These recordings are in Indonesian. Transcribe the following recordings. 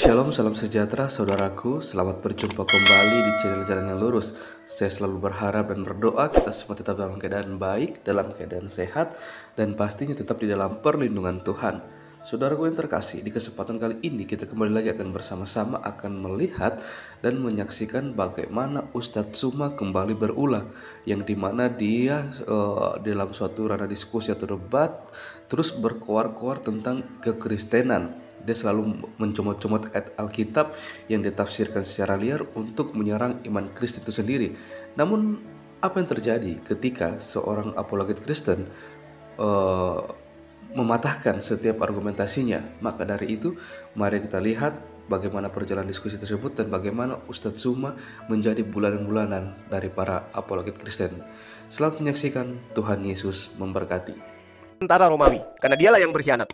Shalom, salam sejahtera saudaraku. Selamat berjumpa kembali di channel Jalan yang Lurus. Saya selalu berharap dan berdoa kita semua tetap dalam keadaan baik, dalam keadaan sehat, dan pastinya tetap di dalam perlindungan Tuhan. Saudaraku yang terkasih, di kesempatan kali ini kita kembali lagi akan bersama-sama akan melihat dan menyaksikan bagaimana Ustadz Suma kembali berulang, yang dimana dia dalam suatu ranah diskusi atau debat terus berkoar-koar tentang kekristenan. Dia selalu mencomot-comot ayat Alkitab yang ditafsirkan secara liar untuk menyerang iman Kristen itu sendiri. Namun apa yang terjadi ketika seorang apologet Kristen mematahkan setiap argumentasinya? Maka dari itu mari kita lihat bagaimana perjalanan diskusi tersebut dan bagaimana Ustadz Suma menjadi bulanan-bulanan dari para apologet Kristen. Selamat menyaksikan. Tuhan Yesus memberkati. Tentara Romawi, karena dialah yang berkhianat.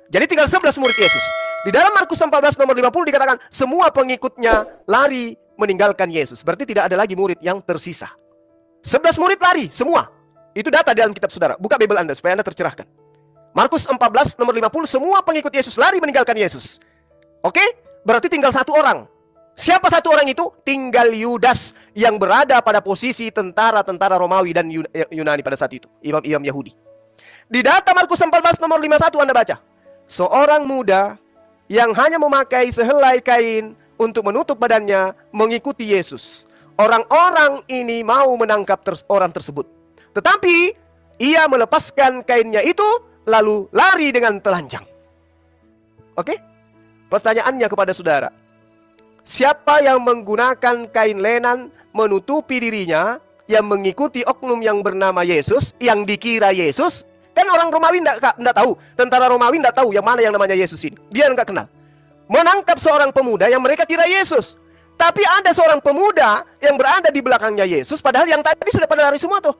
Jadi tinggal 11 murid Yesus. Di dalam Markus 14 nomor 50 dikatakan semua pengikutnya lari meninggalkan Yesus. Berarti tidak ada lagi murid yang tersisa. 11 murid lari semua. Itu data di dalam kitab saudara. Buka Bible Anda supaya Anda tercerahkan. Markus 14 nomor 50 semua pengikut Yesus lari meninggalkan Yesus. Oke? Berarti tinggal satu orang. Siapa satu orang itu? Tinggal Yudas yang berada pada posisi tentara-tentara Romawi dan Yunani pada saat itu. Imam-imam Yahudi. Di data Markus 14 nomor 51 Anda baca. Seorang muda yang hanya memakai sehelai kain untuk menutup badannya mengikuti Yesus. Orang-orang ini mau menangkap orang tersebut. Tetapi ia melepaskan kainnya itu lalu lari dengan telanjang. Oke? Pertanyaannya kepada saudara. Siapa yang menggunakan kain lenan menutupi dirinya yang mengikuti oknum yang bernama Yesus, yang dikira Yesus? Kan orang Romawi tidak tahu, tentara Romawi tidak tahu yang mana yang namanya Yesus ini. Dia nggak kenal. Menangkap seorang pemuda yang mereka kira Yesus. Tapi ada seorang pemuda yang berada di belakangnya Yesus, padahal yang tadi sudah pada lari semua tuh.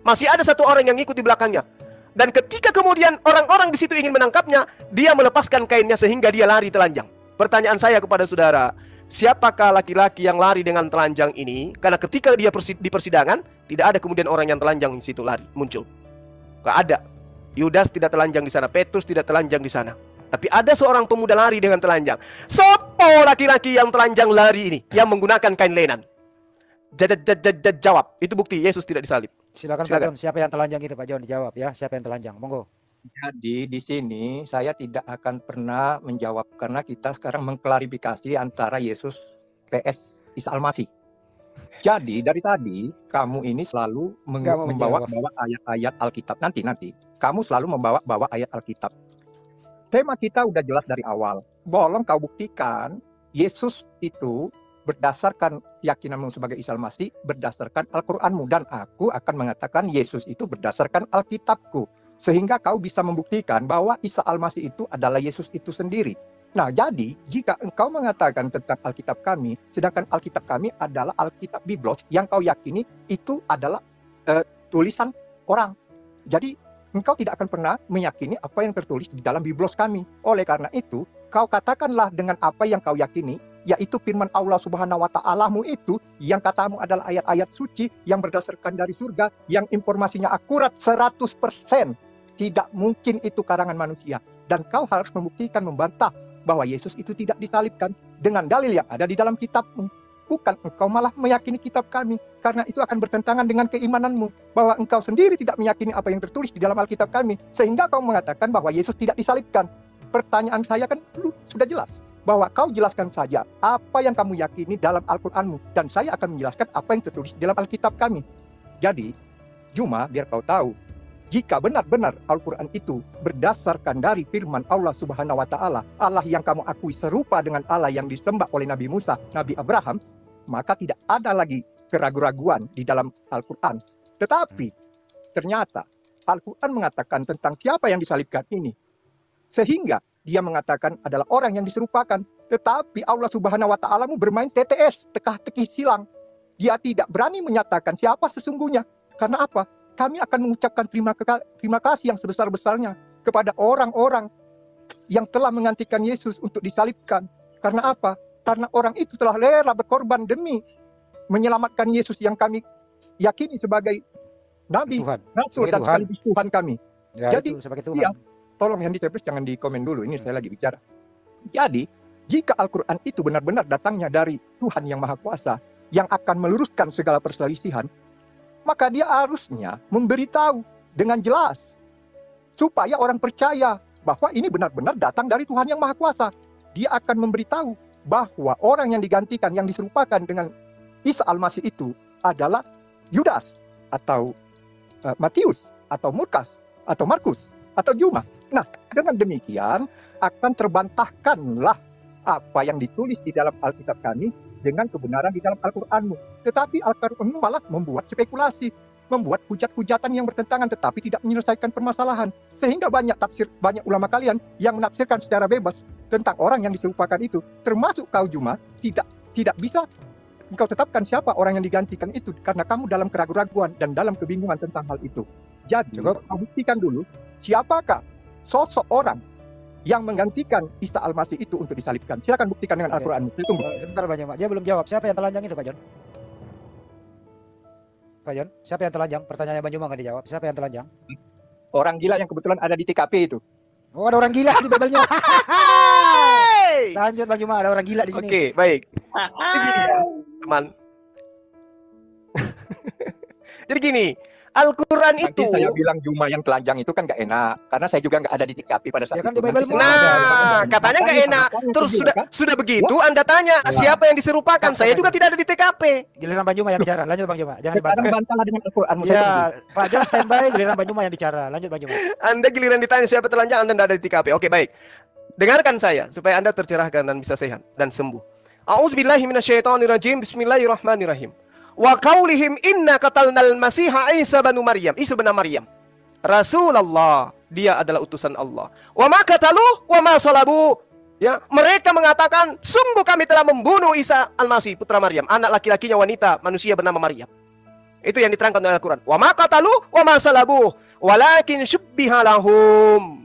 Masih ada satu orang yang ikut di belakangnya. Dan ketika kemudian orang-orang di situ ingin menangkapnya, dia melepaskan kainnya sehingga dia lari telanjang. Pertanyaan saya kepada saudara, siapakah laki-laki yang lari dengan telanjang ini? Karena ketika dia di persidangan, tidak ada kemudian orang yang telanjang di situ lari muncul. Nggak ada. Yudas tidak telanjang di sana, Petrus tidak telanjang di sana. Tapi ada seorang pemuda lari dengan telanjang. Sopo laki-laki yang telanjang lari ini, yang menggunakan kain lenan? Jawab. Itu bukti Yesus tidak disalib. Silakan Pak John, siapa yang telanjang itu Pak John, dijawab ya, siapa yang telanjang, monggo. Jadi di sini saya tidak akan pernah menjawab karena kita sekarang mengklarifikasi antara Yesus PS Isa Al-Masih. Jadi dari tadi kamu ini selalu membawa ayat-ayat Alkitab. Nanti kamu selalu membawa ayat Alkitab. Tema kita udah jelas dari awal. Bolong kau buktikan Yesus itu berdasarkan keyakinanmu sebagai Isa Al-Masih, berdasarkan Al-Qur'anmu, dan aku akan mengatakan Yesus itu berdasarkan Alkitabku. Sehingga kau bisa membuktikan bahwa Isa Al-Masih itu adalah Yesus itu sendiri. Nah, jadi jika engkau mengatakan tentang Alkitab kami, sedangkan Alkitab kami adalah Alkitab Biblos yang kau yakini itu adalah tulisan orang. Jadi engkau tidak akan pernah meyakini apa yang tertulis di dalam Biblos kami. Oleh karena itu, kau katakanlah dengan apa yang kau yakini, yaitu firman Allah Subhanahu wa Ta'alamu itu, yang katamu adalah ayat-ayat suci yang berdasarkan dari surga, yang informasinya akurat 100%. Tidak mungkin itu karangan manusia. Dan kau harus membuktikan, membantah bahwa Yesus itu tidak disalibkan dengan dalil yang ada di dalam kitabmu. Bukan engkau malah meyakini kitab kami, karena itu akan bertentangan dengan keimananmu, bahwa engkau sendiri tidak meyakini apa yang tertulis di dalam Alkitab kami, sehingga kau mengatakan bahwa Yesus tidak disalibkan. Pertanyaan saya kan sudah jelas, bahwa kau jelaskan saja apa yang kamu yakini dalam Al-Qur'anmu, dan saya akan menjelaskan apa yang tertulis di dalam Alkitab kami. Jadi, cuma biar kau tahu, jika benar-benar Al-Quran itu berdasarkan dari firman Allah Subhanahu wa Ta'ala, Allah yang kamu akui serupa dengan Allah yang disembah oleh Nabi Musa, Nabi Abraham, maka tidak ada lagi keraguan-raguan di dalam Al-Quran. Tetapi ternyata Al-Quran mengatakan tentang siapa yang disalibkan ini, sehingga dia mengatakan adalah orang yang diserupakan. Tetapi Allah Subhanahu wa Ta'ala bermain TTS, teka-teki silang. Dia tidak berani menyatakan siapa sesungguhnya. Karena apa? Kami akan mengucapkan terima kasih yang sebesar-besarnya kepada orang-orang yang telah menggantikan Yesus untuk disalibkan. Karena apa? Karena orang itu telah rela berkorban demi menyelamatkan Yesus yang kami yakini sebagai Nabi, Rasul, dan sekaligus Tuhan kami. Ya, jadi, iya, tolong yang di jangan di komen dulu, ini saya lagi bicara. Jadi, Jika Al-Quran itu benar-benar datangnya dari Tuhan yang Maha Kuasa, yang akan meluruskan segala perselisihan, maka dia harusnya memberitahu dengan jelas, supaya orang percaya bahwa ini benar-benar datang dari Tuhan yang Maha Kuasa. Dia akan memberitahu bahwa orang yang digantikan, yang diserupakan dengan Isa Al-Masih itu adalah Yudas, atau Matius, atau Murkas, atau Markus, atau Juma. Nah, dengan demikian akan terbantahkanlah apa yang ditulis di dalam Alkitab kami dengan kebenaran di dalam Al-Quranmu. Tetapi Al-Quranmu malah membuat spekulasi, membuat hujat-hujatan yang bertentangan, tetapi tidak menyelesaikan permasalahan. Sehingga banyak banyak ulama kalian yang menafsirkan secara bebas tentang orang yang diserupakan itu, termasuk kau Juma, tidak bisa engkau tetapkan siapa orang yang digantikan itu, karena kamu dalam keraguan-raguan dan dalam kebingungan tentang hal itu. Jadi, kau buktikan dulu siapakah sosok orang yang menggantikan Isa Al-Masih itu untuk disalibkan. Silakan buktikan dengan Al-Quran. Tunggu. Sebentar Pak Joma, dia belum jawab. Siapa yang telanjang itu Pak Jon? Pak Jon, siapa yang telanjang? Pertanyaannya Bang Joma nggak dijawab. Siapa yang telanjang? Orang gila yang kebetulan ada di TKP itu. Oh, ada orang gila di Biblenya. Lanjut Bang Joma, ada orang gila di sini. Oke, baik. Jadi gini ya, teman. Jadi gini, Al-Quran Nanti itu. saya bilang Juma yang telanjang itu kan nggak enak, karena saya juga nggak ada di TKP pada saat Ya kan itu. di Bible Nanti ada. Nah, katanya nggak enak. Terus sudah begitu Anda tanya siapa yang diserupakan. Saya juga tidak ada di TKP. Giliran Bang Joma yang bicara. Lanjut Bang Joma, jangan sekarang dibantah. bantahlah dengan Al-Quran. Ya, Pak Jon standby, giliran Bang Joma yang bicara. Lanjut Bang Joma. Anda giliran ditanya siapa telanjang, Anda tidak ada di TKP. Oke, baik. Dengarkan saya supaya Anda tercerahkan dan bisa sehat dan sembuh. A'udzubillahi minasyaitonirrajim. Bismillahirrahmanirrahim. Wa qaulihim inna qatalnal masiha Isa bin Maryam. Isa bin Maryam. Rasulullah, dia adalah utusan Allah. Wa ma qatalu wa ma salabu. Ya, mereka mengatakan, sungguh kami telah membunuh Isa Al-Masih putra Maryam, anak laki-lakinya wanita, manusia bernama Maryam. Itu yang diterangkan oleh Al-Quran. Wa ma qatalu wa ma salabu, walakin syubbiha lahum.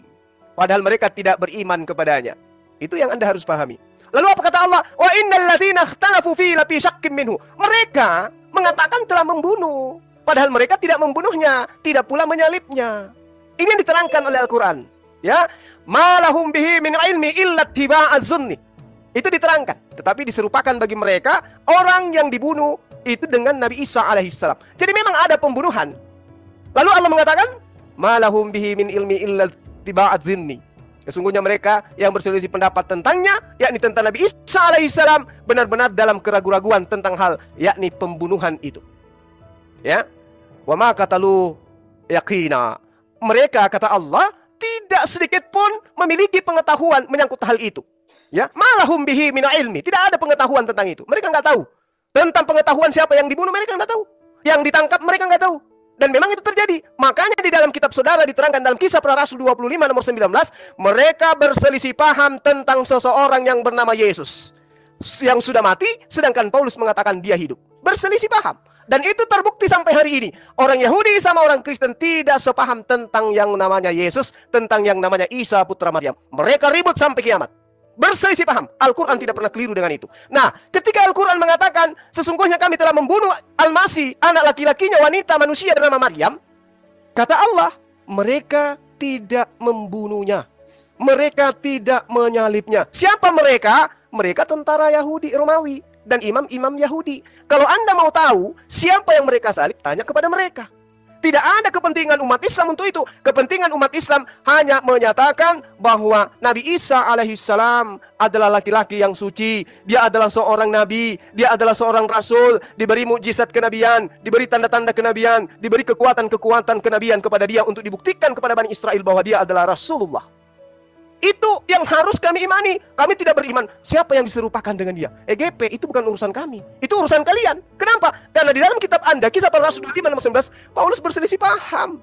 Padahal mereka tidak beriman kepadanya. Itu yang Anda harus pahami. Lalu apa kata Allah? Wa innal ladzina ikhtalafu fi lafi syakkim minhu. Mereka mengatakan telah membunuh, padahal mereka tidak membunuhnya, tidak pula menyalibnya. Ini yang diterangkan oleh Al-Quran. Ya, malahum bihi min ilmi illa tiba'az zunni. Itu diterangkan, tetapi diserupakan bagi mereka orang yang dibunuh itu dengan Nabi Isa alaihissalam. Jadi memang ada pembunuhan. Lalu Allah mengatakan, malahum bihi min ilmi illa tiba'az zunni. Sesungguhnya mereka yang berselisih pendapat tentangnya, yakni tentang Nabi Isa alaihissalam, benar-benar dalam keraguan-raguan tentang hal, yakni pembunuhan itu. Ya, wa ma qatalu yaqina. Mereka, kata Allah, tidak sedikit pun memiliki pengetahuan menyangkut hal itu. Ya, malahum bihi min ilmi. Tidak ada pengetahuan tentang itu. Mereka nggak tahu tentang pengetahuan siapa yang dibunuh. Mereka nggak tahu. Yang ditangkap mereka nggak tahu. Dan memang itu terjadi. Makanya di dalam kitab saudara diterangkan dalam Kisah Para Rasul 25 nomor 19, mereka berselisih paham tentang seseorang yang bernama Yesus yang sudah mati, sedangkan Paulus mengatakan dia hidup. Berselisih paham. Dan itu terbukti sampai hari ini. Orang Yahudi sama orang Kristen tidak sepaham tentang yang namanya Yesus, tentang yang namanya Isa putra Maryam. Mereka ribut sampai kiamat. Berselisih paham. Al-Quran tidak pernah keliru dengan itu. Nah, ketika Al-Quran mengatakan, sesungguhnya kami telah membunuh Al-Masih, anak laki-lakinya wanita manusia bernama Maryam, kata Allah, mereka tidak membunuhnya. Mereka tidak menyalibnya. Siapa mereka? Mereka tentara Yahudi Romawi dan imam-imam Yahudi. Kalau Anda mau tahu siapa yang mereka salib, tanya kepada mereka. Tidak ada kepentingan umat Islam untuk itu. Kepentingan umat Islam hanya menyatakan bahwa Nabi Isa alaihissalam adalah laki-laki yang suci. Dia adalah seorang nabi. Dia adalah seorang rasul. Diberi mukjizat kenabian. Diberi tanda-tanda kenabian. Diberi kekuatan-kekuatan kenabian kepada dia untuk dibuktikan kepada Bani Israel bahwa dia adalah Rasulullah. Itu yang harus kami imani. Kami tidak beriman siapa yang diserupakan dengan dia. EGP itu bukan urusan kami. Itu urusan kalian. Kenapa? Karena di dalam kitab Anda, Kisah Para Rasul 25 nomor 19, Paulus berselisih paham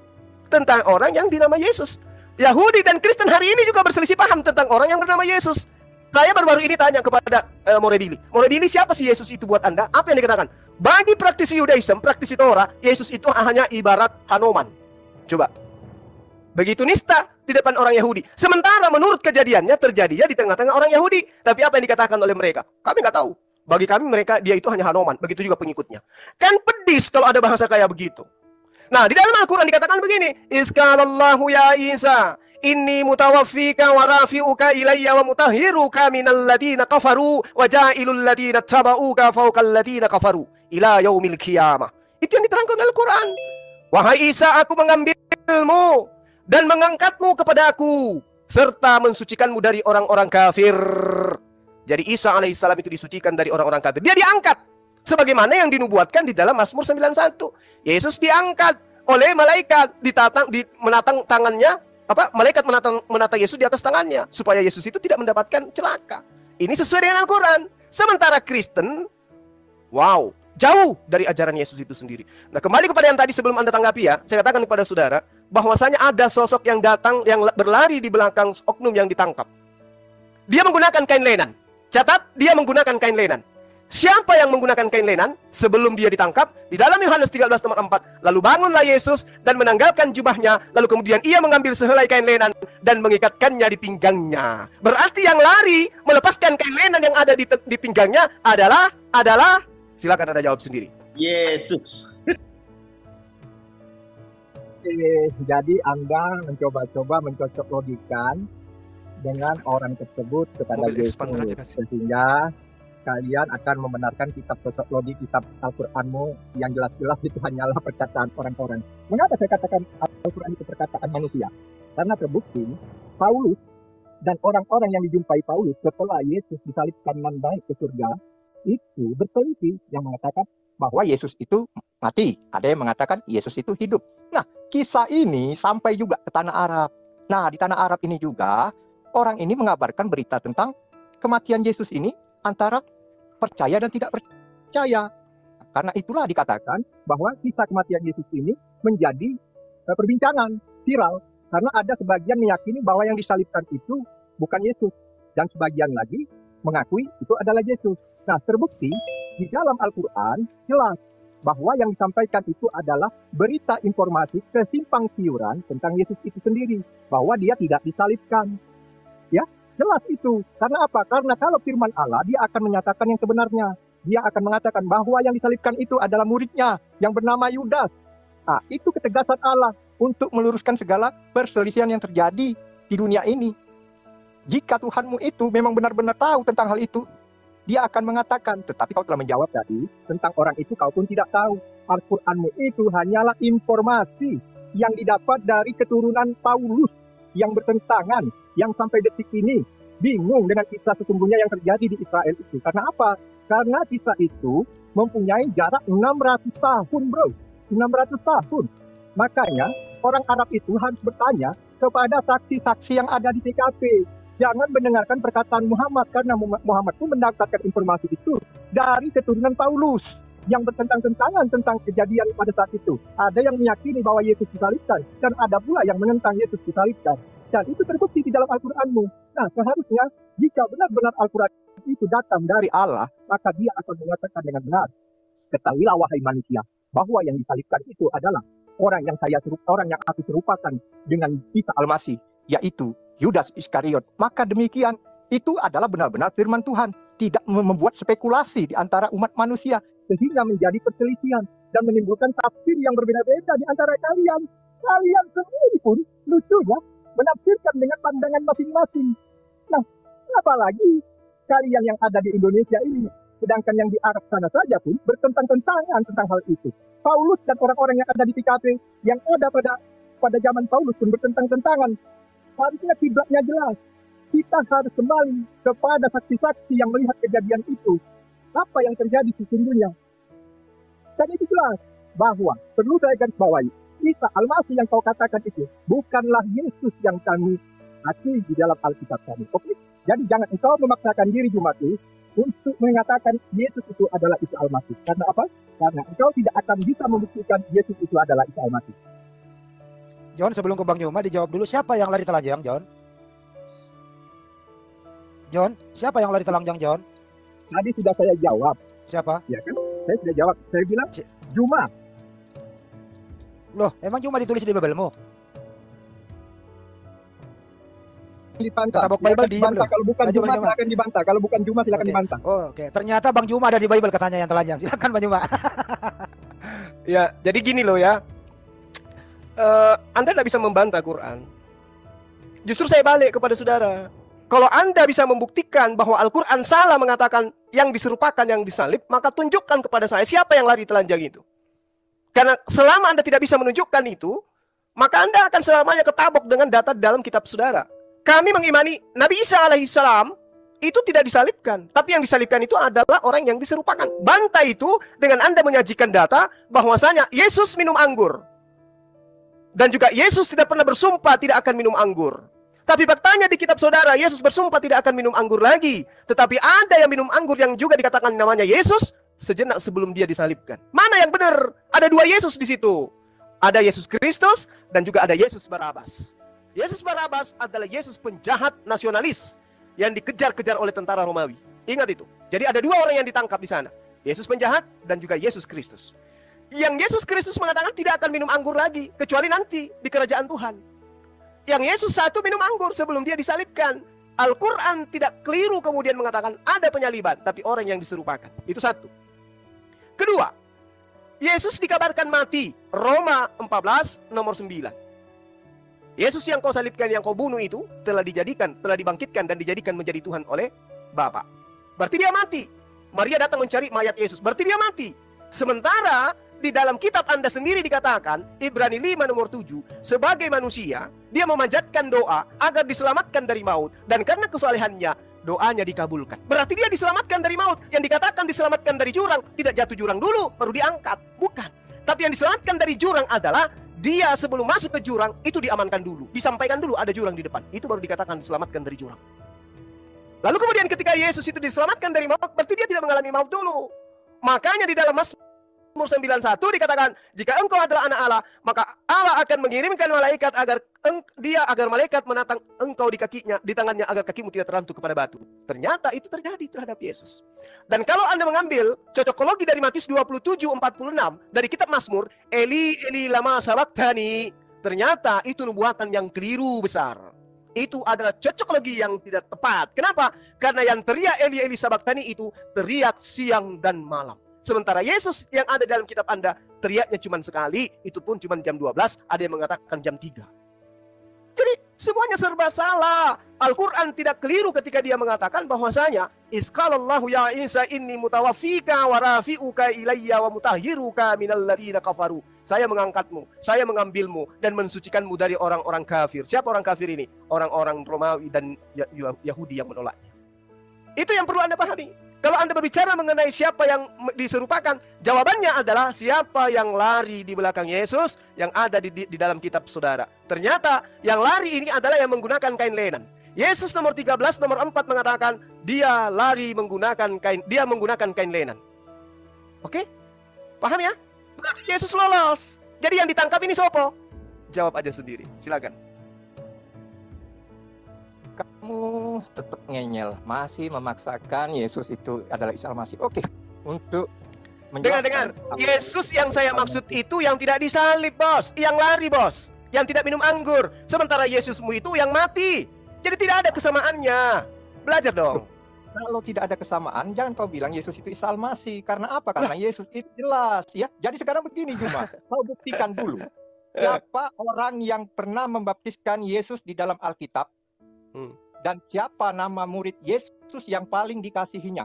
tentang orang yang dinamai Yesus. Yahudi dan Kristen hari ini juga berselisih paham tentang orang yang bernama Yesus. Saya baru-baru ini tanya kepada Morebili. Morebili, siapa sih Yesus itu buat Anda? Apa yang dikatakan? Bagi praktisi Yudaism, praktisi Torah, Yesus itu hanya ibarat Hanuman. Coba. Begitu nista di depan orang Yahudi. Sementara menurut kejadiannya terjadinya di tengah-tengah orang Yahudi. Tapi apa yang dikatakan oleh mereka? Kami nggak tahu. Bagi kami mereka dia itu hanya Hanuman. Begitu juga pengikutnya. Kan pedis kalau ada bahasa kayak begitu. Nah, di dalam Al-Quran dikatakan begini. Isqalallahu ya Isa, Inni mutawaffika wa rafi'uka ilayya wa mutahhiruka minal ladina kafaru wa ja'ilul ladina tabauka fawqal ladina kafaru ila yaumil qiyamah. Itu yang diterangkan dalam Al-Quran. Wahai Isa, aku mengambilmu dan mengangkatmu kepadaku serta mensucikanmu dari orang-orang kafir. Jadi Isa alaihissalam itu disucikan dari orang-orang kafir. Dia diangkat sebagaimana yang dinubuatkan di dalam Mazmur 91. Yesus diangkat oleh malaikat, menatang tangannya, malaikat menata Yesus di atas tangannya supaya Yesus itu tidak mendapatkan celaka. Ini sesuai dengan Al-Quran. Sementara Kristen, wow, jauh dari ajaran Yesus itu sendiri. Nah, kembali kepada yang tadi sebelum Anda tanggapi ya, saya katakan kepada saudara bahwasanya ada sosok yang datang yang berlari di belakang oknum yang ditangkap. Dia menggunakan kain lenan. Catat, dia menggunakan kain lenan. Siapa yang menggunakan kain lenan sebelum dia ditangkap? Di dalam Yohanes 13 nomor 4. Lalu bangunlah Yesus dan menanggalkan jubahnya. Lalu kemudian ia mengambil sehelai kain lenan dan mengikatkannya di pinggangnya. Berarti yang lari melepaskan kain lenan yang ada di pinggangnya adalah silakan Anda jawab sendiri. Yesus. Jadi Anda mencoba-coba mencocok logikan dengan orang tersebut kepada Yesus, sehingga kalian akan membenarkan kitab cocok logik, kitab Al-Quranmu yang jelas-jelas itu hanyalah perkataan orang-orang. Mengapa saya katakan Al-Quran itu perkataan manusia? Karena terbukti Paulus dan orang-orang yang dijumpai Paulus setelah Yesus disalibkan dan naik ke surga itu berselisih, yang mengatakan bahwa Yesus itu mati, ada yang mengatakan Yesus itu hidup. Nah, kisah ini sampai juga ke tanah Arab. Nah, di tanah Arab ini juga orang ini mengabarkan berita tentang kematian Yesus ini antara percaya dan tidak percaya. Karena itulah dikatakan bahwa kisah kematian Yesus ini menjadi perbincangan viral. Karena ada sebagian meyakini bahwa yang disalibkan itu bukan Yesus. Dan sebagian lagi mengakui itu adalah Yesus. Nah, terbukti di dalam Al-Quran jelas bahwa yang disampaikan itu adalah berita informasi kesimpang siuran tentang Yesus itu sendiri. Bahwa dia tidak disalibkan. Ya, jelas itu. Karena apa? Karena kalau firman Allah, dia akan menyatakan yang sebenarnya. Dia akan mengatakan bahwa yang disalibkan itu adalah muridnya yang bernama Yudas. Nah, itu ketegasan Allah untuk meluruskan segala perselisihan yang terjadi di dunia ini. Jika Tuhanmu itu memang benar-benar tahu tentang hal itu, dia akan mengatakan, tetapi kau telah menjawab tadi, tentang orang itu kau pun tidak tahu. Al-Quranmu itu hanyalah informasi yang didapat dari keturunan Paulus yang bertentangan, yang sampai detik ini bingung dengan kisah sesungguhnya yang terjadi di Israel itu. Karena apa? Karena kisah itu mempunyai jarak 600 tahun, bro. 600 tahun. Makanya orang Arab itu harus bertanya kepada saksi-saksi yang ada di TKP. Jangan mendengarkan perkataan Muhammad, karena Muhammad itu mendapatkan informasi itu dari keturunan Paulus yang bertentang-tentangan tentang kejadian pada saat itu. Ada yang meyakini bahwa Yesus disalibkan, dan ada pula yang menentang Yesus disalibkan. Dan itu terbukti di dalam Al-Quranmu. Nah, seharusnya jika benar-benar Al-Quran itu datang dari Allah, maka dia akan mengatakan dengan benar, ketahuilah wahai manusia, bahwa yang disalibkan itu adalah orang yang aku serupakan dengan Isa Al-Masih, yaitu Yudas Iskariot. Maka demikian, itu adalah benar-benar firman Tuhan, tidak membuat spekulasi di antara umat manusia sehingga menjadi perselisihan dan menimbulkan tafsir yang berbeda-beda di antara kalian. Kalian sendiri pun lucunya menafsirkan dengan pandangan masing-masing. Nah, apalagi kalian yang ada di Indonesia ini, sedangkan yang di Arab sana saja pun bertentang-tentangan tentang hal itu. Paulus dan orang-orang yang ada di TKP yang ada pada zaman Paulus pun bertentang-tentangan. Harusnya kiblatnya jelas. Kita harus kembali kepada saksi-saksi yang melihat kejadian itu. Apa yang terjadi sesungguhnya. Dan itu jelas bahwa perlu saya garis bawahi, Isa Al-Masih yang kau katakan itu bukanlah Yesus yang kami akui di dalam Alkitab kami. Oke? Jadi jangan engkau memaksakan diri Jumati untuk mengatakan Yesus itu adalah Isa Al-Masih. Karena apa? Karena engkau tidak akan bisa membuktikan Yesus itu adalah Isa Al-Masih. John, sebelum ke Bang Yuma dijawab dulu, siapa yang lari telanjang, John? John, siapa yang lari telanjang, John? Tadi sudah saya jawab. Siapa? Ya kan? Saya sudah jawab. Saya bilang Juma. Loh, emang Juma ditulis di Bible-mu? Dibantah. Kata Bible diam loh. Kalau bukan Juma silakan dibantah. Kalau bukan Juma silakan dibantah. Oh, oke. Ternyata Bang Juma ada di Bible katanya yang telanjang. Silakan Bang Juma. Ya, jadi gini loh ya. Anda tidak bisa membantah Quran. Justru saya balik kepada saudara. Kalau Anda bisa membuktikan bahwa Al-Quran salah mengatakan yang diserupakan yang disalib, maka tunjukkan kepada saya siapa yang lari telanjang itu. Karena selama Anda tidak bisa menunjukkan itu, maka Anda akan selamanya ketabok dengan data dalam kitab saudara. Kami mengimani Nabi Isa alaihissalam itu tidak disalibkan, tapi yang disalibkan itu adalah orang yang diserupakan. Bantah itu dengan Anda menyajikan data bahwasanya Yesus minum anggur. Dan juga Yesus tidak pernah bersumpah tidak akan minum anggur. Tapi bertanya di kitab saudara, Yesus bersumpah tidak akan minum anggur lagi. Tetapi ada yang minum anggur yang juga dikatakan namanya Yesus sejenak sebelum dia disalibkan. Mana yang benar? Ada dua Yesus di situ. Ada Yesus Kristus dan juga ada Yesus Barabas. Yesus Barabas adalah Yesus penjahat nasionalis yang dikejar-kejar oleh tentara Romawi. Ingat itu. Jadi ada dua orang yang ditangkap di sana. Yesus penjahat dan juga Yesus Kristus. Yang Yesus Kristus mengatakan tidak akan minum anggur lagi kecuali nanti di kerajaan Tuhan. Yang Yesus satu minum anggur sebelum dia disalibkan. Al-Quran tidak keliru kemudian mengatakan ada penyaliban, tapi orang yang diserupakan. Itu satu. Kedua, Yesus dikabarkan mati. Roma 14 nomor 9. Yesus yang kau salibkan, yang kau bunuh itu telah dibangkitkan dan dijadikan menjadi Tuhan oleh Bapa. Berarti dia mati. Maria datang mencari mayat Yesus. Berarti dia mati. Sementara di dalam kitab Anda sendiri dikatakan, Ibrani 5 nomor 7, sebagai manusia, dia memanjatkan doa agar diselamatkan dari maut. Dan karena kesalehannya, doanya dikabulkan. Berarti dia diselamatkan dari maut. Yang dikatakan diselamatkan dari jurang, tidak jatuh jurang dulu, baru diangkat. Bukan. Tapi yang diselamatkan dari jurang adalah, dia sebelum masuk ke jurang, itu diamankan dulu. Disampaikan dulu ada jurang di depan. Itu baru dikatakan diselamatkan dari jurang. Lalu kemudian ketika Yesus itu diselamatkan dari maut, berarti dia tidak mengalami maut dulu. Makanya di dalam Mazmur 91 dikatakan, jika engkau adalah anak Allah, maka Allah akan mengirimkan malaikat agar malaikat menatang engkau di tangannya agar kakimu tidak terantuk kepada batu. Ternyata itu terjadi terhadap Yesus. Dan kalau Anda mengambil cocokologi dari Matius 27:46 dari kitab Mazmur, Eli Eli lama sabachthani, ternyata itu nubuatan yang keliru besar. Itu adalah cocokologi yang tidak tepat. Kenapa? Karena yang teriak Eli Eli sabachthani itu teriak siang dan malam. Sementara Yesus yang ada dalam kitab Anda teriaknya cuma sekali, itu pun cuma jam 12, ada yang mengatakan jam 3. Jadi semuanya serba salah. Al-Quran tidak keliru ketika dia mengatakan bahwasanya Isqalallahu ya Isa inni mutawaffika wa rafi'uka ilayya wa mutahhiruka minal ladzina kafaru. Saya mengangkatmu, saya mengambilmu dan mensucikanmu dari orang-orang kafir. Siapa orang kafir ini? Orang-orang Romawi dan Yahudi yang menolaknya. Itu yang perlu Anda pahami. Kalau Anda berbicara mengenai siapa yang diserupakan, jawabannya adalah siapa yang lari di belakang Yesus yang ada di dalam kitab saudara. Ternyata yang lari ini adalah yang menggunakan kain lenan. Yesus nomor 13 nomor 4 mengatakan dia lari menggunakan kain lenan. Oke? Paham ya? Berarti Yesus lolos. Jadi yang ditangkap ini siapa? Jawab aja sendiri. Silakan. Kamu tetap ngeyel, masih memaksakan Yesus itu adalah Isa Al-Masih. Oke, untuk Dengar, Yesus yang saya maksud itu yang tidak disalib, bos. Yang lari, bos. Yang tidak minum anggur. Sementara Yesusmu itu yang mati. Jadi tidak ada kesamaannya. Belajar dong. Kalau tidak ada kesamaan, jangan kau bilang Yesus itu Isa Al-Masih. Karena apa? Karena Yesus itu jelas, ya. Jadi sekarang begini, Juma. Kau buktikan dulu. Siapa orang yang pernah membaptiskan Yesus di dalam Alkitab? Dan siapa nama murid Yesus yang paling dikasihinya?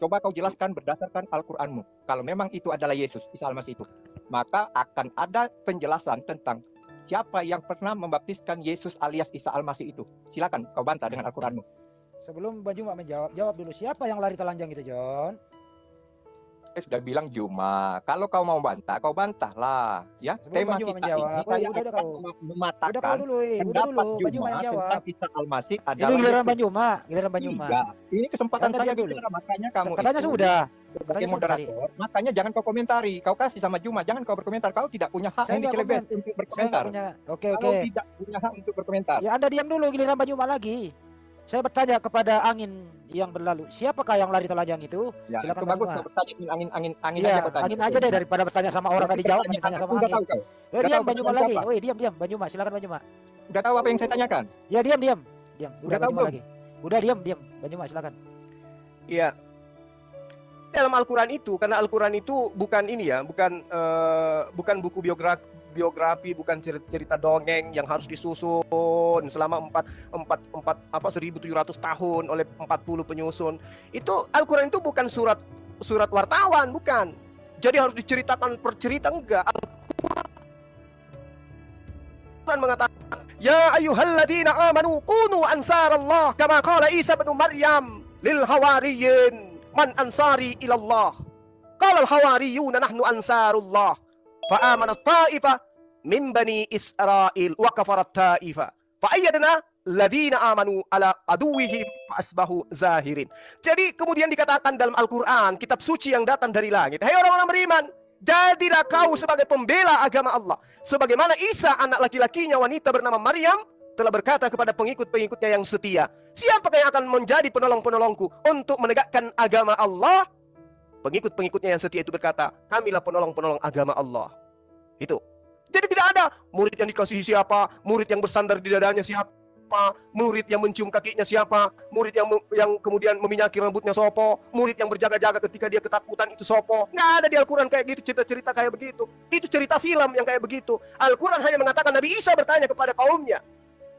Coba kau jelaskan berdasarkan Al-Quranmu. Kalau memang itu adalah Yesus, Isa Al-Masih itu, maka akan ada penjelasan tentang siapa yang pernah membaptiskan Yesus alias Isa Al-Masih itu. Silakan kau bantah dengan Al-Quranmu. Sebelum Bang Juma menjawab, jawab dulu siapa yang lari telanjang itu, John? Saya sudah bilang Juma, kalau kau mau bantah, kau bantahlah. Ya, Sebelum tema Bang Juma kita menjawab, ini saya udah akan kau mematahkan dulu, udah pendapat dulu, Bang Juma Juma yang jawab. tentang Isa Al-Masih Itu adalah giliran Yesus. Bang Juma, giliran Bang Juma. Tidak. Ini kesempatan Anda saya diam dulu. bicara, makanya kamu Katanya itu sudah. sebagai Katanya sudah tadi. moderator, makanya jangan kau komentari. Kau kasih sama Juma, jangan kau berkomentar. Kau tidak punya hak Saya yang nggak dicelebet komen. untuk Saya nggak berkomentar. punya. Oke. Kau tidak punya hak untuk berkomentar. Ya Anda diam dulu, giliran Bang Juma lagi. Saya bertanya kepada angin yang berlalu, siapakah yang lari telanjang itu? Ya, Silakan itu Bang bagus. Juma. Kau bertanya angin Iya, aja kau tanya. angin aja deh daripada bertanya sama orang tadi jawab, ditanya sama Udah angin. tahu kau. Diam tahu Bang Juma pertanyaan lagi. siapa? Woi, diam Bang Juma, silakan Bang Juma. Udah tahu apa yang saya tanyakan? Ya diam. Udah Bang tahu Juma belum? lagi. Udah diam. Bang Juma silakan. Iya. Dalam Al-Quran itu, karena Al-Quran itu bukan ini ya, bukan buku biografi, bukan cerita dongeng yang harus disusun selama 1700 tahun oleh 40 penyusun. Itu Al-Quran itu bukan surat wartawan, bukan. Jadi harus diceritakan per cerita, enggak. Al-Quran mengatakan, ya ayyuhalladzina amanu kunu ansarallah kama qala Isa bin Maryam lil hawariyin man ansari ilallah. Qala al-hawariyuna nahnu ansarullah. Fa amana ta'ifa min bani Israil wa kafarat ta'ifa. Fa ayyadna ladina amanu ala aduwihim fa asbahu zahirin. Jadi kemudian dikatakan dalam Al-Quran, kitab suci yang datang dari langit, hai orang-orang beriman, jadilah kau sebagai pembela agama Allah. Sebagaimana Isa anak laki-lakinya wanita bernama Maryam telah berkata kepada pengikut-pengikutnya yang setia, siapakah yang akan menjadi penolong-penolongku untuk menegakkan agama Allah? Pengikut-pengikutnya yang setia itu berkata, kamilah penolong-penolong agama Allah. Itu. Jadi tidak ada murid yang dikasihi siapa, murid yang bersandar di dadanya siapa, murid yang mencium kakinya siapa, murid yang kemudian meminyaki rambutnya sopo, murid yang berjaga-jaga ketika dia ketakutan itu sopo. Nggak ada di Al-Quran kayak gitu, cerita-cerita kayak begitu. Itu cerita film yang kayak begitu. Al-Quran hanya mengatakan Nabi Isa bertanya kepada kaumnya,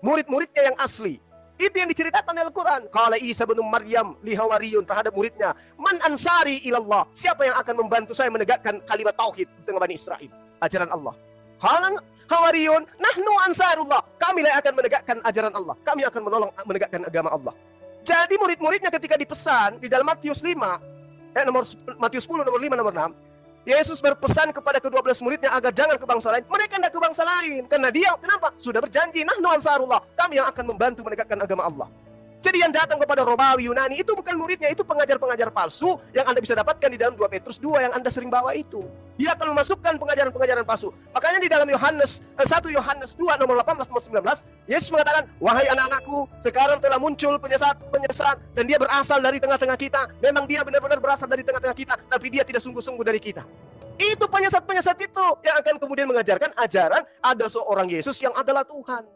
murid-muridnya yang asli. Itu yang diceritakan dalam Al-Quran. Qala Isa bin Maryam li hawariyun, terhadap muridnya, man ansari ilallah, siapa yang akan membantu saya menegakkan kalimat tauhid di tengah Bani Israel, ajaran Allah. Qala hawariyun nahnu ansarullah, kami yang akan menegakkan ajaran Allah, kami akan menolong menegakkan agama Allah. Jadi murid-muridnya ketika dipesan di dalam Matius 5, Matius 10 nomor 5 nomor 6, Yesus berpesan kepada ke-12 muridnya agar jangan ke bangsa lain. Mereka tidak ke bangsa lain karena dia kenapa? Sudah berjanji, nahnu ansarullah, kami yang akan membantu menegakkan agama Allah. Jadi yang datang kepada Romawi, Yunani itu bukan muridnya, itu pengajar-pengajar palsu yang Anda bisa dapatkan di dalam 2 Petrus 2 yang Anda sering bawa itu. Dia akan memasukkan pengajaran-pengajaran palsu. Makanya di dalam 1 Yohanes 2 nomor 18 nomor 19, Yesus mengatakan, wahai anak-anakku, sekarang telah muncul penyesat dan dia berasal dari tengah-tengah kita. Memang dia benar-benar berasal dari tengah-tengah kita, tapi dia tidak sungguh-sungguh dari kita. Itu penyesat-penyesat itu yang akan kemudian mengajarkan ajaran ada seorang Yesus yang adalah Tuhan.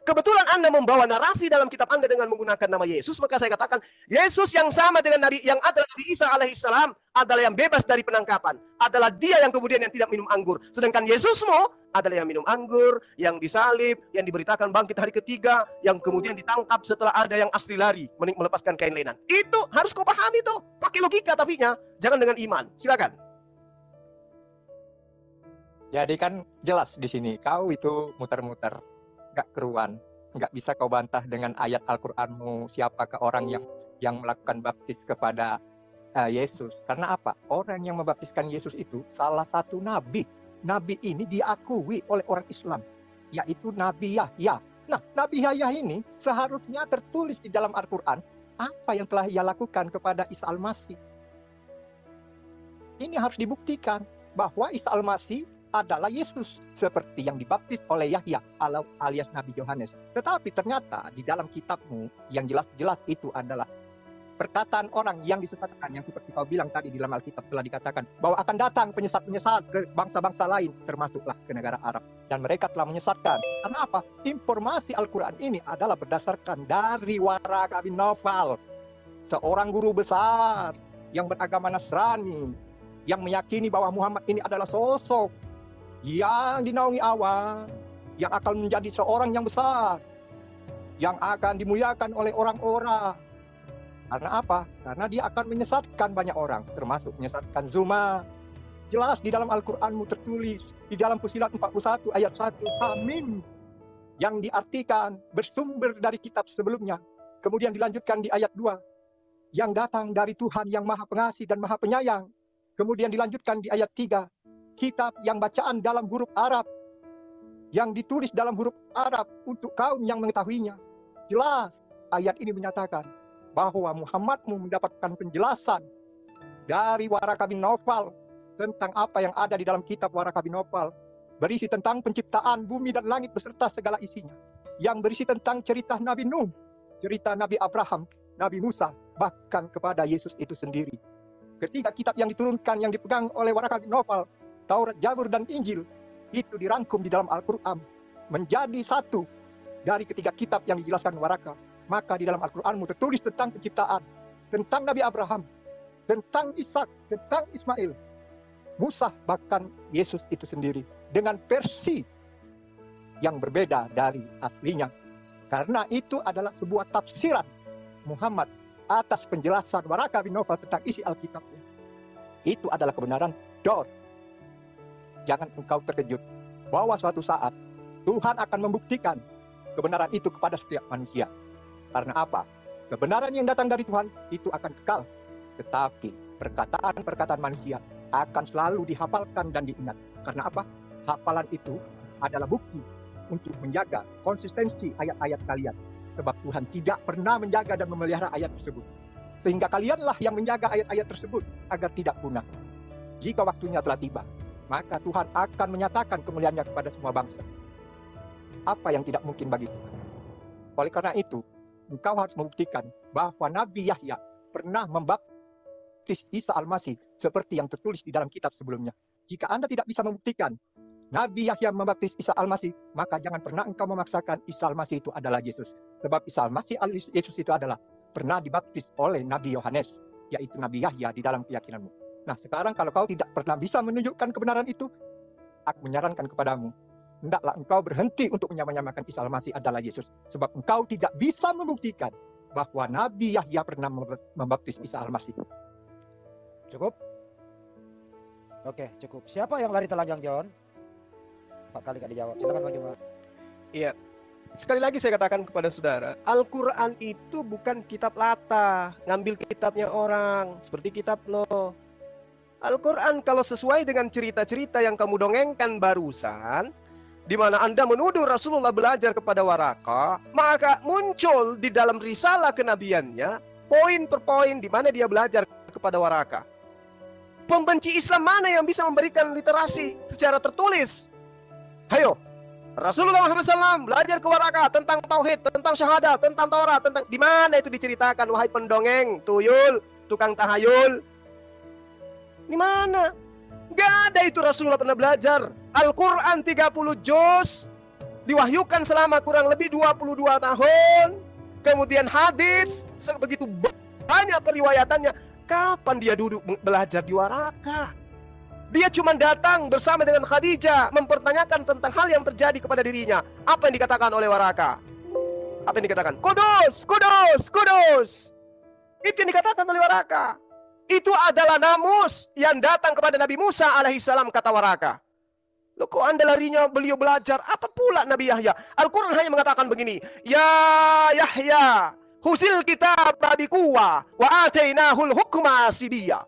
Kebetulan Anda membawa narasi dalam kitab Anda dengan menggunakan nama Yesus, maka saya katakan Yesus yang sama dengan Nabi yang adalah Nabi Isa alaihissalam adalah yang bebas dari penangkapan, adalah dia yang kemudian yang tidak minum anggur. Sedangkan Yesusmu adalah yang minum anggur, yang disalib, yang diberitakan bangkit hari ketiga, yang kemudian ditangkap setelah ada yang asli lari melepaskan kain lenan. Itu harus kau pahami tuh, pakai logika tapinya, jangan dengan iman. Silakan. Jadi kan jelas di sini kau itu muter-muter, nggak keruan, nggak bisa kau bantah dengan ayat Al-Quranmu siapakah orang yang melakukan baptis kepada Yesus. Karena apa? Orang yang membaptiskan Yesus itu salah satu nabi. Nabi ini diakui oleh orang Islam, yaitu Nabi Yahya. Nah, Nabi Yahya ini seharusnya tertulis di dalam Al-Quran apa yang telah ia lakukan kepada Isa Al-Masih. Ini harus dibuktikan bahwa Isa Al-Masih adalah Yesus seperti yang dibaptis oleh Yahya alias Nabi Yohanes. Tetapi ternyata di dalam kitabmu yang jelas-jelas itu adalah perkataan orang yang disesatkan, yang seperti kau bilang tadi di dalam Alkitab telah dikatakan bahwa akan datang penyesat-penyesat ke bangsa-bangsa lain, termasuklah ke negara Arab, dan mereka telah menyesatkan. Karena apa? Informasi Al-Quran ini adalah berdasarkan dari Waraka bin Nawfal, seorang guru besar yang beragama Nasrani, yang meyakini bahwa Muhammad ini adalah sosok yang dinaungi Allah, yang akan menjadi seorang yang besar, yang akan dimuliakan oleh orang-orang. Karena apa? Karena dia akan menyesatkan banyak orang, termasuk menyesatkan Zuma. Jelas di dalam Al-Quranmu tertulis, di dalam Fusilat 41 ayat 1, Hamim, yang diartikan bersumber dari kitab sebelumnya. Kemudian dilanjutkan di ayat 2, yang datang dari Tuhan yang Maha Pengasih dan Maha Penyayang. Kemudian dilanjutkan di ayat 3, kitab yang bacaan dalam huruf Arab, yang ditulis dalam huruf Arab untuk kaum yang mengetahuinya. Jelas ayat ini menyatakan bahwa Muhammadmu mendapatkan penjelasan dari Waraka bin Nawfal tentang apa yang ada di dalam kitab Waraka bin Nawfal, berisi tentang penciptaan bumi dan langit beserta segala isinya, yang berisi tentang cerita Nabi Nuh, cerita Nabi Abraham, Nabi Musa, bahkan kepada Yesus itu sendiri. Ketiga kitab yang diturunkan, yang dipegang oleh Waraka bin Nawfal, Taurat, Zabur, dan Injil, itu dirangkum di dalam Al-Quran menjadi satu dari ketiga kitab yang dijelaskan Waraka. Maka di dalam Al-Quranmu tertulis tentang penciptaan, tentang Nabi Abraham, tentang Ishak, tentang Ismail, Musa, bahkan Yesus itu sendiri. dengan versi yang berbeda dari aslinya. Karena itu adalah sebuah tafsiran Muhammad atas penjelasan Waraka bin Nawfal tentang isi Alkitabnya. Itu adalah kebenaran. Jangan engkau terkejut bahwa suatu saat Tuhan akan membuktikan kebenaran itu kepada setiap manusia. Karena apa? Kebenaran yang datang dari Tuhan itu akan kekal. Tetapi perkataan-perkataan manusia akan selalu dihafalkan dan diingat. Karena apa? Hafalan itu adalah bukti untuk menjaga konsistensi ayat-ayat kalian. Sebab Tuhan tidak pernah menjaga dan memelihara ayat tersebut. Sehingga kalianlah yang menjaga ayat-ayat tersebut agar tidak punah. Jika waktunya telah tiba, maka Tuhan akan menyatakan kemuliaannya kepada semua bangsa. Apa yang tidak mungkin bagi Tuhan? Oleh karena itu, engkau harus membuktikan bahwa Nabi Yahya pernah membaptis Isa Al-Masih seperti yang tertulis di dalam kitab sebelumnya. Jika Anda tidak bisa membuktikan Nabi Yahya membaptis Isa Al-Masih, maka jangan pernah engkau memaksakan Isa Al-Masih itu adalah Yesus. Sebab Isa Al-Masih Yesus itu adalah pernah dibaptis oleh Nabi Yohanes, yaitu Nabi Yahya di dalam keyakinanmu. Nah, sekarang kalau kau tidak pernah bisa menunjukkan kebenaran itu, aku menyarankan kepadamu, hendaklah engkau berhenti untuk menyamakan Isa Al-Masih adalah Yesus. Sebab engkau tidak bisa membuktikan bahwa Nabi Yahya pernah membaptis Isa Al-Masih. Cukup? Oke, cukup. Siapa yang lari telanjang, John? 4 kali gak dijawab. Silakan Bang Juma. Iya. Sekali lagi saya katakan kepada saudara, Al-Quran itu bukan kitab latah, ngambil kitabnya orang, seperti kitab lo. Al-Quran kalau sesuai dengan cerita-cerita yang kamu dongengkan barusan, di mana Anda menuduh Rasulullah belajar kepada Waraka, maka muncul di dalam risalah kenabiannya, poin per poin di mana dia belajar kepada Waraka. Pembenci Islam mana yang bisa memberikan literasi secara tertulis? Hayo, Rasulullah Muhammad SAW belajar ke Waraka tentang tauhid, tentang syahadat, tentang Taurat, tentang di mana itu diceritakan, wahai pendongeng, tuyul, tukang tahayul. Di mana? Gak ada itu Rasulullah pernah belajar. Al-Quran 30 juz diwahyukan selama kurang lebih 22 tahun. Kemudian hadis sebegitu banyak periwayatannya. Kapan dia duduk belajar di Waraka? Dia cuma datang bersama dengan Khadijah mempertanyakan tentang hal yang terjadi kepada dirinya. Apa yang dikatakan oleh Waraka? Apa yang dikatakan? Kudus, kudus, kudus. Itu yang dikatakan oleh Waraka. Itu adalah namus yang datang kepada Nabi Musa alaihissalam, kata Waraka. Loh, kok Anda larinya beliau belajar? Apa pula Nabi Yahya? Al-Quran hanya mengatakan begini. Ya Yahya, husil kitab bi quwwah wa atainahul hukma sabiyya.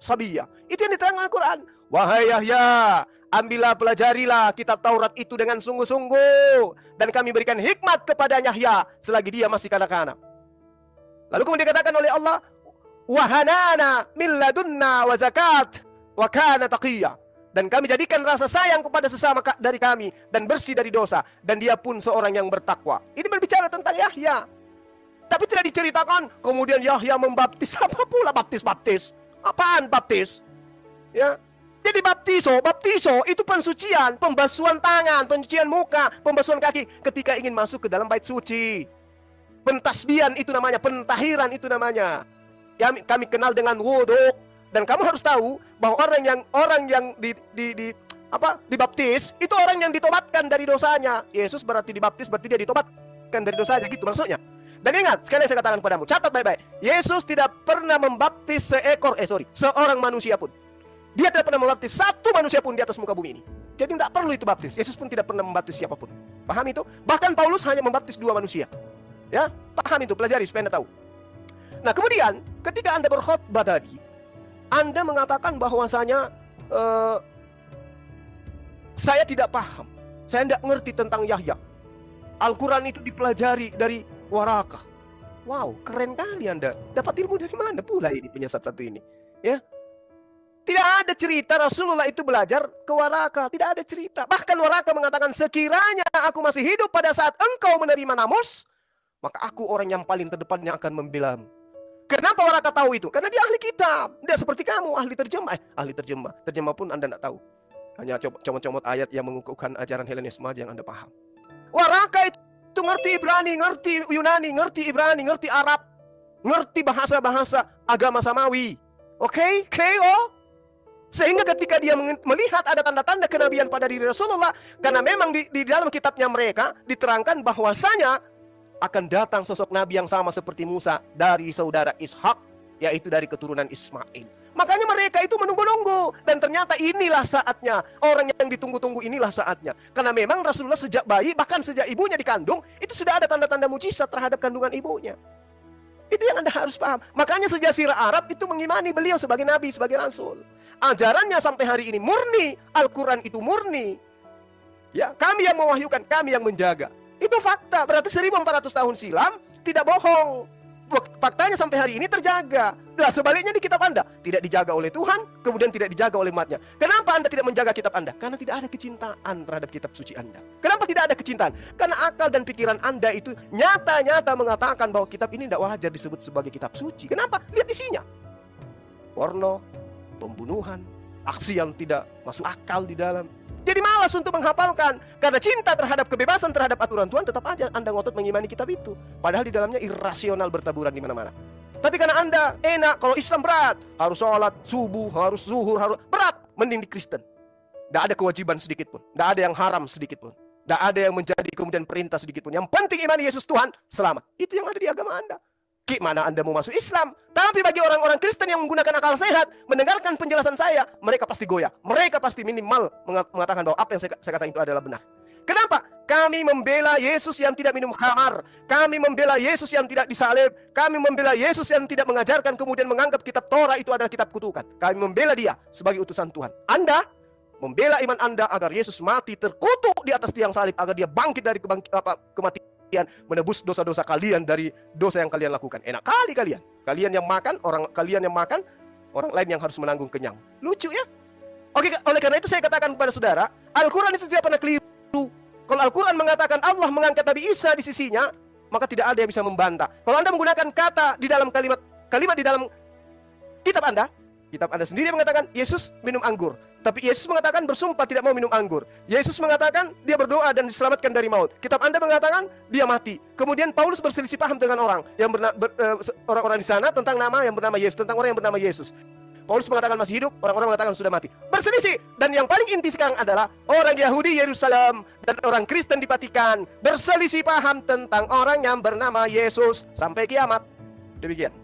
Itu yang diterangkan Al-Quran. Wahai Yahya, ambillah, pelajarilah kitab Taurat itu dengan sungguh-sungguh, dan kami berikan hikmat kepada Yahya selagi dia masih kanak-kanak. Lalu kemudian dikatakan oleh Allah, wahanana min ladunna wa zakat wa kana taqiyya, dan kami jadikan rasa sayang kepada sesama dari kami dan bersih dari dosa, dan dia pun seorang yang bertakwa. Ini berbicara tentang Yahya. Tapi tidak diceritakan kemudian Yahya membaptis. Apa pula baptis? Apaan baptis? Ya. Jadi baptiso itu pensucian, pembasuhan tangan, pencucian muka, pembasuhan kaki ketika ingin masuk ke dalam bait suci. Pentasbihan itu namanya, pentahiran itu namanya. Kami kenal dengan wudhu, dan kamu harus tahu bahwa orang yang dibaptis itu orang yang ditobatkan dari dosanya. Yesus berarti dibaptis berarti dia ditobatkan dari dosanya, gitu maksudnya. Dan ingat, sekali saya katakan padamu, catat baik-baik. Yesus tidak pernah membaptis seorang manusia pun. Dia tidak pernah membaptis satu manusia pun di atas muka bumi ini. Jadi tidak perlu itu baptis. Yesus pun tidak pernah membaptis siapapun. Paham itu? Bahkan Paulus hanya membaptis 2 manusia. Ya, paham itu, pelajari supaya Anda tahu. Nah, kemudian ketika Anda berkhotbah tadi, Anda mengatakan bahwasanya saya tidak paham, saya tidak ngerti tentang Yahya. Al-Quran itu dipelajari dari Waraka. Wow, keren kali Anda. Dapat ilmu dari mana pula ini penyesat satu ini? Ya, tidak ada cerita Rasulullah itu belajar ke Waraka. Tidak ada cerita. Bahkan Waraka mengatakan, sekiranya aku masih hidup pada saat engkau menerima namus, maka aku orang yang paling terdepan yang akan membelamu. Kenapa Waraka tahu itu? Karena dia ahli kitab. Tidak seperti kamu, ahli terjemah. Ahli terjemah. Terjemah pun Anda tidak tahu. Hanya comot-comot ayat yang mengukuhkan ajaran Helenisme aja yang Anda paham. Waraka itu ngerti Ibrani, ngerti Yunani, ngerti Ibrani, ngerti Arab, ngerti bahasa-bahasa agama Samawi. Oke? Sehingga ketika dia melihat ada tanda-tanda kenabian pada diri Rasulullah, karena memang di dalam kitabnya mereka diterangkan bahwasanya akan datang sosok nabi yang sama seperti Musa dari saudara Ishak, yaitu dari keturunan Ismail. Makanya mereka itu menunggu-nunggu, dan ternyata inilah saatnya. Orang yang ditunggu-tunggu inilah saatnya. Karena memang Rasulullah sejak bayi, bahkan sejak ibunya dikandung, itu sudah ada tanda-tanda mujizat terhadap kandungan ibunya. Itu yang Anda harus paham. Makanya sejazirah Arab itu mengimani beliau sebagai nabi, sebagai rasul. Ajarannya sampai hari ini murni, Al-Quran itu murni. Ya, kami yang mewahyukan, kami yang menjaga. Itu fakta, berarti 1400 tahun silam tidak bohong. Faktanya sampai hari ini terjaga. Nah, sebaliknya di kitab Anda tidak dijaga oleh Tuhan, kemudian tidak dijaga oleh umatnya. Kenapa Anda tidak menjaga kitab Anda? Karena tidak ada kecintaan terhadap kitab suci Anda. Kenapa tidak ada kecintaan? Karena akal dan pikiran Anda itu nyata-nyata mengatakan bahwa kitab ini tidak wajar disebut sebagai kitab suci. Kenapa? Lihat isinya. Porno, pembunuhan, aksi yang tidak masuk akal di dalam. Jadi malas untuk menghafalkan. Karena cinta terhadap kebebasan, terhadap aturan Tuhan, tetap aja Anda ngotot mengimani kitab itu. Padahal di dalamnya irasional bertaburan di mana-mana. Tapi karena Anda enak, kalau Islam berat, harus sholat, subuh, harus zuhur, harus berat, mending di Kristen. Tidak ada kewajiban sedikit pun. Tidak ada yang haram sedikit pun. Tidak ada yang menjadi kemudian perintah sedikit pun. Yang penting imani Yesus Tuhan, selamat. Itu yang ada di agama Anda. Gimana Anda mau masuk Islam? Tapi bagi orang-orang Kristen yang menggunakan akal sehat, mendengarkan penjelasan saya, mereka pasti goyah. Mereka pasti minimal mengatakan bahwa apa yang saya katakan itu adalah benar. Kenapa? Kami membela Yesus yang tidak minum khamar. Kami membela Yesus yang tidak disalib. Kami membela Yesus yang tidak mengajarkan kemudian menganggap kitab Torah itu adalah kitab kutukan. Kami membela dia sebagai utusan Tuhan. Anda membela iman Anda agar Yesus mati terkutuk di atas tiang salib, agar dia bangkit dari kematian, menebus dosa-dosa kalian dari dosa yang kalian lakukan. Enak kali kalian. Kalian yang makan, orang lain yang harus menanggung kenyang. Lucu ya? Oke, oleh karena itu saya katakan kepada saudara, Al-Quran itu tidak pernah keliru. Kalau Al-Quran mengatakan Allah mengangkat Nabi Isa di sisinya, maka tidak ada yang bisa membantah. Kalau Anda menggunakan kata di dalam kalimat di dalam kitab Anda sendiri mengatakan Yesus minum anggur. Tapi Yesus mengatakan bersumpah tidak mau minum anggur. Yesus mengatakan dia berdoa dan diselamatkan dari maut. Kitab Anda mengatakan dia mati. Kemudian Paulus berselisih paham dengan orang orang-orang di sana tentang nama yang bernama Yesus, tentang orang yang bernama Yesus. Paulus mengatakan masih hidup, orang-orang mengatakan sudah mati. Berselisih. Dan yang paling inti sekarang adalah orang Yahudi Yerusalem dan orang Kristen di Vatikan berselisih paham tentang orang yang bernama Yesus sampai kiamat. Demikian.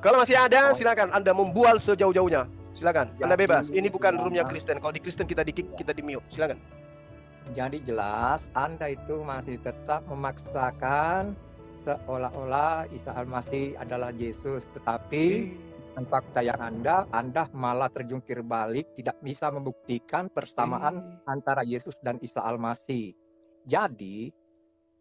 Kalau masih ada, silakan Anda membual sejauh-jauhnya. Silakan, Anda bebas. Ini bukan roomnya Kristen. Kalau di Kristen kita di-kick, kita di-mute. Silakan. Jadi jelas Anda itu masih tetap memaksakan seolah-olah Isa Al-Masih adalah Yesus, tetapi fakta yang Anda malah terjungkir balik, tidak bisa membuktikan persamaan antara Yesus dan Isa Al-Masih. Jadi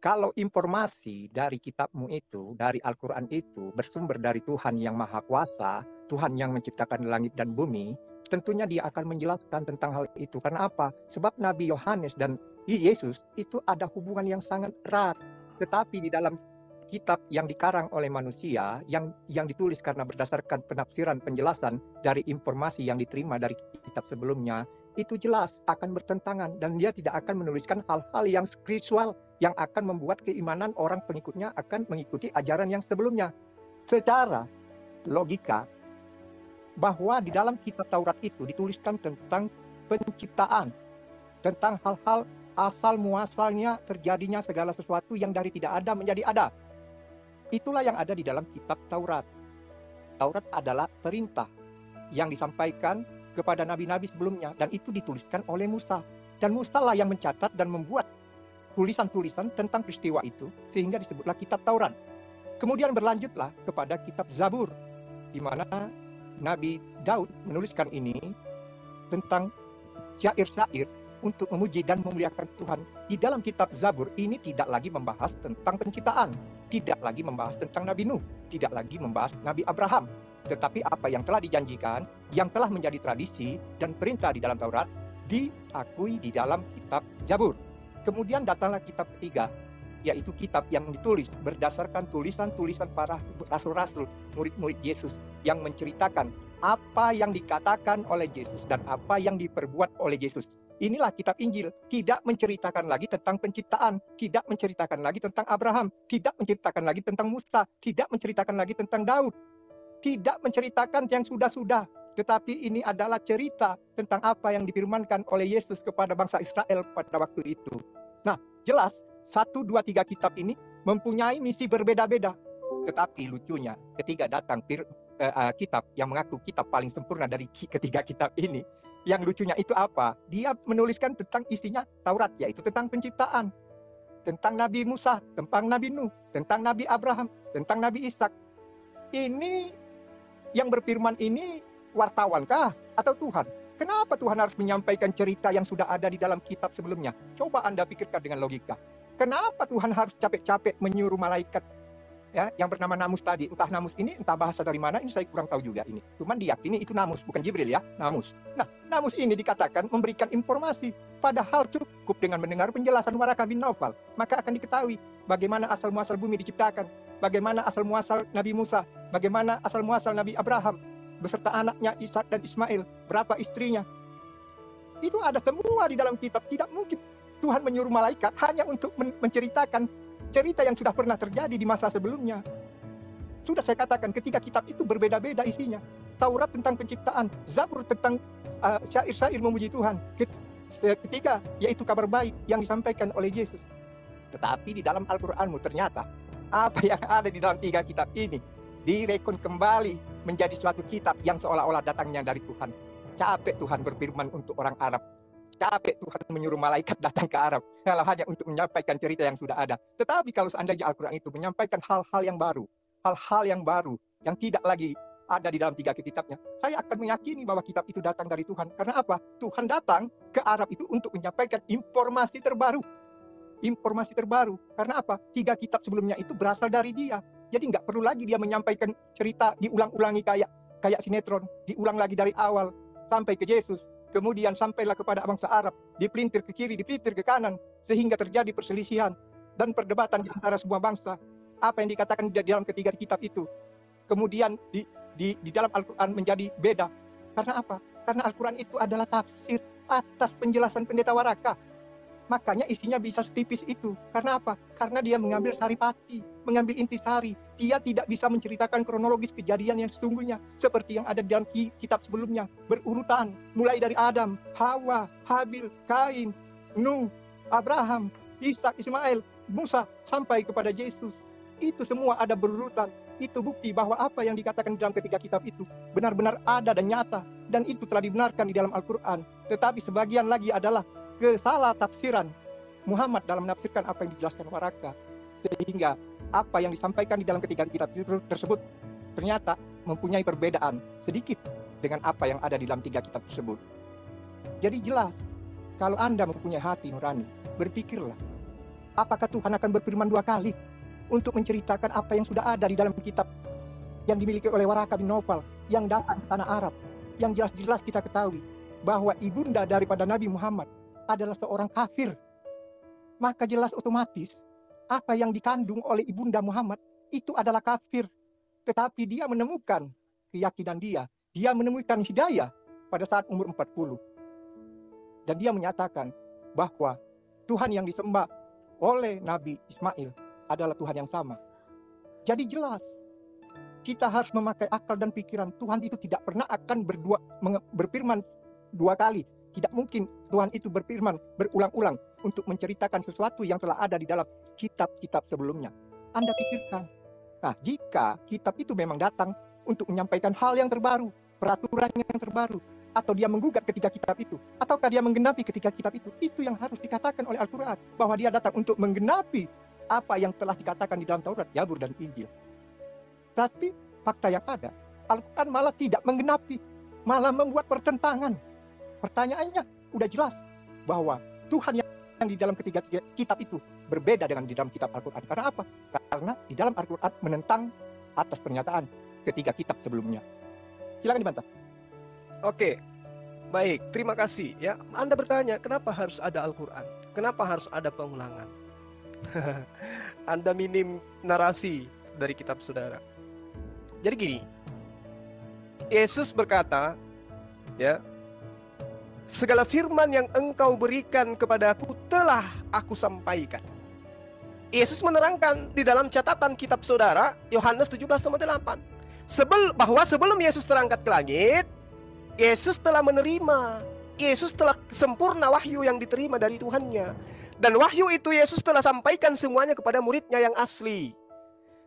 kalau informasi dari kitabmu itu, dari Al-Quran itu bersumber dari Tuhan yang Maha Kuasa, Tuhan yang menciptakan langit dan bumi, tentunya dia akan menjelaskan tentang hal itu. Karena apa? Sebab Nabi Yohanes dan Yesus itu ada hubungan yang sangat erat. Tetapi di dalam kitab yang dikarang oleh manusia, yang ditulis karena berdasarkan penafsiran penjelasan dari informasi yang diterima dari kitab sebelumnya, itu jelas akan bertentangan, dan dia tidak akan menuliskan hal-hal yang spiritual yang akan membuat keimanan orang pengikutnya akan mengikuti ajaran yang sebelumnya. Secara logika, bahwa di dalam kitab Taurat itu dituliskan tentang penciptaan, tentang hal-hal asal muasalnya terjadinya segala sesuatu yang dari tidak ada menjadi ada. Itulah yang ada di dalam kitab Taurat. Taurat adalah perintah yang disampaikan kepada nabi-nabi sebelumnya, dan itu dituliskan oleh Musa. Dan Musa lah yang mencatat dan membuat tulisan-tulisan tentang peristiwa itu, sehingga disebutlah kitab Taurat. Kemudian berlanjutlah kepada kitab Zabur, di mana Nabi Daud menuliskan ini tentang syair-syair untuk memuji dan memuliakan Tuhan. Di dalam kitab Zabur ini tidak lagi membahas tentang penciptaan, tidak lagi membahas tentang Nabi Nuh, tidak lagi membahas Nabi Abraham, tetapi apa yang telah dijanjikan, yang telah menjadi tradisi dan perintah di dalam Taurat, diakui di dalam kitab Zabur. Kemudian datanglah kitab ketiga, yaitu kitab yang ditulis berdasarkan tulisan-tulisan para rasul-rasul, murid-murid Yesus, yang menceritakan apa yang dikatakan oleh Yesus dan apa yang diperbuat oleh Yesus. Inilah kitab Injil, tidak menceritakan lagi tentang penciptaan, tidak menceritakan lagi tentang Abraham, tidak menceritakan lagi tentang Musa, tidak menceritakan lagi tentang Daud. tidak menceritakan yang sudah-sudah, tetapi ini adalah cerita tentang apa yang difirmankan oleh Yesus kepada bangsa Israel pada waktu itu. Nah, jelas 1, 2, 3 kitab ini mempunyai misi berbeda-beda. Tetapi lucunya ketika datang kitab yang mengaku kitab paling sempurna dari ketiga kitab ini, yang lucunya itu apa? Dia menuliskan tentang isinya Taurat, yaitu tentang penciptaan, tentang Nabi Musa, tentang Nabi Nuh, tentang Nabi Abraham, tentang Nabi Ishak. Ini yang berfirman ini wartawankah atau Tuhan? Kenapa Tuhan harus menyampaikan cerita yang sudah ada di dalam kitab sebelumnya? Coba Anda pikirkan dengan logika. Kenapa Tuhan harus capek-capek menyuruh malaikat ya yang bernama Namus tadi? Entah Namus ini, entah bahasa dari mana, ini saya kurang tahu juga ini. Cuman diyakini itu Namus, bukan Jibril ya, Namus. Nah, Namus ini dikatakan memberikan informasi, padahal cukup dengan mendengar penjelasan Waraka bin Naufal, maka akan diketahui bagaimana asal-muasal bumi diciptakan, bagaimana asal-muasal Nabi Musa, bagaimana asal-muasal Nabi Abraham, beserta anaknya Ishak dan Ismail, berapa istrinya. Itu ada semua di dalam kitab. Tidak mungkin Tuhan menyuruh malaikat hanya untuk menceritakan cerita yang sudah pernah terjadi di masa sebelumnya. Sudah saya katakan, ketika kitab itu berbeda-beda isinya. Taurat tentang penciptaan, Zabur tentang syair-syair memuji Tuhan. Ketiga, yaitu kabar baik yang disampaikan oleh Yesus. Tetapi di dalam Al-Quranmu ternyata, apa yang ada di dalam 3 kitab ini direkon kembali menjadi suatu kitab yang seolah-olah datangnya dari Tuhan. Capek Tuhan berfirman untuk orang Arab. Capek Tuhan menyuruh malaikat datang ke Arab, kalau hanya untuk menyampaikan cerita yang sudah ada. Tetapi kalau seandainya Al-Quran itu menyampaikan hal-hal yang baru, yang tidak lagi ada di dalam 3 kitabnya, saya akan meyakini bahwa kitab itu datang dari Tuhan. Karena apa? Tuhan datang ke Arab itu untuk menyampaikan informasi terbaru. Informasi terbaru. Karena apa? 3 kitab sebelumnya itu berasal dari dia. Jadi nggak perlu lagi dia menyampaikan cerita diulang-ulangi kayak sinetron, diulang lagi dari awal sampai ke Yesus. Kemudian sampailah kepada bangsa Arab, dipelintir ke kiri, dipelintir ke kanan, sehingga terjadi perselisihan dan perdebatan di antara semua bangsa. Apa yang dikatakan di dalam ketiga kitab itu, kemudian di dalam Al-Quran menjadi beda. Karena apa? Karena Al-Quran itu adalah tafsir atas penjelasan pendeta Waraka. Makanya isinya bisa setipis itu. Karena apa? Karena dia mengambil saripati, mengambil intisari. Dia tidak bisa menceritakan kronologis kejadian yang sesungguhnya seperti yang ada di dalam kitab sebelumnya, berurutan mulai dari Adam, Hawa, Habil, Kain, Nuh, Abraham, Ishak, Ismail, Musa sampai kepada Yesus. Itu semua ada berurutan. Itu bukti bahwa apa yang dikatakan di dalam ketiga kitab itu benar-benar ada dan nyata, dan itu telah dibenarkan di dalam Al-Quran. Tetapi sebagian lagi adalah kesalah tafsiran Muhammad dalam menafsirkan apa yang dijelaskan Waraka, sehingga apa yang disampaikan di dalam ketiga kitab tersebut ternyata mempunyai perbedaan sedikit dengan apa yang ada di dalam 3 kitab tersebut. Jadi jelas, kalau Anda mempunyai hati nurani, berpikirlah, apakah Tuhan akan berfirman 2 kali untuk menceritakan apa yang sudah ada di dalam kitab yang dimiliki oleh Waraka bin Naufal yang datang ke tanah Arab, yang jelas-jelas kita ketahui bahwa ibunda daripada Nabi Muhammad adalah seorang kafir. Maka jelas otomatis apa yang dikandung oleh ibunda Muhammad itu adalah kafir. Tetapi dia menemukan keyakinan dia menemukan hidayah pada saat umur 40. Dan dia menyatakan bahwa Tuhan yang disembah oleh Nabi Ismail adalah Tuhan yang sama. Jadi jelas kita harus memakai akal dan pikiran. Tuhan itu tidak pernah akan berfirman 2 kali. Tidak mungkin Tuhan itu berfirman berulang-ulang untuk menceritakan sesuatu yang telah ada di dalam kitab-kitab sebelumnya. Anda pikirkan. Nah, jika kitab itu memang datang untuk menyampaikan hal yang terbaru, peraturan yang terbaru, atau dia menggugat ketika kitab itu, ataukah dia menggenapi ketika kitab itu yang harus dikatakan oleh Al-Quran, bahwa dia datang untuk menggenapi apa yang telah dikatakan di dalam Taurat, Zabur, dan Injil. Tapi fakta yang ada, Al-Quran malah tidak menggenapi, malah membuat pertentangan. Pertanyaannya udah jelas bahwa Tuhan yang di dalam ketiga kitab itu berbeda dengan di dalam kitab Al-Quran. Karena apa? Karena di dalam Al-Quran menentang atas pernyataan ketiga kitab sebelumnya. Silakan dibantah. Oke, baik. Terima kasih. Ya, Anda bertanya, kenapa harus ada Al-Quran? Kenapa harus ada pengulangan? Anda minim narasi dari kitab saudara. Jadi gini, Yesus berkata, ya, segala firman yang engkau berikan kepadaku telah aku sampaikan. Yesus menerangkan di dalam catatan kitab saudara, Yohanes 17:8. bahwa sebelum Yesus terangkat ke langit, Yesus telah menerima. Yesus telah sempurna wahyu yang diterima dari Tuhannya. Dan wahyu itu Yesus telah sampaikan semuanya kepada muridnya yang asli.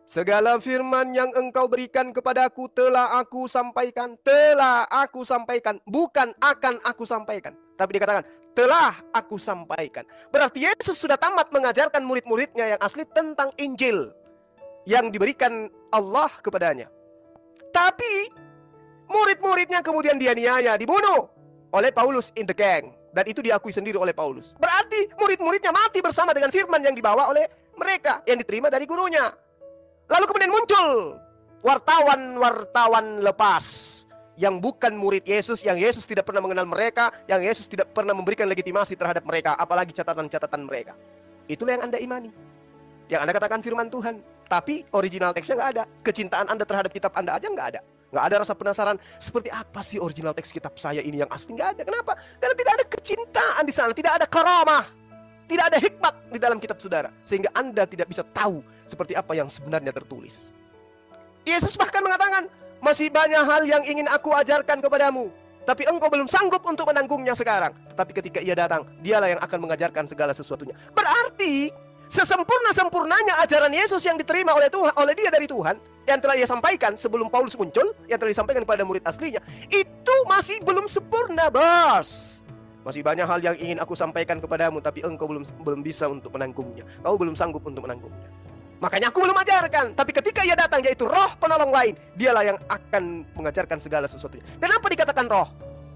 Segala firman yang engkau berikan kepadaku telah aku sampaikan. Telah aku sampaikan. Bukan akan aku sampaikan. Tapi dikatakan, telah aku sampaikan. Berarti Yesus sudah tamat mengajarkan murid-muridnya yang asli tentang Injil yang diberikan Allah kepadanya. Tapi murid-muridnya kemudian dianiaya, dibunuh oleh Paulus in the gang. Dan itu diakui sendiri oleh Paulus. Berarti murid-muridnya mati bersama dengan firman yang dibawa oleh mereka, yang diterima dari gurunya. Lalu kemudian muncul wartawan-wartawan lepas yang bukan murid Yesus, yang Yesus tidak pernah mengenal mereka, yang Yesus tidak pernah memberikan legitimasi terhadap mereka, apalagi catatan-catatan mereka. Itulah yang Anda imani, yang Anda katakan firman Tuhan. Tapi original teksnya nggak ada. Kecintaan Anda terhadap kitab Anda aja nggak ada. Nggak ada rasa penasaran, seperti apa sih original teks kitab saya ini yang asli? Nggak ada. Kenapa? Karena tidak ada kecintaan di sana, tidak ada karamah, tidak ada hikmat di dalam kitab saudara, sehingga Anda tidak bisa tahu seperti apa yang sebenarnya tertulis. Yesus bahkan mengatakan, masih banyak hal yang ingin aku ajarkan kepadamu, tapi engkau belum sanggup untuk menanggungnya sekarang. Tetapi ketika ia datang, dialah yang akan mengajarkan segala sesuatunya. Berarti sesempurna-sempurnanya ajaran Yesus yang diterima oleh Tuhan, oleh dia dari Tuhan, yang telah ia sampaikan sebelum Paulus muncul, yang telah disampaikan kepada murid aslinya, itu masih belum sempurna, bos. Masih banyak hal yang ingin aku sampaikan kepadamu, tapi engkau belum bisa untuk menanggungnya. Kau belum sanggup untuk menanggungnya. Makanya aku belum ajarkan. Tapi ketika ia datang, yaitu roh penolong lain, dialah yang akan mengajarkan segala sesuatunya. Kenapa dikatakan roh?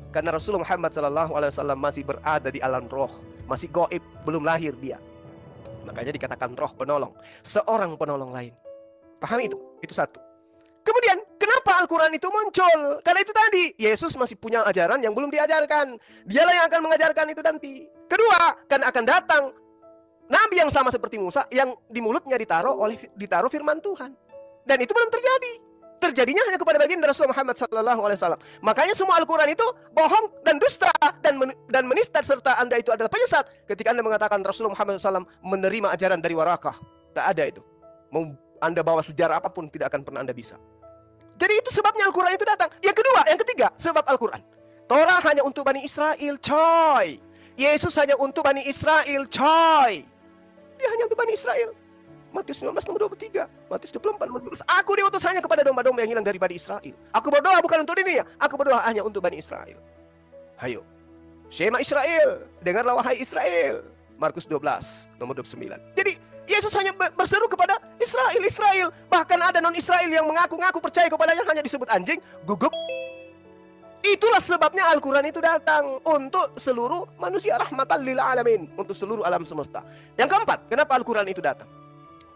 Karena Rasulullah Muhammad SAW masih berada di alam roh, masih gaib, belum lahir dia. Makanya dikatakan roh penolong, seorang penolong lain. Pahami itu? Itu satu. Kemudian, kenapa Al-Quran itu muncul? Karena itu tadi, Yesus masih punya ajaran yang belum diajarkan. Dialah yang akan mengajarkan itu nanti. Kedua, kan akan datang Nabi yang sama seperti Musa, yang di mulutnya ditaruh firman Tuhan. Dan itu belum terjadi. Terjadinya hanya kepada baginda Rasulullah Muhammad SAW. Makanya semua Al-Quran itu bohong dan dusta dan menista, serta Anda itu adalah penyesat ketika Anda mengatakan Rasulullah Muhammad SAW menerima ajaran dari Warakah. Tak ada itu. Mau Anda bawa sejarah apapun tidak akan pernah Anda bisa. Jadi itu sebabnya Al-Quran itu datang. Yang kedua, yang ketiga, sebab Al-Quran. Torah hanya untuk Bani Israel, coy. Yesus hanya untuk Bani Israel, coy. Dia hanya untuk Bani Israel. Matius 19 nomor 23, Matius 24 nomor 12. Aku diutus hanya kepada domba-domba yang hilang dari Bani Israel. Aku berdoa bukan untuk dunia, aku berdoa hanya untuk Bani Israel. Hayo, Shema Israel, dengarlah wahai Israel. Markus 12 nomor 29. Jadi Yesus hanya berseru kepada Israel. Bahkan ada non-Israel yang mengaku-ngaku percaya kepadanya, hanya disebut anjing, guguk. Itulah sebabnya Al-Quran itu datang untuk seluruh manusia, rahmatan lil alamin, untuk seluruh alam semesta. Yang keempat, kenapa Al-Quran itu datang?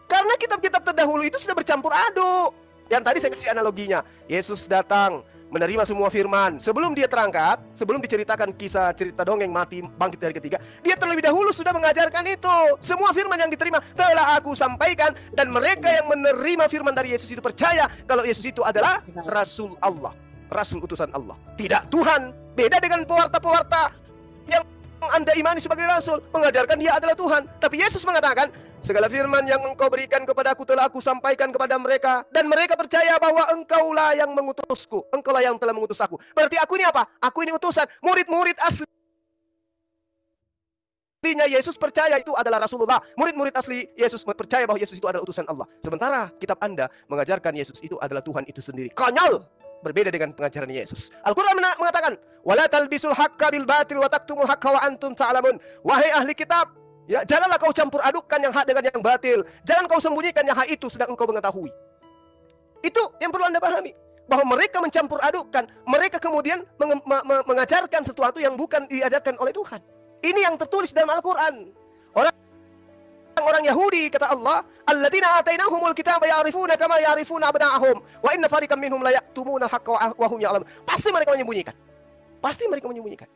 Karena kitab-kitab terdahulu itu sudah bercampur aduk. Yang tadi saya kasih analoginya, Yesus datang menerima semua firman. Sebelum dia terangkat, sebelum diceritakan kisah cerita dongeng mati bangkit dari ketiga, dia terlebih dahulu sudah mengajarkan itu. Semua firman yang diterima telah aku sampaikan, dan mereka yang menerima firman dari Yesus itu percaya kalau Yesus itu adalah Rasul Allah, Rasul utusan Allah, tidak Tuhan. Beda dengan pewarta-pewarta yang Anda imani sebagai Rasul, mengajarkan dia adalah Tuhan. Tapi Yesus mengatakan, segala firman yang engkau berikan kepadaku telah aku sampaikan kepada mereka, dan mereka percaya bahwa engkaulah yang mengutusku, engkaulah yang telah mengutus aku. Berarti aku ini apa? Aku ini utusan. Murid-murid aslinya Yesus percaya itu adalah Rasulullah. Murid-murid asli Yesus percaya bahwa Yesus itu adalah utusan Allah. Sementara kitab Anda mengajarkan Yesus itu adalah Tuhan itu sendiri. Konyol! Berbeda dengan pengajaran Yesus. Al-Quran mengatakan, wala talbisul haqqa bil batil wa taktumul haqqa wa antum ta'lamun. Wahai ahli kitab, ya, janganlah kau campur adukkan yang hak dengan yang batil. Jangan kau sembunyikan yang hak itu sedang engkau mengetahui. Itu yang perlu Anda pahami. Bahwa mereka mencampur adukkan. Mereka kemudian mengajarkan sesuatu yang bukan diajarkan oleh Tuhan. Ini yang tertulis dalam Al-Quran. Orang Yahudi, kata Allah, alladzina atainahumul kitaba ya'rifuna kama ya'rifuna abna'ahum wa inna fariqam minhum la yaktumuna al-haqqa wa hum ya'lamun. Pasti mereka menyembunyikan. Pasti mereka menyembunyikan.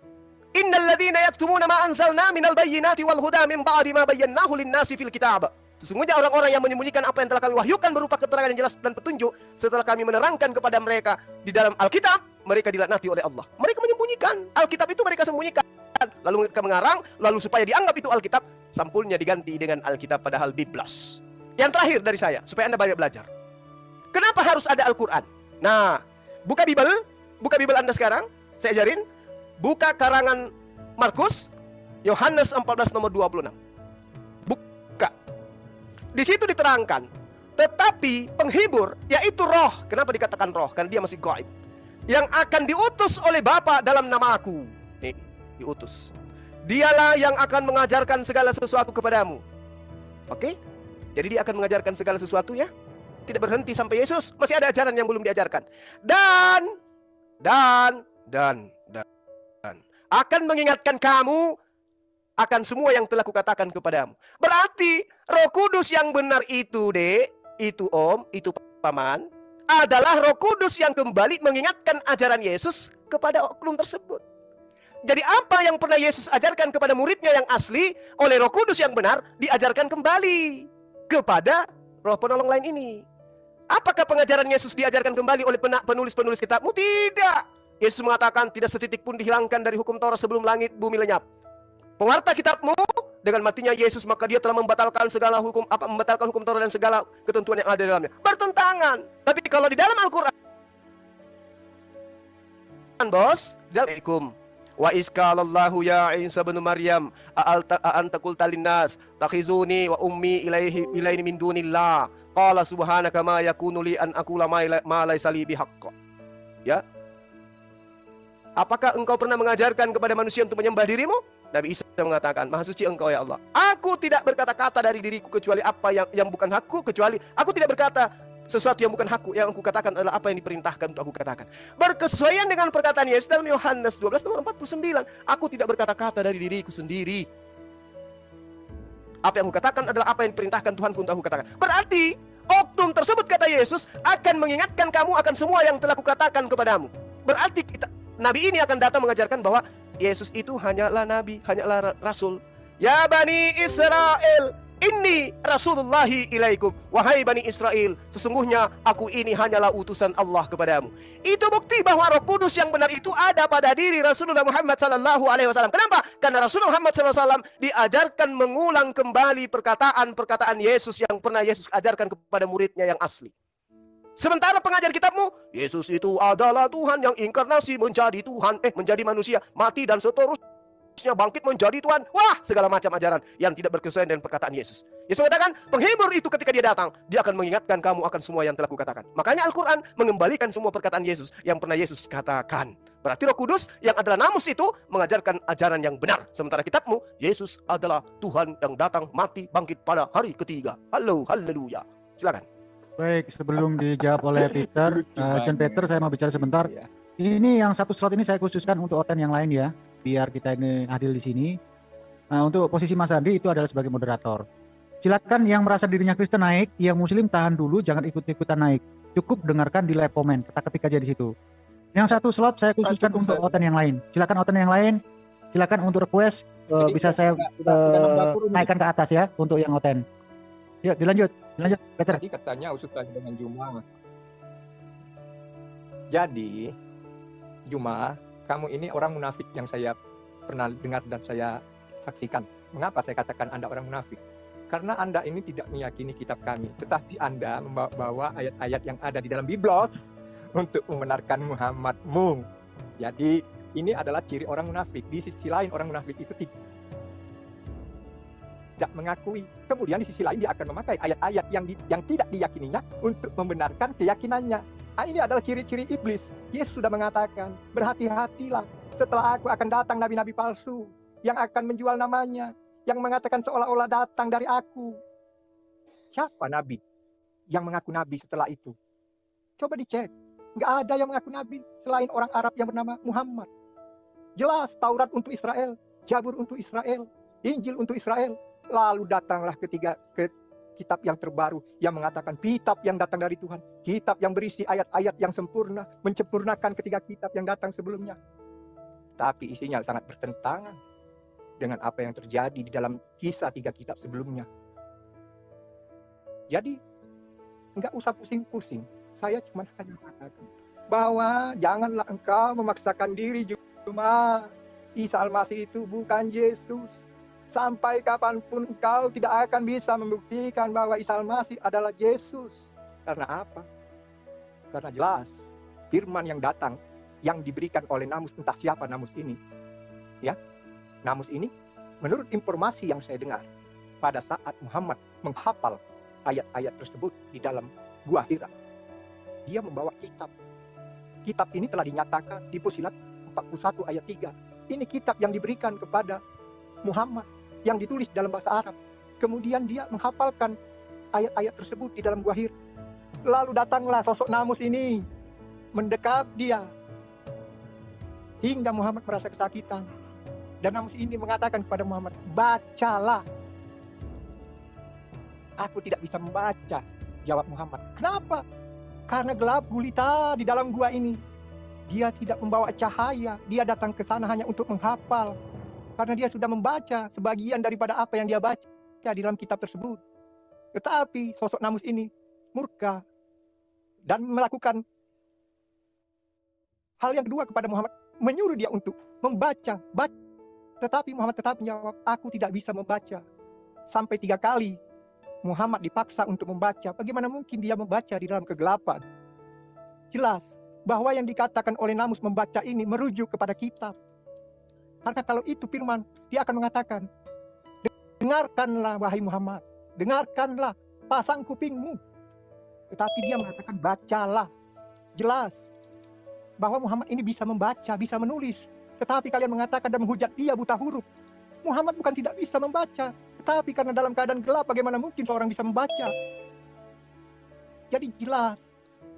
Innal ladzina yaktumuna ma anzalna minal bayyinati wal huda min ba'di ma bayyanahu lin-nasi fil kitab. Sesungguhnya orang-orang yang menyembunyikan apa yang telah kami wahyukan berupa keterangan yang jelas dan petunjuk setelah kami menerangkan kepada mereka di dalam Alkitab, mereka dilaknati oleh Allah. Mereka menyembunyikan. Alkitab itu mereka sembunyikan. Lalu mereka mengarang, lalu supaya dianggap itu Alkitab, sampulnya diganti dengan Alkitab padahal Biblos. Yang terakhir dari saya, supaya Anda banyak belajar. Kenapa harus ada Al-Quran? Nah, buka Bible Anda sekarang, saya ajarin. Buka karangan Markus, Yohanes 14 nomor 26. Buka. Di situ diterangkan, tetapi penghibur, yaitu roh. Kenapa dikatakan roh? Karena dia masih gaib. Yang akan diutus oleh Bapa dalam nama aku. Nih, diutus. Dialah yang akan mengajarkan segala sesuatu kepadamu. Oke? Jadi dia akan mengajarkan segala sesuatunya. Tidak berhenti sampai Yesus. Masih ada ajaran yang belum diajarkan. Dan akan mengingatkan kamu akan semua yang telah kukatakan kepadamu. Berarti Roh Kudus yang benar itu, Dek, itu Om, itu Paman, adalah Roh Kudus yang kembali mengingatkan ajaran Yesus kepada oknum tersebut. Jadi apa yang pernah Yesus ajarkan kepada muridnya yang asli, oleh Roh Kudus yang benar diajarkan kembali kepada roh penolong lain ini. Apakah pengajaran Yesus diajarkan kembali oleh penulis-penulis kitabmu? Tidak. Yesus mengatakan tidak setitik pun dihilangkan dari hukum Taurat sebelum langit bumi lenyap. Pewarta kitabmu, dengan matinya Yesus maka dia telah membatalkan segala hukum, membatalkan hukum Taurat dan segala ketentuan yang ada di dalamnya. Bertentangan. Tapi kalau di dalam Al-Quran, bos, dalaikum. Wa iskalallahu ya Isa bin Maryam a'anta qulta linnas takhizuni wa ummi ilaini min dunillah qala subhanaka ma yakunu li an aqula ma laysa li bihaqq. Ya. Apakah engkau pernah mengajarkan kepada manusia untuk menyembah dirimu? Nabi Isa mengatakan, Maha suci engkau ya Allah. Aku tidak berkata-kata dari diriku kecuali apa yang bukan hakku, kecuali aku tidak berkata sesuatu yang bukan hakku. Yang aku katakan adalah apa yang diperintahkan untuk aku katakan. Berkesesuaian dengan perkataan Yesus dalam Yohanes 12 nomor 49. Aku tidak berkata-kata dari diriku sendiri. Apa yang aku katakan adalah apa yang diperintahkan Tuhanku untuk aku katakan. Berarti oknum tersebut, kata Yesus, akan mengingatkan kamu akan semua yang telah kukatakan kepadamu. Berarti Nabi ini akan datang mengajarkan bahwa Yesus itu hanyalah Nabi, hanyalah Rasul. Ya Bani Israel, inni Rasulullahi ilaikum. Wahai Bani Israel, sesungguhnya aku ini hanyalah utusan Allah kepadamu. Itu bukti bahwa Roh Kudus yang benar itu ada pada diri Rasulullah Muhammad SAW. Kenapa? Karena Rasulullah Muhammad SAW diajarkan mengulang kembali perkataan-perkataan Yesus yang pernah Yesus ajarkan kepada muridnya yang asli. Sementara pengajar kitabmu, Yesus itu adalah Tuhan yang inkarnasi menjadi Tuhan, menjadi manusia, mati dan seterusnya bangkit menjadi Tuhan. Wah, segala macam ajaran yang tidak berkesesuaian dengan perkataan Yesus. Yesus mengatakan, penghibur itu ketika dia datang, dia akan mengingatkan kamu akan semua yang telah kukatakan. Makanya Al-Quran mengembalikan semua perkataan Yesus yang pernah Yesus katakan. Berarti Roh Kudus yang adalah namus itu mengajarkan ajaran yang benar. Sementara kitabmu, Yesus adalah Tuhan yang datang, mati, bangkit pada hari ketiga. Haleluya. Silakan. Baik, sebelum dijawab oleh Peter, John Peter, saya mau bicara sebentar. Ini yang satu slot ini saya khususkan untuk Oten yang lain ya, biar kita ini adil di sini. Nah, untuk posisi Mas Andi itu adalah sebagai moderator. Silakan yang merasa dirinya Kristen naik, yang Muslim tahan dulu, jangan ikut-ikutan naik. Cukup dengarkan di live comment, ketik aja di situ. Yang satu slot saya khususkan untuk Oten yang lain. Silakan Oten yang lain, silakan untuk request bisa saya naikkan ke atas ya untuk yang Oten. Yuk dilanjut Peter. Tadi katanya usulan dengan Juma. Jadi Juma, kamu ini orang munafik yang saya pernah dengar dan saya saksikan. Mengapa saya katakan Anda orang munafik? Karena Anda ini tidak meyakini kitab kami, tetapi Anda membawa ayat-ayat yang ada di dalam Biblos untuk membenarkan Muhammadmu. Jadi ini adalah ciri orang munafik. Di sisi lain orang munafik itu tidak mengakui. Kemudian di sisi lain dia akan memakai ayat-ayat yang tidak diyakininya untuk membenarkan keyakinannya. Nah, ini adalah ciri-ciri iblis. Yesus sudah mengatakan, berhati-hatilah, setelah aku akan datang nabi-nabi palsu yang akan menjual namanya, yang mengatakan seolah-olah datang dari aku. Siapa nabi yang mengaku nabi setelah itu? Coba dicek. Nggak ada yang mengaku nabi selain orang Arab yang bernama Muhammad. Jelas Taurat untuk Israel, Zabur untuk Israel, Injil untuk Israel. Lalu datanglah ke kitab yang terbaru yang mengatakan kitab yang datang dari Tuhan. Kitab yang berisi ayat-ayat yang sempurna, menyempurnakan ketiga kitab yang datang sebelumnya. Tapi isinya sangat bertentangan dengan apa yang terjadi di dalam kisah 3 kitab sebelumnya. Jadi, nggak usah pusing-pusing. Saya cuma hanya mengatakan bahwa janganlah engkau memaksakan diri cuma Isa Al-Masih itu bukan Yesus. Sampai kapanpun engkau tidak akan bisa membuktikan bahwa Isa Al-Masih adalah Yesus. Karena apa? Karena jelas firman yang datang, yang diberikan oleh Namus, entah siapa Namus ini. Ya, Namus ini, menurut informasi yang saya dengar, pada saat Muhammad menghafal ayat-ayat tersebut di dalam Gua Hira, dia membawa kitab. Kitab ini telah dinyatakan di Fusilat 41 ayat 3. Ini kitab yang diberikan kepada Muhammad, yang ditulis dalam bahasa Arab. Kemudian dia menghafalkan ayat-ayat tersebut di dalam Gua Hira. Lalu datanglah sosok Namus ini, mendekat dia, hingga Muhammad merasa kesakitan. Dan Namus ini mengatakan kepada Muhammad, bacalah. Aku tidak bisa membaca, jawab Muhammad. Kenapa? Karena gelap gulita di dalam gua ini. Dia tidak membawa cahaya. Dia datang ke sana hanya untuk menghafal. Karena dia sudah membaca sebagian daripada apa yang dia baca di dalam kitab tersebut. Tetapi sosok Namus ini murka dan melakukan hal yang kedua kepada Muhammad, menyuruh dia untuk membaca. Tetapi Muhammad tetap menjawab, aku tidak bisa membaca. Sampai 3 kali Muhammad dipaksa untuk membaca. Bagaimana mungkin dia membaca di dalam kegelapan? Jelas bahwa yang dikatakan oleh Namus membaca ini merujuk kepada kitab. Karena kalau itu firman, dia akan mengatakan, dengarkanlah wahai Muhammad, dengarkanlah, pasang kupingmu. Tetapi dia mengatakan bacalah. Jelas bahwa Muhammad ini bisa membaca, bisa menulis. Tetapi kalian mengatakan dan menghujat dia buta huruf. Muhammad bukan tidak bisa membaca, tetapi karena dalam keadaan gelap, bagaimana mungkin seorang bisa membaca? Jadi jelas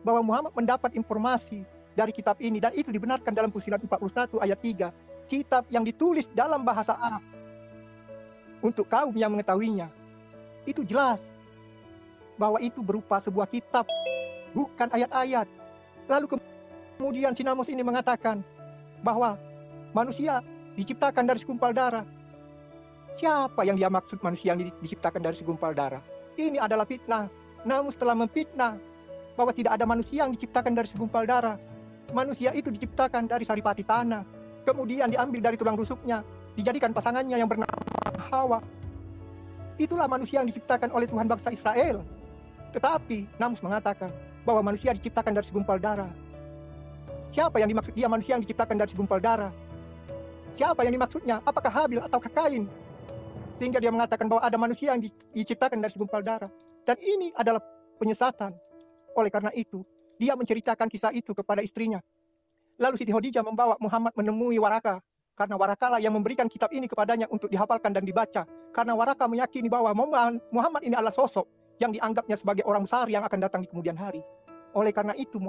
bahwa Muhammad mendapat informasi dari kitab ini, dan itu dibenarkan dalam Fusilat 41 ayat 3. Kitab yang ditulis dalam bahasa Arab untuk kaum yang mengetahuinya. Itu jelas bahwa itu berupa sebuah kitab, bukan ayat-ayat. Lalu kemudian si Namus ini mengatakan bahwa manusia diciptakan dari segumpal darah. Siapa yang dia maksud manusia yang diciptakan dari segumpal darah? Ini adalah fitnah. Namus telah memfitnah bahwa tidak ada manusia yang diciptakan dari segumpal darah. Manusia itu diciptakan dari saripati tanah. Kemudian diambil dari tulang rusuknya, dijadikan pasangannya yang bernama Hawa. Itulah manusia yang diciptakan oleh Tuhan bangsa Israel. Tetapi Namus mengatakan bahwa manusia diciptakan dari segumpal darah. Siapa yang dimaksud dia manusia yang diciptakan dari segumpal darah? Siapa yang dimaksudnya? Apakah Habil atau Kain? Sehingga dia mengatakan bahwa ada manusia yang diciptakan dari segumpal darah. Dan ini adalah penyesatan. Oleh karena itu, dia menceritakan kisah itu kepada istrinya. Lalu Siti Khadijah membawa Muhammad menemui Waraka. Karena Waraka lah yang memberikan kitab ini kepadanya untuk dihafalkan dan dibaca. Karena Waraka meyakini bahwa Muhammad ini adalah sosok yang dianggapnya sebagai orang besar yang akan datang di kemudian hari. Oleh karena itu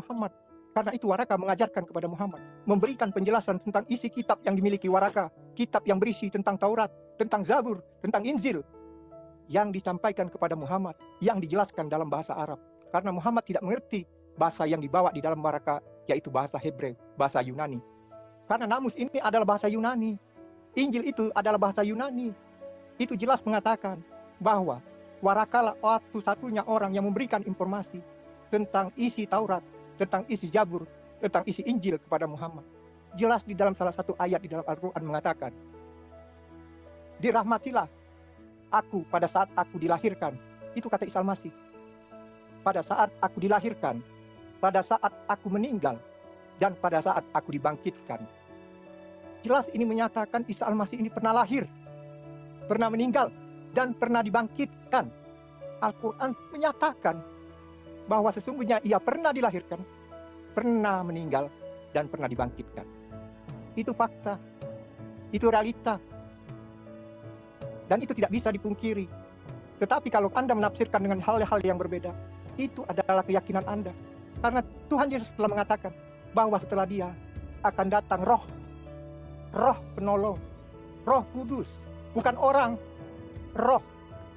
karena itu Waraka mengajarkan kepada Muhammad, memberikan penjelasan tentang isi kitab yang dimiliki Waraka, kitab yang berisi tentang Taurat, tentang Zabur, tentang Injil, yang disampaikan kepada Muhammad, yang dijelaskan dalam bahasa Arab. Karena Muhammad tidak mengerti bahasa yang dibawa di dalam Waraka, yaitu bahasa Hebreu, bahasa Yunani. Karena Namus ini adalah bahasa Yunani, Injil itu adalah bahasa Yunani. Itu jelas mengatakan bahwa Waraka lah satu-satunya orang yang memberikan informasi tentang isi Taurat, tentang isi Zabur, tentang isi Injil kepada Muhammad. Jelas di dalam salah satu ayat di dalam Al-Quran mengatakan, dirahmatilah aku pada saat aku dilahirkan. Itu kata Isa Al-Masih. Pada saat aku dilahirkan, pada saat aku meninggal, dan pada saat aku dibangkitkan. Jelas ini menyatakan Isa Al-Masih ini pernah lahir, pernah meninggal, dan pernah dibangkitkan. Al-Quran menyatakan bahwa sesungguhnya ia pernah dilahirkan, pernah meninggal, dan pernah dibangkitkan. Itu fakta, itu realita, dan itu tidak bisa dipungkiri. Tetapi kalau Anda menafsirkan dengan hal-hal yang berbeda, itu adalah keyakinan Anda. Karena Tuhan Yesus telah mengatakan bahwa setelah dia akan datang roh penolong, Roh Kudus, bukan orang, roh.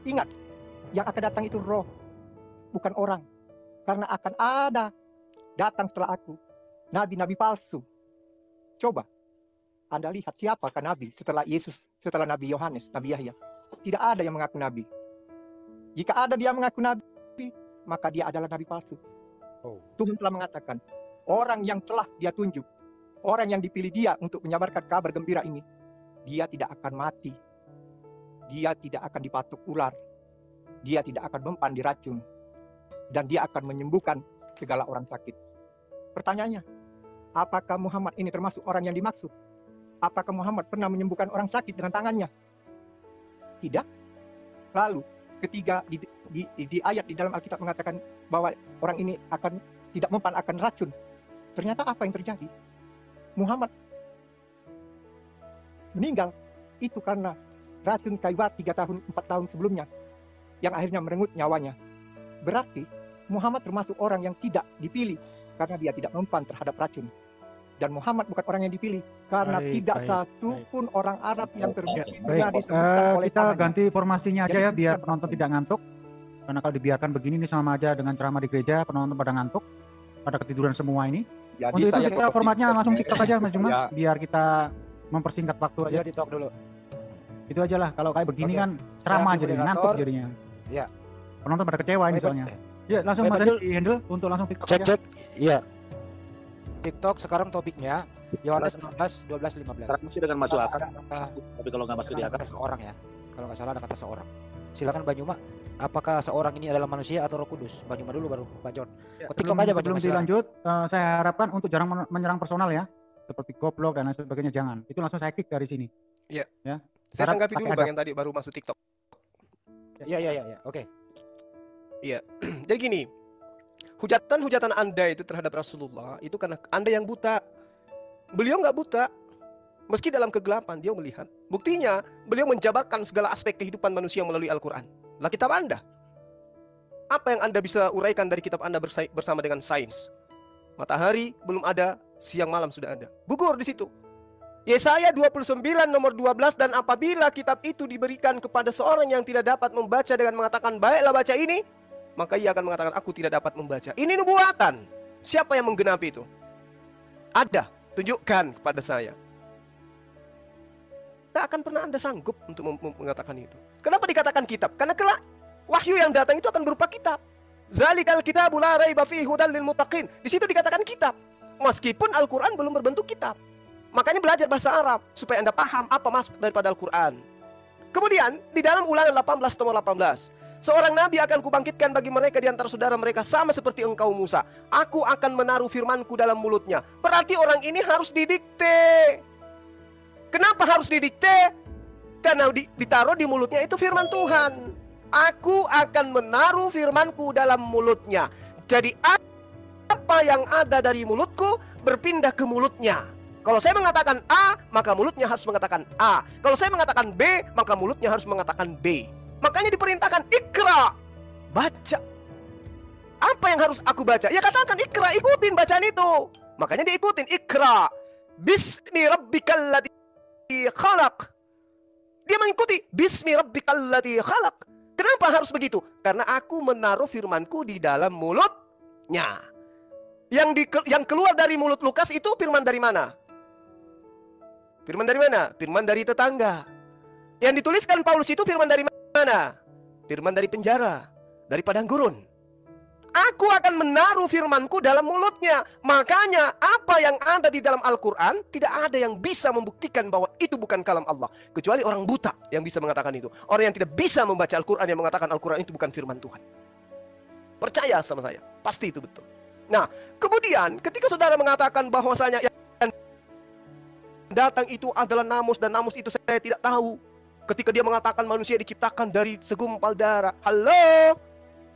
Ingat, yang akan datang itu roh, bukan orang. Karena akan ada datang setelah aku nabi-nabi palsu. Coba Anda lihat siapakah nabi setelah Yesus, setelah Nabi Yohanes, Nabi Yahya. Tidak ada yang mengaku nabi. Jika ada dia mengaku nabi, maka dia adalah nabi palsu. Tuhan telah mengatakan, orang yang telah dia tunjuk, orang yang dipilih dia untuk menyabarkan kabar gembira ini, dia tidak akan mati, dia tidak akan dipatuk ular, dia tidak akan mempan diracun, dan dia akan menyembuhkan segala orang sakit. Pertanyaannya, apakah Muhammad ini termasuk orang yang dimaksud? Apakah Muhammad pernah menyembuhkan orang sakit dengan tangannya? Tidak. Lalu ketika di ayat di dalam Alkitab mengatakan bahwa orang ini akan tidak mempan akan racun. Ternyata apa yang terjadi? Muhammad meninggal itu karena racun kayu bakar 3 tahun 4 tahun sebelumnya yang akhirnya merenggut nyawanya. Berarti Muhammad termasuk orang yang tidak dipilih karena dia tidak mempan terhadap racun. Dan Muhammad bukan orang yang dipilih karena tidak satu pun orang Arab yang terbukti disebutkan oleh kita tangannya. ganti formasinya aja ya biar penonton tidak ngantuk. Karena kalau dibiarkan begini ini sama aja dengan ceramah di gereja, penonton pada ngantuk, pada ketiduran semua ini. Jadi Untuk itu saya kita formatnya langsung TikTok aja Mas Juma, Ya. biar kita mempersingkat waktu aja. Ya, TikTok dulu. Itu aja lah. Kalau kayak begini Oke. kan ceramah Saya jadi moderator. ngantuk jadinya. Ya. Penonton pada kecewa ini Baik, soalnya. Ya langsung Baik, Mas betul. Andi di handle untuk langsung TikTok Cek aja. cek. Iya. TikTok sekarang topiknya Yohanes 16, 12, 15. Transaksi dengan masuk akal, Apakah tapi kalau nggak masuk di akal, kata seorang ya? Kalau nggak salah ada kata seorang. Silakan Banyuma. Apakah seorang ini adalah manusia atau Roh Kudus? Banyuma dulu baru Pak John. TikTok Sebelum, aja sebelum Banyuma. silakan. dilanjut, saya harapkan untuk jarang menyerang personal ya, seperti goblok dan lain sebagainya jangan. Itu langsung saya kick dari sini. Iya. Ya. Saya Harap tanggapi pakai dulu adab. bagian tadi baru masuk TikTok. Iya. Oke. Jadi gini, hujatan-hujatan Anda itu terhadap Rasulullah itu karena Anda yang buta. Beliau nggak buta. Meski dalam kegelapan dia melihat. Buktinya beliau menjabarkan segala aspek kehidupan manusia melalui Al-Quran. Lah kitab Anda. Apa yang Anda bisa uraikan dari kitab Anda bersama dengan sains? Matahari belum ada, siang malam sudah ada. Gugur di situ. Yesaya 29 nomor 12, dan apabila kitab itu diberikan kepada seorang yang tidak dapat membaca dengan mengatakan baiklah baca ini, maka ia akan mengatakan aku tidak dapat membaca. Ini nubuatan. Siapa yang menggenapi itu? Ada. Tunjukkan kepada saya. Tak akan pernah Anda sanggup untuk mengatakan itu. Kenapa dikatakan kitab? Karena kelak wahyu yang datang itu akan berupa kitab. Zalikal kitabu la raiba fihi hudal lil muttaqin. Di situ dikatakan kitab. Meskipun Al-Qur'an belum berbentuk kitab. Makanya belajar bahasa Arab supaya Anda paham apa maksud daripada Al-Qur'an. Kemudian di dalam Ulangan 18 nomor 18, seorang nabi akan kubangkitkan bagi mereka di antara saudara mereka sama seperti engkau Musa. Aku akan menaruh firmanku dalam mulutnya. Berarti orang ini harus didikte. Kenapa harus didikte? Karena ditaruh di mulutnya itu firman Tuhan. Aku akan menaruh firmanku dalam mulutnya. Jadi apa yang ada dari mulutku berpindah ke mulutnya. Kalau saya mengatakan A, maka mulutnya harus mengatakan A. Kalau saya mengatakan B, maka mulutnya harus mengatakan B. Makanya diperintahkan ikra, baca. Apa yang harus aku baca? Ya katakan ikra, ikutin bacaan itu. Makanya diikutin ikra. Bismi rabbikal ladzi khalaq. Dia mengikuti bismi rabbikal ladzi khalaq. Kenapa harus begitu? Karena aku menaruh firmanku di dalam mulutnya. Yang keluar dari mulut Lukas itu firman dari mana? Firman dari mana? Firman dari tetangga. Yang dituliskan Paulus itu firman dari mana? Firman dari penjara, dari padang gurun. Aku akan menaruh firmanku dalam mulutnya. Makanya apa yang ada di dalam Al-Quran tidak ada yang bisa membuktikan bahwa itu bukan kalam Allah. Kecuali orang buta yang bisa mengatakan itu. Orang yang tidak bisa membaca Al-Quran yang mengatakan Al-Quran itu bukan firman Tuhan. Percaya sama saya, pasti itu betul. Nah, kemudian ketika saudara mengatakan bahwasanya yang datang itu adalah namus dan namus itu saya tidak tahu. Ketika dia mengatakan manusia diciptakan dari segumpal darah. Halo,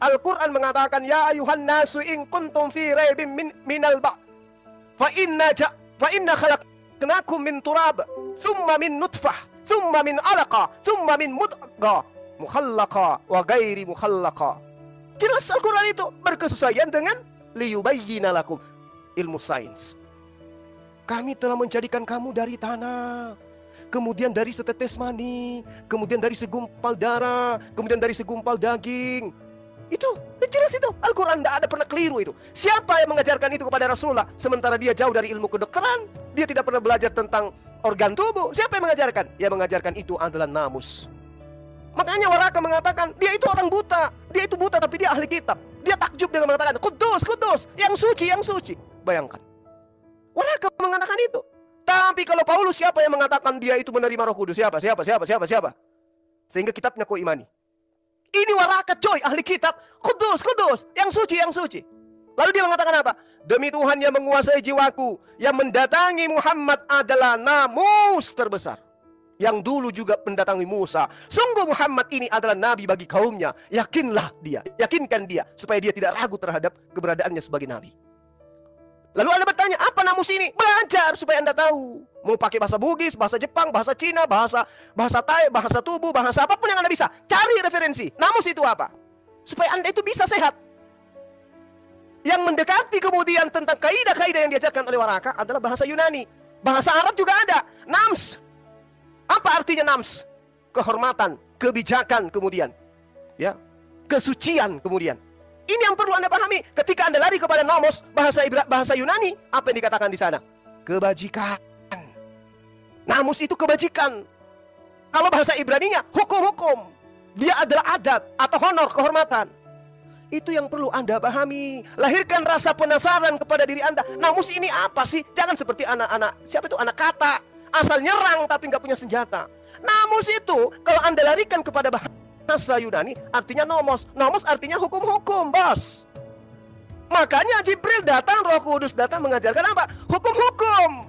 Al-Quran mengatakan ya ayuhan nasu in kuntum fi raibin minal ba' fa inna khalaqnakum min turab thumma min nutfah thumma min alaqa thumma min mudghah mukhallaqa wa ghairi mukhallaqa. Jelas Al-Quran itu berkesesuaian dengan liyubayyina lakum, ilmu sains. Kami telah menjadikan kamu dari tanah, kemudian dari setetes mani, kemudian dari segumpal darah, kemudian dari segumpal daging. Itu jelas itu. Al-Quran tidak ada pernah keliru itu. Siapa yang mengajarkan itu kepada Rasulullah? Sementara dia jauh dari ilmu kedokteran. Dia tidak pernah belajar tentang organ tubuh. Siapa yang mengajarkan? Yang mengajarkan itu adalah namus. Makanya Waraka mengatakan dia itu orang buta. Dia itu buta tapi dia ahli kitab. Dia takjub dengan mengatakan kudus, kudus, yang suci, yang suci. Bayangkan, Waraka mengatakan itu. Tapi kalau Paulus, siapa yang mengatakan dia itu menerima Roh Kudus? Siapa? Sehingga kitabnya kau imani. Ini Waraka coy, ahli kitab. Kudus, kudus, yang suci, yang suci. Lalu dia mengatakan apa? Demi Tuhan yang menguasai jiwaku, yang mendatangi Muhammad adalah namus terbesar. Yang dulu juga mendatangi Musa. Sungguh Muhammad ini adalah nabi bagi kaumnya. Yakinkan dia, supaya dia tidak ragu terhadap keberadaannya sebagai nabi. Lalu Anda bertanya, apa namus ini? Belajar supaya Anda tahu. Mau pakai bahasa Bugis, bahasa Jepang, bahasa Cina, bahasa Thai, bahasa tubuh, bahasa apapun yang Anda bisa. Cari referensi. Namus itu apa? Supaya Anda itu bisa sehat. Yang mendekati kemudian tentang kaidah-kaidah yang diajarkan oleh Waraka adalah bahasa Yunani. Bahasa Arab juga ada. Nams. Apa artinya nams? Kehormatan, kebijakan kemudian. Ya, kesucian kemudian. Ini yang perlu Anda pahami. Ketika Anda lari kepada nomos, bahasa Yunani, apa yang dikatakan di sana? Kebajikan. Namus itu kebajikan. Kalau bahasa Ibraninya, hukum-hukum. Dia adalah adat atau honor, kehormatan. Itu yang perlu Anda pahami. Lahirkan rasa penasaran kepada diri Anda. Namus ini apa sih? Jangan seperti anak-anak, siapa itu anak kata, asal nyerang tapi nggak punya senjata. Namus itu kalau Anda larikan kepada bahasa Yunani, artinya nomos. Nomos artinya hukum-hukum, bos. Makanya Jibril datang, Roh Kudus datang mengajarkan apa? Hukum-hukum.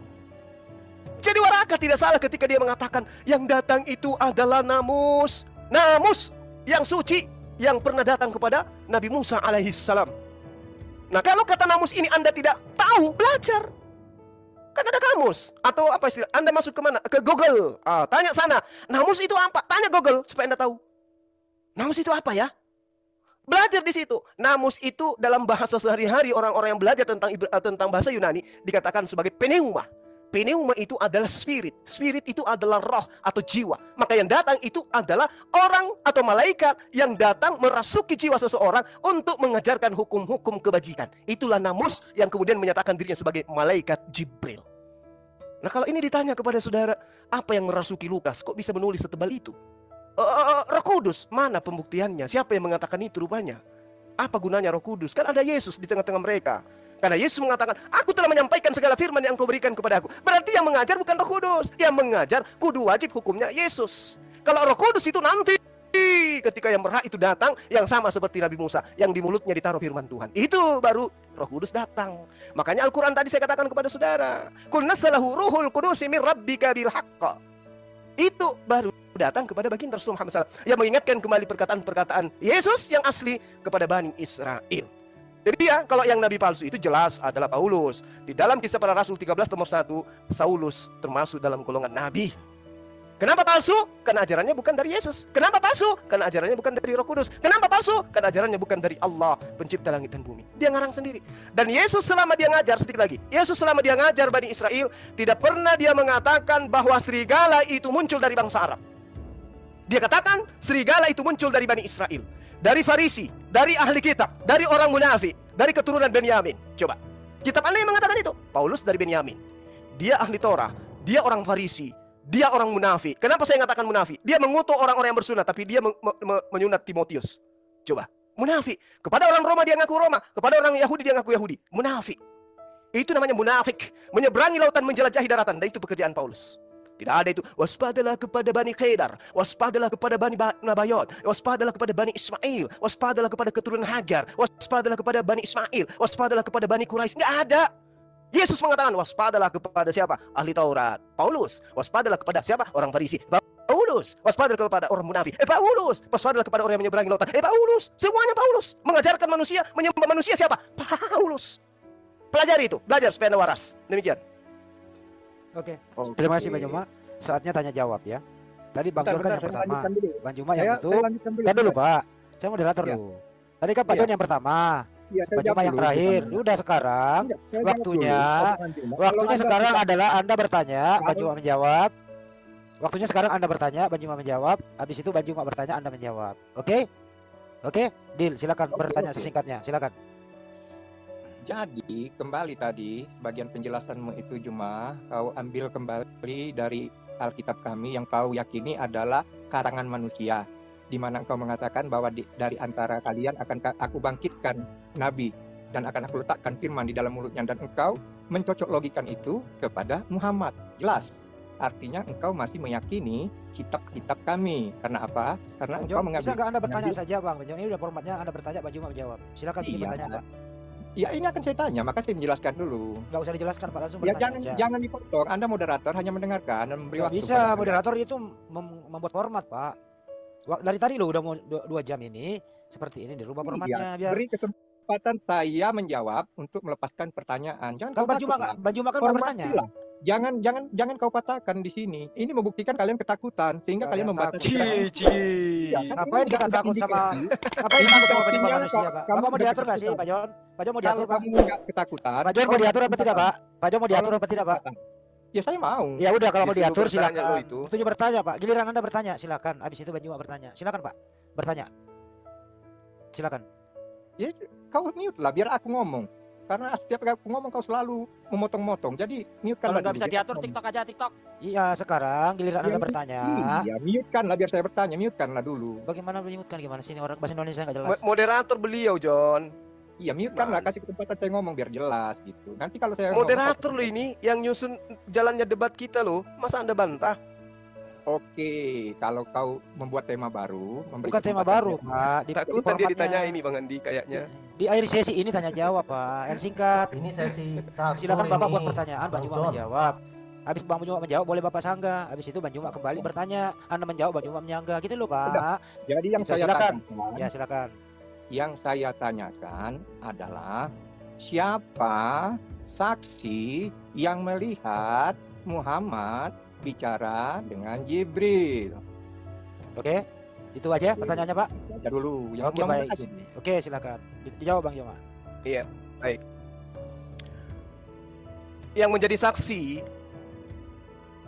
Jadi Waraka tidak salah ketika dia mengatakan yang datang itu adalah namus. Namus yang suci yang pernah datang kepada Nabi Musa alaihissalam. Nah, kalau kata namus ini Anda tidak tahu, belajar. Kan ada kamus atau apa istilah? Anda masuk ke mana? Ke Google. Tanya sana. Namus itu apa? Tanya Google supaya Anda tahu. Namus itu apa ya? Belajar di situ. Namus itu dalam bahasa sehari-hari orang-orang yang belajar tentang bahasa Yunani dikatakan sebagai pneuma. Pneuma itu adalah spirit. Spirit itu adalah roh atau jiwa. Maka yang datang itu adalah orang atau malaikat yang datang merasuki jiwa seseorang untuk mengajarkan hukum-hukum kebajikan. Itulah namus yang kemudian menyatakan dirinya sebagai malaikat Jibril. Nah, kalau ini ditanya kepada saudara, apa yang merasuki Lukas? Kok bisa menulis setebal itu? Roh Kudus, mana pembuktiannya? Siapa yang mengatakan itu rupanya? Apa gunanya Roh Kudus? Kan ada Yesus di tengah-tengah mereka. Karena Yesus mengatakan, aku telah menyampaikan segala firman yang engkau berikan kepada aku. Berarti yang mengajar bukan Roh Kudus. Yang mengajar kudu wajib hukumnya Yesus. Kalau Roh Kudus itu nanti ketika yang berhak itu datang, yang sama seperti Nabi Musa, yang di mulutnya ditaruh firman Tuhan. Itu baru Roh Kudus datang. Makanya Al-Quran tadi saya katakan kepada saudara, Qul nazalahu ruhul qudusi min rabbika bil haqq. Itu baru datang kepada baginda Rasul Muhammad SAW, yang mengingatkan kembali perkataan-perkataan Yesus yang asli kepada Bani Israel. Jadi ya, kalau yang nabi palsu itu jelas adalah Paulus. Di dalam Kisah Para Rasul 13 nomor 1, Saulus termasuk dalam golongan nabi. Kenapa palsu? Karena ajarannya bukan dari Yesus. Kenapa palsu? Karena ajarannya bukan dari Roh Kudus. Kenapa palsu? Karena ajarannya bukan dari Allah, pencipta langit dan bumi. Dia ngarang sendiri. Dan Yesus selama dia ngajar, sedikit lagi, Yesus selama dia ngajar Bani Israel, tidak pernah dia mengatakan bahwa serigala itu muncul dari bangsa Arab. Dia katakan serigala itu muncul dari Bani Israel, dari Farisi, dari ahli kitab, dari orang munafik, dari keturunan Benyamin. Coba, kitab mana yang mengatakan itu? Paulus dari Benyamin. Dia ahli Torah, dia orang Farisi, dia orang munafik. Kenapa saya mengatakan munafik? Dia mengutuk orang-orang yang bersunat, tapi dia menyunat Timotius. Coba, munafik. Kepada orang Roma dia ngaku Roma, kepada orang Yahudi dia ngaku Yahudi. Munafik. Itu namanya munafik. Menyeberangi lautan, menjelajahi daratan. Dan itu pekerjaan Paulus. Tidak ada itu. Waspadalah kepada Bani Kedar, waspadalah kepada Bani Nabayot, waspadalah kepada Bani Ismail, waspadalah kepada keturunan Hagar, waspadalah kepada Bani Ismail, waspadalah kepada Bani Quraisy. Nggak ada. Yesus mengatakan waspadalah kepada siapa? Ahli Taurat. Paulus. Waspadalah kepada siapa? Orang Farisi. Paulus. Waspadalah kepada orang munafik. Paulus. Waspadalah kepada orang yang menyeberangi lautan. Paulus. Semuanya Paulus. Mengajarkan manusia, menyembah manusia siapa? Paulus. Pelajari itu. Belajar supaya Anda waras. Demikian. Oke. Terima kasih Bang Juma. Saatnya tanya jawab ya. Tadi Bang Jon kan yang pertama, Bang Juma yang betul. Kan dulu Pak. Saya moderator dulu. Tadi kan Pak Jon yang pertama, Bang Juma yang terakhir. Udah sekarang waktunya sekarang adalah Anda bertanya, Bang Juma menjawab. Waktunya sekarang Anda bertanya, Bang Juma menjawab. Habis itu Bang Juma bertanya, Anda menjawab. Oke? Oke? Deal, silakan bertanya sesingkatnya. Silakan. Jadi kembali tadi bagian penjelasanmu itu Juma, kau ambil kembali dari Alkitab kami yang kau yakini adalah karangan manusia, di mana engkau mengatakan bahwa dari antara kalian akan aku bangkitkan nabi dan akan aku letakkan firman di dalam mulutnya, dan engkau mencocok logikan itu kepada Muhammad. Jelas. Artinya engkau masih meyakini kitab-kitab kami. Karena apa? Karena engkau mengambil. Bisa nggak Anda bertanya saja Bang? Ini udah formatnya Anda bertanya, Bang Juma menjawab. Silakan bikin pertanyaan Pak. Ya ini akan saya tanya, maka saya menjelaskan dulu. Nggak usah dijelaskan Pak, langsung Ya bertanya aja. jangan dipotong. Anda moderator hanya mendengarkan dan memberi Nggak waktu. bisa, moderator itu membuat format Pak. Dari tadi lo udah mau 2 jam ini seperti ini, dirubah formatnya biar. Beri kesempatan saya menjawab untuk melepaskan pertanyaan. Jangan Kan Bang Juma kan nggak bertanya. Jangan kau patahkan di sini. Ini membuktikan kalian ketakutan sehingga kalian membatasi. Ngapain kita takut sama penimba manusia, Pak? Bapak mau diatur nggak sih, Pak Jon? Pak Jon mau diatur, Pak? Kamu nggak ketakutan. Pak Jon mau diatur apa tidak, Pak? Pak Jon mau diatur apa tidak, Pak? Ya saya mau. Ya udah kalau mau Disuruh diatur bertanya silakan. lo itu. Waktunya bertanya, Pak. Giliran Anda bertanya, silakan. Habis itu Bang Juma bertanya. Silakan, Pak. Bertanya. Silakan. Ya kau mute lah biar aku ngomong. Karena setiap aku ngomong kau selalu memotong-motong. Jadi mute kan. Kalau nggak bisa diatur TikTok aja TikTok. Iya, sekarang giliran Anda bertanya. Iya, mute kan lah biar saya bertanya. Mute kan lah dulu. Bagaimana menyebutkan gimana sih ini orang bahasa Indonesia nggak jelas? Moderator beliau, John. Iya, mute kan lah, kasih kesempatan saya ngomong biar jelas gitu. Nanti kalau saya Moderator lo ini yang nyusun jalannya debat kita lo, masa Anda bantah? Oke, kalau kau membuat tema baru, Bukan tema baru, Pak. Takutan dia ditanya ini Bang Andi kayaknya. Di akhir sesi ini tanya jawab, Pak. Yang singkat. Ini sesi Silakan Bapak buat pertanyaan, Bang Juma menjawab. Habis Bang Juma menjawab, boleh Bapak sanggah. Habis itu Bang Juma kembali bertanya, Anda menjawab, Bang Juma menyanggah. Gitu loh, Pak. Jadi yang saya silakan. tanyakan, Ya, silakan. yang saya tanyakan adalah siapa saksi yang melihat Muhammad bicara dengan Jibril? Oke. Itu aja pertanyaannya, Pak. Baca dulu. Yang Oke, baik. Oke, silakan. Dijawab Bang Juma. Iya, baik. Yang menjadi saksi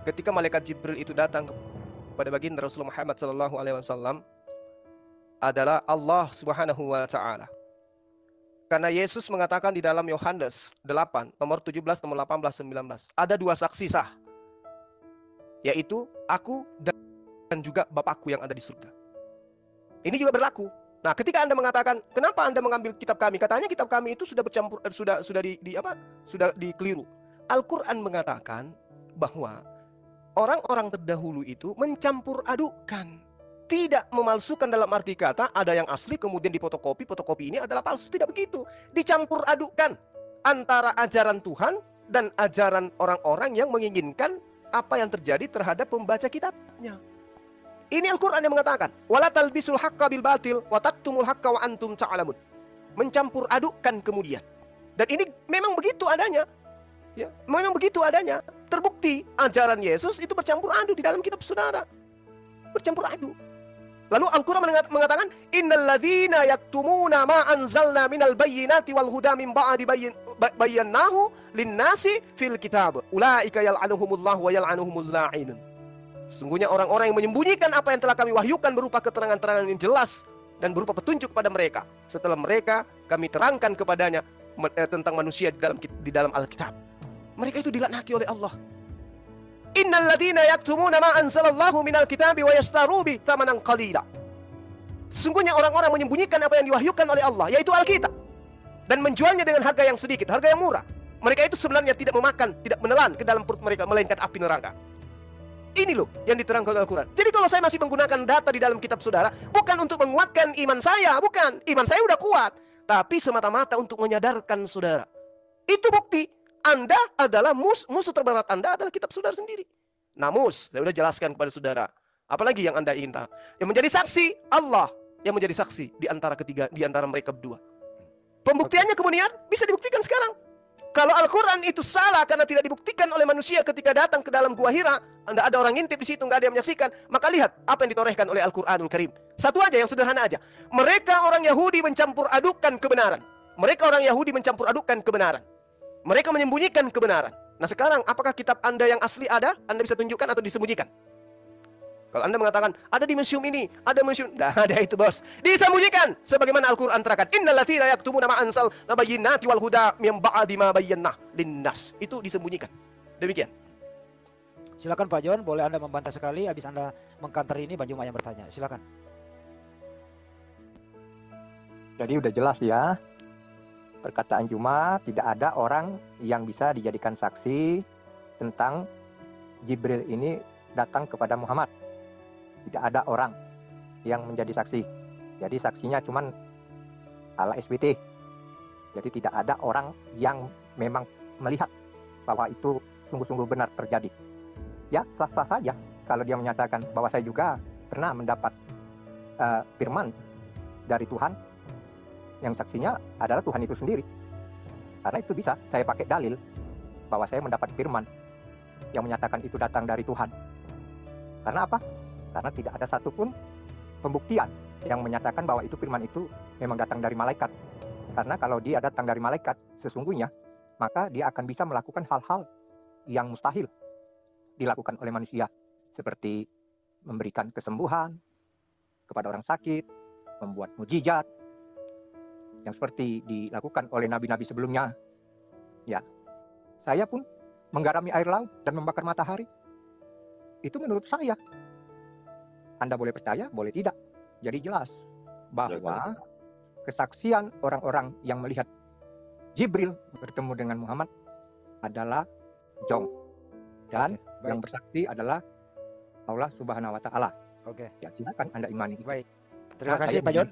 ketika malaikat Jibril itu datang kepada baginda Rasulullah Muhammad SAW adalah Allah Subhanahu wa taala. Karena Yesus mengatakan di dalam Yohanes 8 nomor 17 nomor 18 19, ada 2 saksi sah. Yaitu aku dan juga Bapakku yang ada di surga. Ini juga berlaku. Nah, ketika Anda mengatakan, kenapa Anda mengambil kitab kami? Katanya kitab kami itu sudah bercampur, sudah dikeliru. Al-Quran mengatakan bahwa orang-orang terdahulu itu mencampur adukan. Tidak memalsukan dalam arti kata ada yang asli kemudian difotokopi, fotokopi ini adalah palsu. Tidak begitu. Dicampur adukan antara ajaran Tuhan dan ajaran orang-orang yang menginginkan apa yang terjadi terhadap pembaca kitabnya. Ini Al-Quran yang mengatakan, wala talbisul haqqa bil batil wa taktumul haqqa wa antum ta'lamun. Mencampur adukkan kemudian. Dan ini memang begitu adanya. Ya, memang begitu adanya. Terbukti ajaran Yesus itu bercampur aduk di dalam kitab saudara. Bercampur aduk. Lalu Al-Quran mengatakan, innal ladzina yaktumuna ma anzalna minal bayyinati wal huda min ba'di bayyanahu lin-nasi fil kitab. Ulaika yal'anuhumullahu wa yal'anuhumul la'inun. Sesungguhnya orang-orang yang menyembunyikan apa yang telah kami wahyukan berupa keterangan-keterangan yang jelas dan berupa petunjuk kepada mereka. Setelah mereka kami terangkan kepadanya tentang manusia di dalam Alkitab. Mereka itu dilaknati oleh Allah. Innal ladzina yaktumuna ma anzalallahu minal kitabi wa yashtaru bi thamanan qalila. Sesungguhnya orang-orang menyembunyikan apa yang diwahyukan oleh Allah, yaitu Alkitab, dan menjualnya dengan harga yang sedikit, harga yang murah. Mereka itu sebenarnya tidak memakan, tidak menelan ke dalam perut mereka, melainkan api neraka. Ini loh yang diterangkan oleh Al-Quran. Jadi kalau saya masih menggunakan data di dalam kitab saudara, bukan untuk menguatkan iman saya, bukan. Iman saya udah kuat, tapi semata-mata untuk menyadarkan saudara. Itu bukti Anda adalah musuh terberat Anda adalah kitab saudara sendiri. Namus, saya sudah jelaskan kepada saudara. Apalagi yang Anda ingin tahu? Yang menjadi saksi Allah, yang menjadi saksi di antara mereka berdua. Pembuktiannya kemudian bisa dibuktikan sekarang. Kalau Al-Quran itu salah karena tidak dibuktikan oleh manusia ketika datang ke dalam gua Hira, Anda ada orang ngintip di situ, nggak ada yang menyaksikan, maka lihat apa yang ditorehkan oleh Al-Quranul Karim. Satu aja yang sederhana aja. Mereka orang Yahudi mencampur adukan kebenaran. Mereka orang Yahudi mencampur adukan kebenaran. Mereka menyembunyikan kebenaran. Nah sekarang, apakah kitab Anda yang asli ada? Anda bisa tunjukkan atau disembunyikan? Kalau Anda mengatakan, ada di museum ini, ada museum, nah ada itu bos. Disembunyikan. Sebagaimana Al-Quran terangkan. Innal ladzina yaktumuna ma anzalna bayyinati wal huda min ba'di ma bayyannah linnas. Itu disembunyikan. Demikian. Silakan Pak Jon, boleh Anda membantah sekali. Habis Anda mengkanter ini, Bang Juma yang bertanya. Silakan. Jadi udah jelas ya. Perkataan Juma, tidak ada orang yang bisa dijadikan saksi tentang Jibril ini datang kepada Muhammad. Tidak ada orang yang menjadi saksi. Jadi saksinya cuman ala SBT. Jadi tidak ada orang yang memang melihat bahwa itu sungguh-sungguh benar terjadi. Ya, sah-sah saja kalau dia menyatakan bahwa saya juga pernah mendapat firman dari Tuhan, yang saksinya adalah Tuhan itu sendiri. Karena itu bisa saya pakai dalil bahwa saya mendapat firman yang menyatakan itu datang dari Tuhan. Karena apa? Karena tidak ada satupun pembuktian yang menyatakan bahwa itu firman itu memang datang dari malaikat. Karena kalau dia datang dari malaikat, sesungguhnya maka dia akan bisa melakukan hal-hal yang mustahil dilakukan oleh manusia, seperti memberikan kesembuhan kepada orang sakit, membuat mujizat yang seperti dilakukan oleh nabi-nabi sebelumnya. Ya, saya pun menggarami air laut dan membakar matahari. Itu menurut saya. Anda boleh percaya, boleh tidak. Jadi jelas bahwa kesaksian orang-orang yang melihat Jibril bertemu dengan Muhammad adalah jong. Dan yang bersaksi adalah Allah Subhanahu wa Ta'ala. Oke. Ya, silakan Anda imani. Baik. Terima kasih Pak Jon.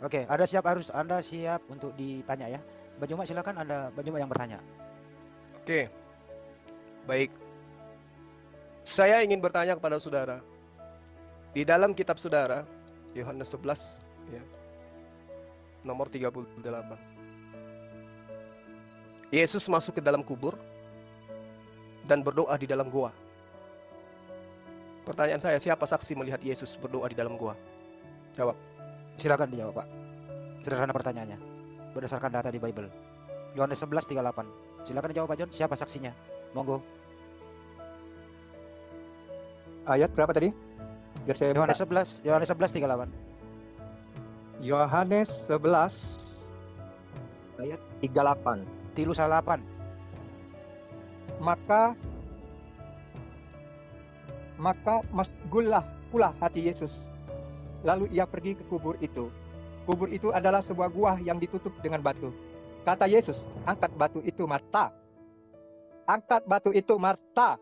Oke, Anda siap untuk ditanya ya. Mbak Juma silakan, Mbak Juma yang bertanya. Oke. Baik. Saya ingin bertanya kepada saudara. Di dalam kitab saudara, Yohanes 11 ya, nomor 38. Yesus masuk ke dalam kubur dan berdoa di dalam gua. Pertanyaan saya, siapa saksi melihat Yesus berdoa di dalam gua? Jawab. Silakan dijawab, Pak. Sederhana pertanyaannya. Berdasarkan data di Bible. Yohanes 11:38. Silakan dijawab Pak Jon, siapa saksinya? Monggo. Ayat berapa tadi? Biar saya Yohanes 11:38. Yohanes 11 ayat 38. Tilu salapan. Maka masgullah pula hati Yesus. Lalu ia pergi ke kubur itu. Kubur itu adalah sebuah gua yang ditutup dengan batu. Kata Yesus, angkat batu itu, Marta. Angkat batu itu, Marta.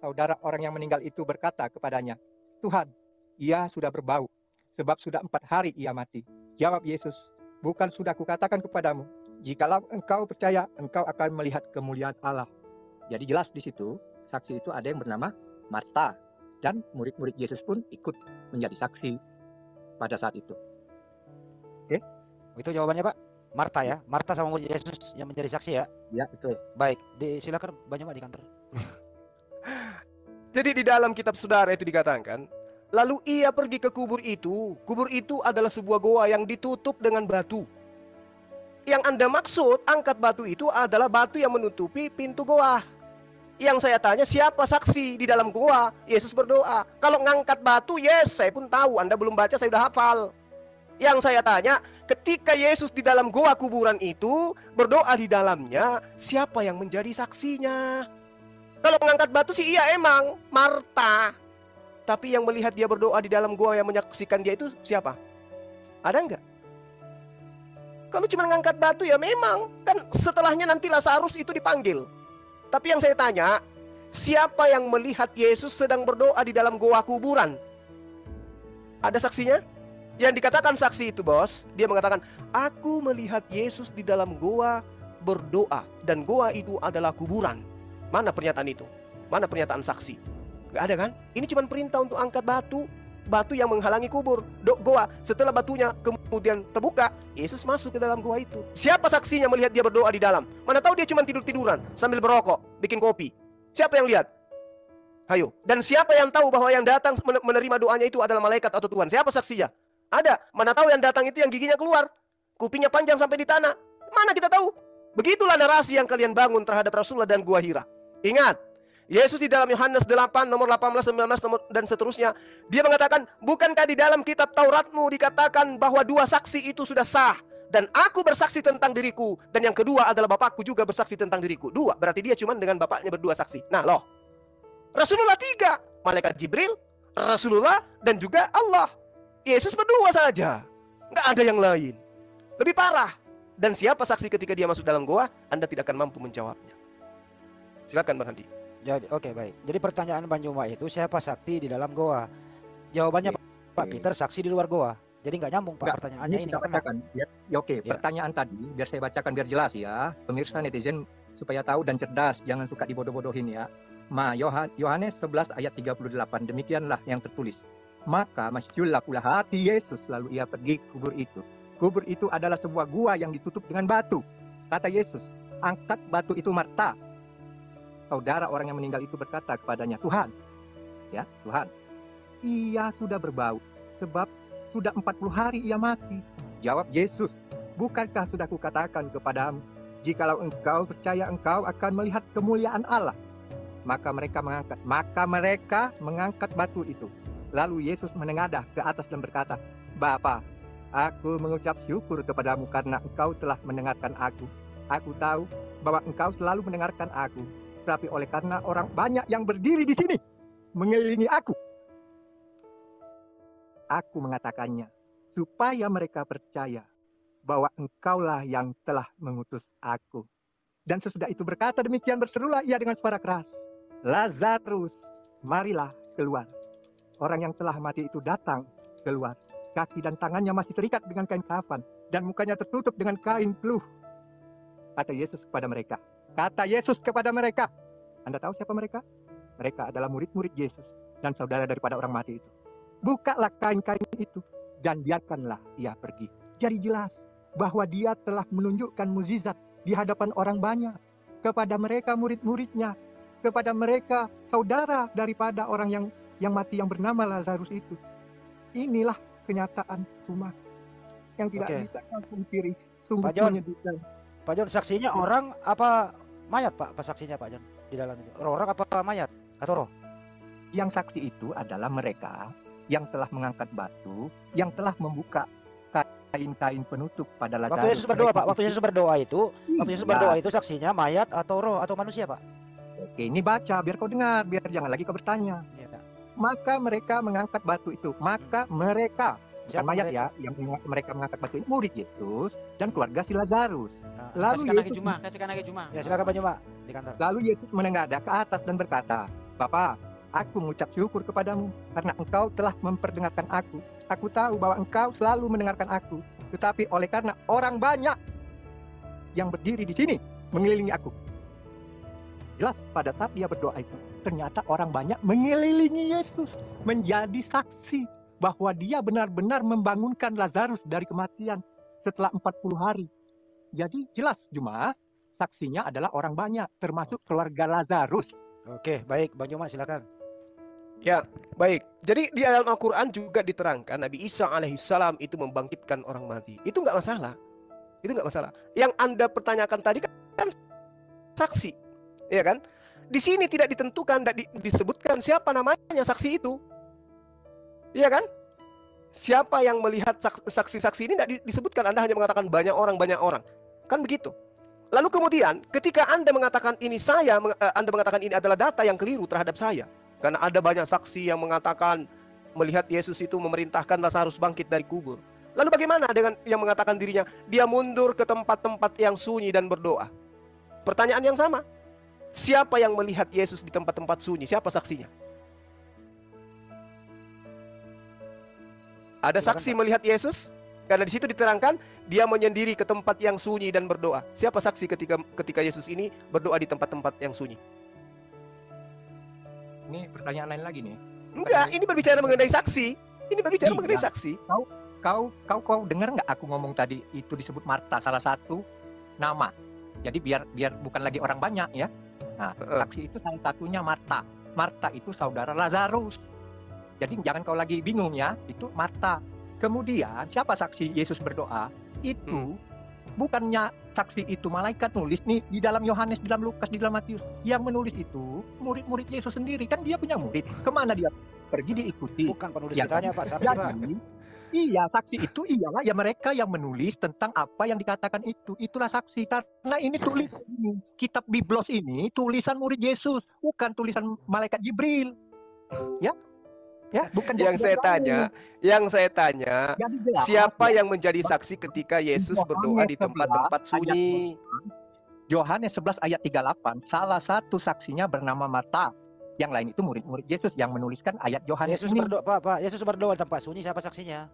Saudara orang yang meninggal itu berkata kepadanya, Tuhan, ia sudah berbau, sebab sudah 4 hari ia mati. Jawab Yesus, bukan sudah kukatakan kepadamu, jikalau engkau percaya, engkau akan melihat kemuliaan Allah. Jadi jelas di situ, saksi itu ada yang bernama Marta. Dan murid-murid Yesus pun ikut menjadi saksi pada saat itu. Oke? Itu jawabannya Pak. Marta ya, Marta sama murid Yesus yang menjadi saksi ya. Ya, betul. Baik, silakan banyak di kantor. Jadi di dalam kitab saudara itu dikatakan, lalu ia pergi ke kubur itu. Kubur itu adalah sebuah goa yang ditutup dengan batu. Yang Anda maksud angkat batu itu adalah batu yang menutupi pintu goa. Yang saya tanya, siapa saksi di dalam goa? Yesus berdoa. Kalau ngangkat batu, yes, saya pun tahu. Anda belum baca, saya sudah hafal. Yang saya tanya, ketika Yesus di dalam goa kuburan itu berdoa di dalamnya, siapa yang menjadi saksinya? Kalau mengangkat batu sih iya emang Marta. Tapi yang melihat dia berdoa di dalam gua yang menyaksikan dia itu siapa? Ada enggak? Kalau cuma mengangkat batu ya memang. Kan setelahnya nanti Lazarus itu dipanggil. Tapi yang saya tanya, siapa yang melihat Yesus sedang berdoa di dalam gua kuburan? Ada saksinya? Yang dikatakan saksi itu bos, dia mengatakan, aku melihat Yesus di dalam gua berdoa. Dan gua itu adalah kuburan. Mana pernyataan itu? Mana pernyataan saksi? Gak ada kan? Ini cuma perintah untuk angkat batu. Batu yang menghalangi kubur goa. Setelah batunya kemudian terbuka, Yesus masuk ke dalam goa itu. Siapa saksinya melihat dia berdoa di dalam? Mana tahu dia cuma tidur-tiduran sambil berokok, bikin kopi. Siapa yang lihat? Hayo. Dan siapa yang tahu bahwa yang datang menerima doanya itu adalah malaikat atau Tuhan? Siapa saksinya? Ada. Mana tahu yang datang itu yang giginya keluar, kupingnya panjang sampai di tanah. Mana kita tahu? Begitulah narasi yang kalian bangun terhadap Rasulullah dan gua Hira. Ingat, Yesus di dalam Yohanes 8 nomor 18, 19 dan seterusnya, dia mengatakan, bukankah di dalam kitab Tauratmu dikatakan bahwa 2 saksi itu sudah sah, dan aku bersaksi tentang diriku, dan yang kedua adalah Bapakku juga bersaksi tentang diriku. 2, berarti dia cuma dengan Bapaknya berdua saksi. Nah loh, Rasulullah 3, malaikat Jibril, Rasulullah, dan juga Allah. Yesus berdua saja, nggak ada yang lain. Lebih parah. Dan siapa saksi ketika dia masuk dalam goa? Anda tidak akan mampu menjawabnya. Silakan Bang Handi. Jadi oke, baik. Jadi pertanyaan Bang Juma itu, siapa saksi di dalam goa? Jawabannya Pak Peter, saksi di luar goa. Jadi nggak nyambung Pak Enggak, pertanyaannya ini. kita bacakan. Oke, Ya. pertanyaan tadi biar saya bacakan biar jelas ya. Pemirsa netizen supaya tahu dan cerdas, jangan suka dibodoh-bodohin ya. Yohanes 11 ayat 38, demikianlah yang tertulis. Maka masyullah pula hati Yesus lalu ia pergi ke kubur itu. Kubur itu adalah sebuah gua yang ditutup dengan batu. Kata Yesus, angkat batu itu Marta. Saudara orang yang meninggal itu berkata kepadanya, Tuhan, ya Tuhan, ia sudah berbau sebab sudah 40 hari ia mati. Jawab Yesus, bukankah sudah kukatakan kepadamu, jikalau engkau percaya engkau akan melihat kemuliaan Allah. Maka mereka mengangkat batu itu. Lalu Yesus menengadah ke atas dan berkata, Bapa, aku mengucap syukur kepadamu karena engkau telah mendengarkan aku. Aku tahu bahwa engkau selalu mendengarkan aku. Tetapi oleh karena orang banyak yang berdiri di sini mengelilingi aku mengatakannya, supaya mereka percaya bahwa engkaulah yang telah mengutus aku. Dan sesudah itu berkata demikian, berserulah ia dengan suara keras, Lazarus, marilah keluar. Orang yang telah mati itu datang keluar. Kaki dan tangannya masih terikat dengan kain kafan, dan mukanya tertutup dengan kain peluh. Kata Yesus kepada mereka, Anda tahu siapa mereka? Mereka adalah murid-murid Yesus dan saudara daripada orang mati itu. Bukalah kain-kain itu dan biarkanlah ia pergi. Jadi jelas bahwa dia telah menunjukkan mukjizat di hadapan orang banyak, kepada mereka murid-muridnya, kepada mereka saudara daripada orang yang mati yang bernama Lazarus itu. Inilah kenyataan cuma yang tidak bisa dipungkiri. Sungguh menyedihkan. Pak John, saksinya orang apa mayat Pak? Apa saksinya Pak John di dalam itu? Orang apa mayat atau roh? Yang saksi itu adalah mereka yang telah mengangkat batu, yang telah membuka kain-kain penutup pada Lazarus. Waktu Yesus berdoa Pak, waktu Yesus berdoa itu saksinya mayat atau roh atau manusia Pak? Oke, ini baca biar kau dengar, biar jangan lagi kau bertanya. Ya. Maka mereka mengangkat batu itu. Maka mereka, bukan mayat ya, yang mereka mengangkat batu itu murid Yesus dan keluarga si Lazarus. Lalu Yesus Ya, silakan Pak Juma di kantor. Lalu Yesus menengadah ke atas dan berkata, Bapa, aku mengucap syukur kepadamu karena engkau telah memperdengarkan aku. Aku tahu bahwa engkau selalu mendengarkan aku. Tetapi oleh karena orang banyak yang berdiri di sini mengelilingi aku. Jelas pada saat dia berdoa itu, ternyata orang banyak mengelilingi Yesus. Menjadi saksi bahwa dia benar-benar membangunkan Lazarus dari kematian setelah 40 hari. Jadi jelas Juma, saksinya adalah orang banyak, termasuk keluarga Lazarus. Oke, baik Bang Juma silakan. Ya, baik. Jadi di dalam Al-Quran juga diterangkan Nabi Isa alaihissalam itu membangkitkan orang mati. Itu nggak masalah. Yang Anda pertanyakan tadi kan saksi, ya kan? Di sini tidak ditentukan, tidak disebutkan siapa namanya saksi itu, ya kan? Siapa yang melihat saksi-saksi ini tidak disebutkan. Anda hanya mengatakan banyak orang, kan begitu. Lalu kemudian ketika Anda mengatakan ini Anda mengatakan ini adalah data yang keliru terhadap saya. Karena ada banyak saksi yang mengatakan melihat Yesus itu memerintahkan Lazarus bangkit dari kubur. Lalu bagaimana dengan yang mengatakan dirinya dia mundur ke tempat-tempat yang sunyi dan berdoa? Pertanyaan yang sama. Siapa yang melihat Yesus di tempat-tempat sunyi? Siapa saksinya? Ada saksi melihat Yesus? Karena di situ diterangkan dia menyendiri ke tempat yang sunyi dan berdoa. Siapa saksi ketika Yesus ini berdoa di tempat-tempat yang sunyi? Ini pertanyaan lain lagi nih. Enggak, ini berbicara mengenai saksi. Mengenai saksi. Kau dengar nggak aku ngomong tadi itu disebut Marta, salah satu nama. Jadi biar bukan lagi orang banyak ya. Nah, saksi itu salah satunya Marta. Marta itu saudara Lazarus. Jadi jangan kau lagi bingung ya, itu Marta. Kemudian siapa saksi Yesus berdoa? Itu bukannya saksi itu malaikat nulis nih di dalam Yohanes, di dalam Lukas, di dalam Matius. Yang menulis itu murid-murid Yesus sendiri. Kan dia punya murid. Kemana dia pergi diikuti? Bukan penulis kitanya Pak, saksi Pak. Iya, saksi itu ialah ya mereka yang menulis tentang apa yang dikatakan itu. Itulah saksi. Karena ini tulisan kitab Biblos ini tulisan murid Yesus, bukan tulisan malaikat Jibril. Ya, bukan yang saya tanya, siapa yang menjadi saksi ketika Yesus berdoa di tempat-tempat sunyi? Yohanes 11 ayat 38, salah satu saksinya bernama Marta. Yang lain itu murid-murid Yesus yang menuliskan ayat Yohanes ini. Yesus berdoa di tempat sunyi, siapa saksinya?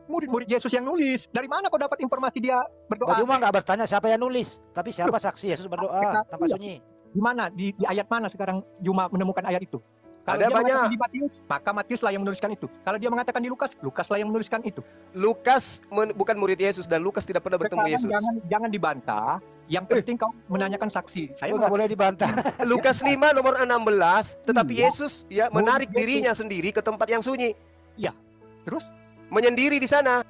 Murid-murid Yesus yang nulis. Dari mana kau dapat informasi dia berdoa? Pak Juma nggak bertanya siapa yang nulis, tapi siapa saksi Yesus berdoa tanpa sunyi. Di mana? Di ayat mana sekarang Juma menemukan ayat itu? Kalau Ada dia banyak. mengatakan di Matius, maka Matiuslah yang menuliskan itu. Kalau dia mengatakan di Lukas, Lukaslah yang menuliskan itu. Lukas bukan murid Yesus dan Lukas tidak pernah bertemu Sekarang Yesus. jangan dibantah. Yang penting kau menanyakan saksi. Saya Nggak boleh dibantah. Lukas 5 nomor 16, tetapi Iya. Yesus ya menarik Yesus. dirinya sendiri ke tempat yang sunyi. Iya. Terus? Menyendiri di sana.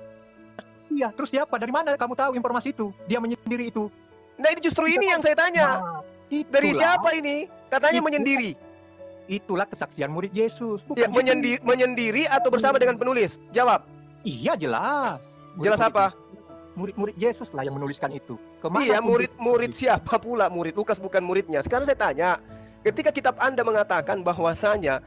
Iya, terus siapa? Dari mana kamu tahu informasi itu? Dia menyendiri itu. Nah, ini justru ini yang saya tanya. Nah, Dari itulah- siapa ini? Katanya Itu- menyendiri. Itulah kesaksian murid Yesus. Ya, Bukan menyendiri atau bersama dengan penulis? Jawab. Iya, jelas. Jelas apa? Murid-murid Yesus lah yang menuliskan itu. Kemana Iya, pun murid siapa pula? Murid Lukas bukan muridnya. Sekarang saya tanya, ketika kitab Anda mengatakan bahwasanya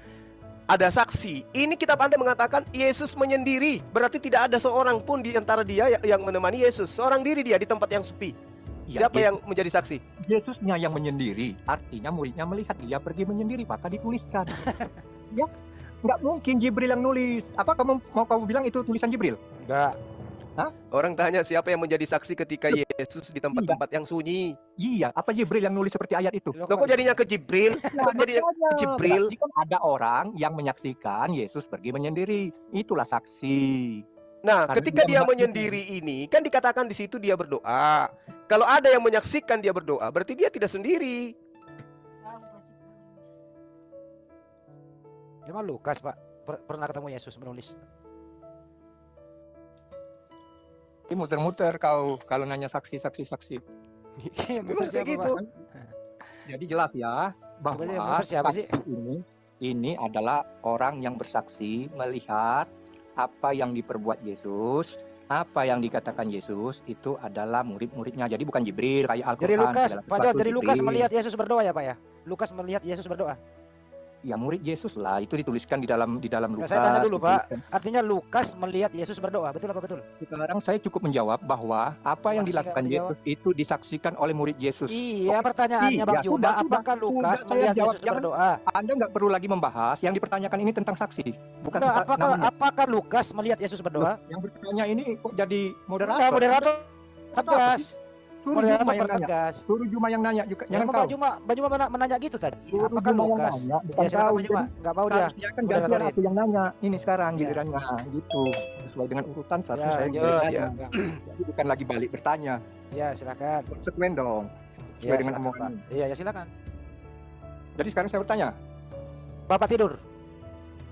ada saksi, ini kitab Anda mengatakan Yesus menyendiri. Berarti tidak ada seorang pun di antara dia yang menemani Yesus. Seorang diri dia di tempat yang sepi. Ya, Siapa yang menjadi saksi? Yesusnya yang menyendiri, artinya muridnya melihat dia pergi menyendiri, maka dituliskan. Ya, nggak mungkin Jibril yang nulis. Apa kamu bilang itu tulisan Jibril? Enggak. Orang tanya siapa yang menjadi saksi ketika Yesus di tempat-tempat yang sunyi. Iya, apa Jibril yang nulis seperti ayat itu? Loh, kok jadinya ke Jibril? Kok jadinya ke Jibril? Berarti kan ada orang yang menyaksikan Yesus pergi menyendiri. Itulah saksi. Nah, Karena ketika dia dia menyendiri ini, kan dikatakan di situ dia berdoa. Kalau ada yang menyaksikan dia berdoa, berarti dia tidak sendiri. Cuma Lukas, Pak, pernah ketemu Yesus menulis. Ini muter-muter kau kalau nanya saksi. Memang kayak gitu. Jadi jelas ya bahwa Sebenarnya yang muter siapa sih? saksi ini adalah orang yang bersaksi melihat apa yang diperbuat Yesus, apa yang dikatakan Yesus itu adalah murid-muridnya. Jadi bukan Jibril kayak Al-Qur'an. Dari Lukas, segala Pak sesuatu John, dari Lukas Jibril. melihat Yesus berdoa ya, Pak ya? Lukas melihat Yesus berdoa. Ya murid Yesus lah, itu dituliskan di dalam Nah, Lukas. saya tanya dulu, Pak. dituliskan. Artinya Lukas melihat Yesus berdoa, betul apa betul? Sekarang saya cukup menjawab bahwa apa yang Masih dilakukan nggak Yesus itu disaksikan oleh murid Yesus. Iya, pertanyaannya Bang Iya, Juma, sudah, apakah Lukas saya melihat jawab. Yesus berdoa? Anda nggak perlu lagi membahas. Yang dipertanyakan ini tentang saksi, bukan Enggak, tentang namanya. apakah Lukas melihat Yesus berdoa? Yang bertanya ini kok jadi moderator? Enggak, moderator tegas. Suruh Moderator Juma yang nanya. bertegas. Suruh Juma yang nanya juga. Ya, Jangan Bang kau. Juma menanya gitu tadi. Suruh Apakah Juma yang Lukas? nanya, bukan Ya, silakan kau. Bang Juma. Enggak mau dia. Harusnya kan gantian Moderatorin. aku yang nanya. Ini sekarang Ya. gilirannya gitu. Sesuai dengan urutan satu Ya, saya lanjut. bertanya. Ya. Jadi bukan lagi balik bertanya. Ya, silakan. Konsekuen dong. Ya, Sesuai dengan silakan, omongan. Pak. Iya, ya silakan. Jadi sekarang saya bertanya. Bapak tidur.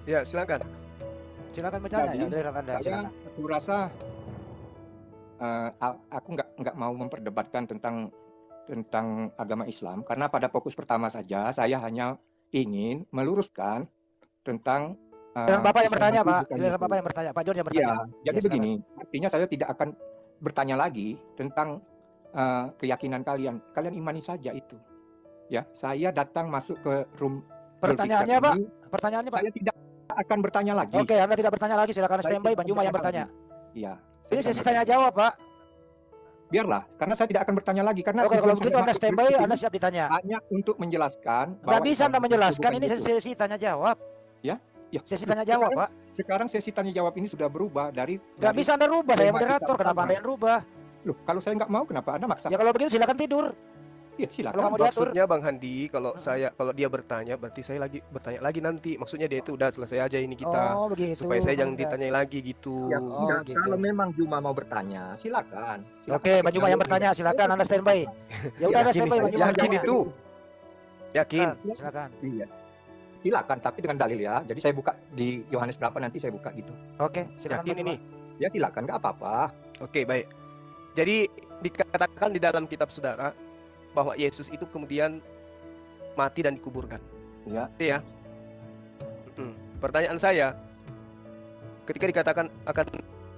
Ya, silakan. Silakan bertanya Jadi, ya, giliran Anda. Silakan. Aku rasa aku nggak mau memperdebatkan tentang agama Islam karena pada fokus pertama saja saya hanya ingin meluruskan tentang Giliran Bapak yang Islam bertanya, itu Pak. bukan Giliran itu. Bapak yang bertanya. Pak John yang Ya, bertanya. jadi Ya, begini, artinya saya tidak akan bertanya lagi tentang keyakinan kalian. Kalian imani saja itu. Ya, saya datang masuk ke room Pertanyaannya, Zulfikar Pak. ini, Pertanyaannya, Pak. saya tidak akan bertanya lagi. Oke, Anda tidak bertanya lagi. Silakan Saya standby. tidak Bang Juma yang bertanya bertanya. Iya. Ini sesi tanya jawab, Pak. Biarlah, karena saya tidak akan bertanya lagi karena Oke, kalau tujuan begitu saya Anda masuk standby, ke sini Anda siap ditanya. hanya untuk menjelaskan. Nggak bahwa bisa Islam Anda itu menjelaskan. bukan Ini itu. sesi tanya jawab. Ya, Sesi tanya jawab, Pak. Sekarang sesi tanya jawab ini sudah berubah dari. Nggak bisa Anda rubah. Saya tema moderator. kita Kenapa pertama. Anda yang rubah? Loh, kalau saya nggak mau, kenapa Anda maksa? Ya kalau begitu silakan tidur. Ya, Kalau silakan. kamu diatur. Maksudnya Bang Handi, kalau dia bertanya, berarti saya lagi bertanya lagi nanti. Maksudnya dia itu udah selesai aja ini kita. Oh, begitu. Supaya saya jangan Anda. ditanyai lagi gitu. Ya, Oh, enggak. gitu. Kalau memang Juma mau bertanya, silakan. Oke, Bang Juma yang bertanya, silakan Anda standby. Ya udah Anda Yakin, standby, Bang Juma. yakin bertanya. itu? Yakin? Silakan. Iya. Silakan, tapi dengan dalil ya. Jadi saya buka di Yohanes berapa nanti saya buka gitu. Oke, silakan. Yakin Bang ini? Juma. Ya silakan, nggak apa-apa. Oke, baik. Jadi dikatakan di dalam kitab saudara bahwa Yesus itu kemudian mati dan dikuburkan. Ya. Iya. Pertanyaan saya, ketika dikatakan akan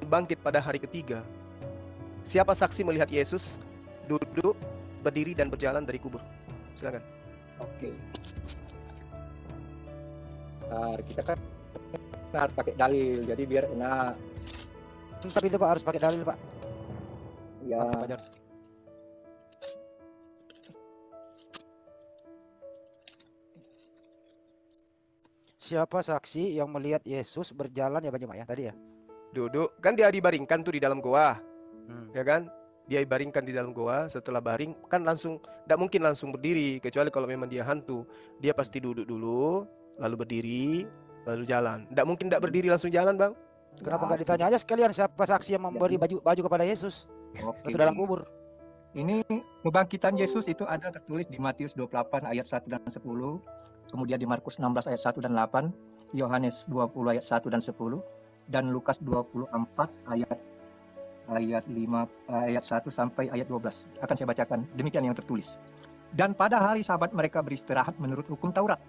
bangkit pada hari ketiga, siapa saksi melihat Yesus duduk, berdiri dan berjalan dari kubur? Silakan. Oke. Kita kan harus pakai dalil, jadi biar enak. Tapi itu Pak harus pakai dalil, Pak. Ya. Pak John. Siapa saksi yang melihat Yesus berjalan ya Bang Juma ya tadi ya? Duduk, kan dia dibaringkan tuh di dalam goa. Ya kan? Dia baringkan di dalam goa, setelah baring kan langsung, tidak mungkin langsung berdiri, kecuali kalau memang dia hantu. Dia pasti duduk dulu, lalu berdiri, lalu jalan. Tidak mungkin tidak berdiri langsung jalan, Bang. Kenapa nggak ditanya aja sekalian siapa saksi yang memberi baju kepada Yesus waktu dalam kubur? Ini kebangkitan Yesus itu ada tertulis di Matius 28 ayat 1 dan 10, kemudian di Markus 16 ayat 1 dan 8, Yohanes 20 ayat 1 dan 10, dan Lukas 24 ayat 5 ayat 1 sampai ayat 12. Akan saya bacakan, demikian yang tertulis. Dan pada hari Sabat mereka beristirahat menurut hukum Taurat.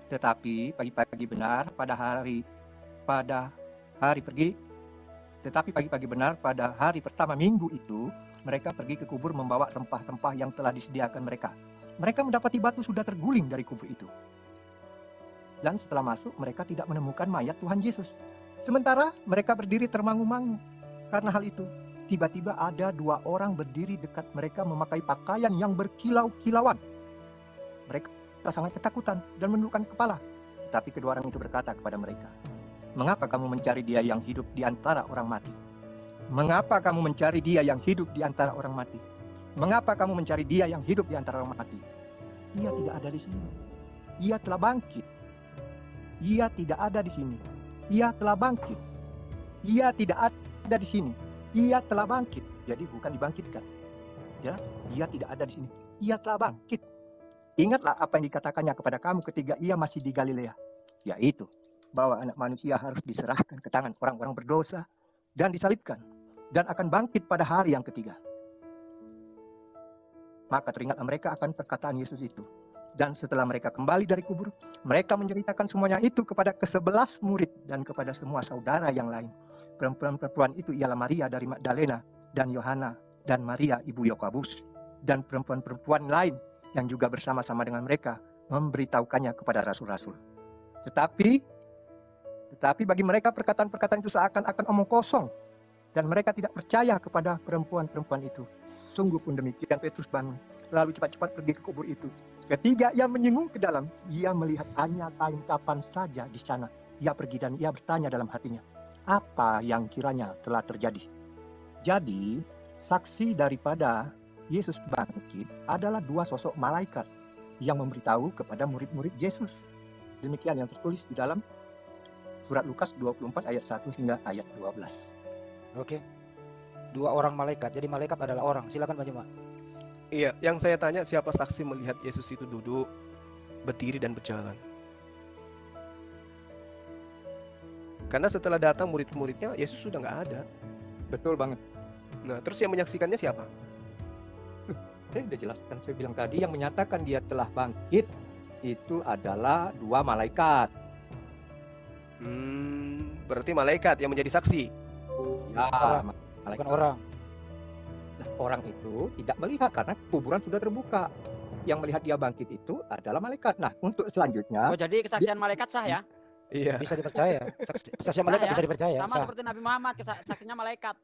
Tetapi pagi-pagi benar pada hari pertama minggu itu, mereka pergi ke kubur membawa rempah-rempah yang telah disediakan mereka. Mereka mendapati batu sudah terguling dari kubur itu. Dan setelah masuk, mereka tidak menemukan mayat Tuhan Yesus. Sementara mereka berdiri termangu-mangu. Karena hal itu, tiba-tiba ada 2 orang berdiri dekat mereka memakai pakaian yang berkilau-kilauan. Mereka sangat ketakutan dan menundukkan kepala. Tetapi kedua orang itu berkata kepada mereka, "Mengapa kamu mencari dia yang hidup di antara orang mati? Mengapa kamu mencari dia yang hidup di antara orang mati? Mengapa kamu mencari dia yang hidup di antara orang mati? Ia tidak ada di sini. Ia telah bangkit. Ia tidak ada di sini. Ia telah bangkit. Ia tidak ada di sini. Ia telah bangkit." Jadi bukan dibangkitkan. Ya, ia tidak ada di sini. Ia telah bangkit. Ingatlah apa yang dikatakannya kepada kamu ketika ia masih di Galilea, yaitu bahwa Anak Manusia harus diserahkan ke tangan orang-orang berdosa dan disalibkan, dan akan bangkit pada hari yang ketiga. Maka teringatlah mereka akan perkataan Yesus itu. Dan setelah mereka kembali dari kubur, mereka menceritakan semuanya itu kepada ke-11 murid dan kepada semua saudara yang lain. Perempuan-perempuan itu ialah Maria dari Magdalena dan Yohana dan Maria ibu Yakobus, dan perempuan-perempuan lain yang juga bersama-sama dengan mereka memberitahukannya kepada rasul-rasul. Tetapi bagi mereka perkataan-perkataan itu seakan-akan omong kosong, dan mereka tidak percaya kepada perempuan-perempuan itu. Sungguh pun demikian, Petrus bangun, lalu cepat-cepat pergi ke kubur itu. Ketika ia menyenggung ke dalam, ia melihat hanya kain kapan saja di sana. Ia pergi dan ia bertanya dalam hatinya, apa yang kiranya telah terjadi? Jadi, saksi daripada Yesus bangkit adalah 2 sosok malaikat yang memberitahu kepada murid-murid Yesus. Demikian yang tertulis di dalam surat Lukas 24 ayat 1 hingga ayat 12. Oke. 2 orang malaikat. Jadi malaikat adalah orang. Silakan Pak Juma. Iya, yang saya tanya siapa saksi melihat Yesus itu duduk, berdiri dan berjalan. Karena setelah datang murid-muridnya, Yesus sudah nggak ada. Betul banget. Nah, terus yang menyaksikannya siapa? Saya sudah jelaskan, saya bilang tadi yang menyatakan dia telah bangkit itu adalah 2 malaikat. Berarti malaikat yang menjadi saksi. Ya, Bukan orang. Nah, orang itu tidak melihat karena kuburan sudah terbuka. Yang melihat dia bangkit itu adalah malaikat. Nah, untuk selanjutnya. Oh, jadi kesaksian malaikat sah ya? Iya. Bisa dipercaya. Kesaksian malaikat bisa dipercaya. Sama seperti Nabi Muhammad, saksinya malaikat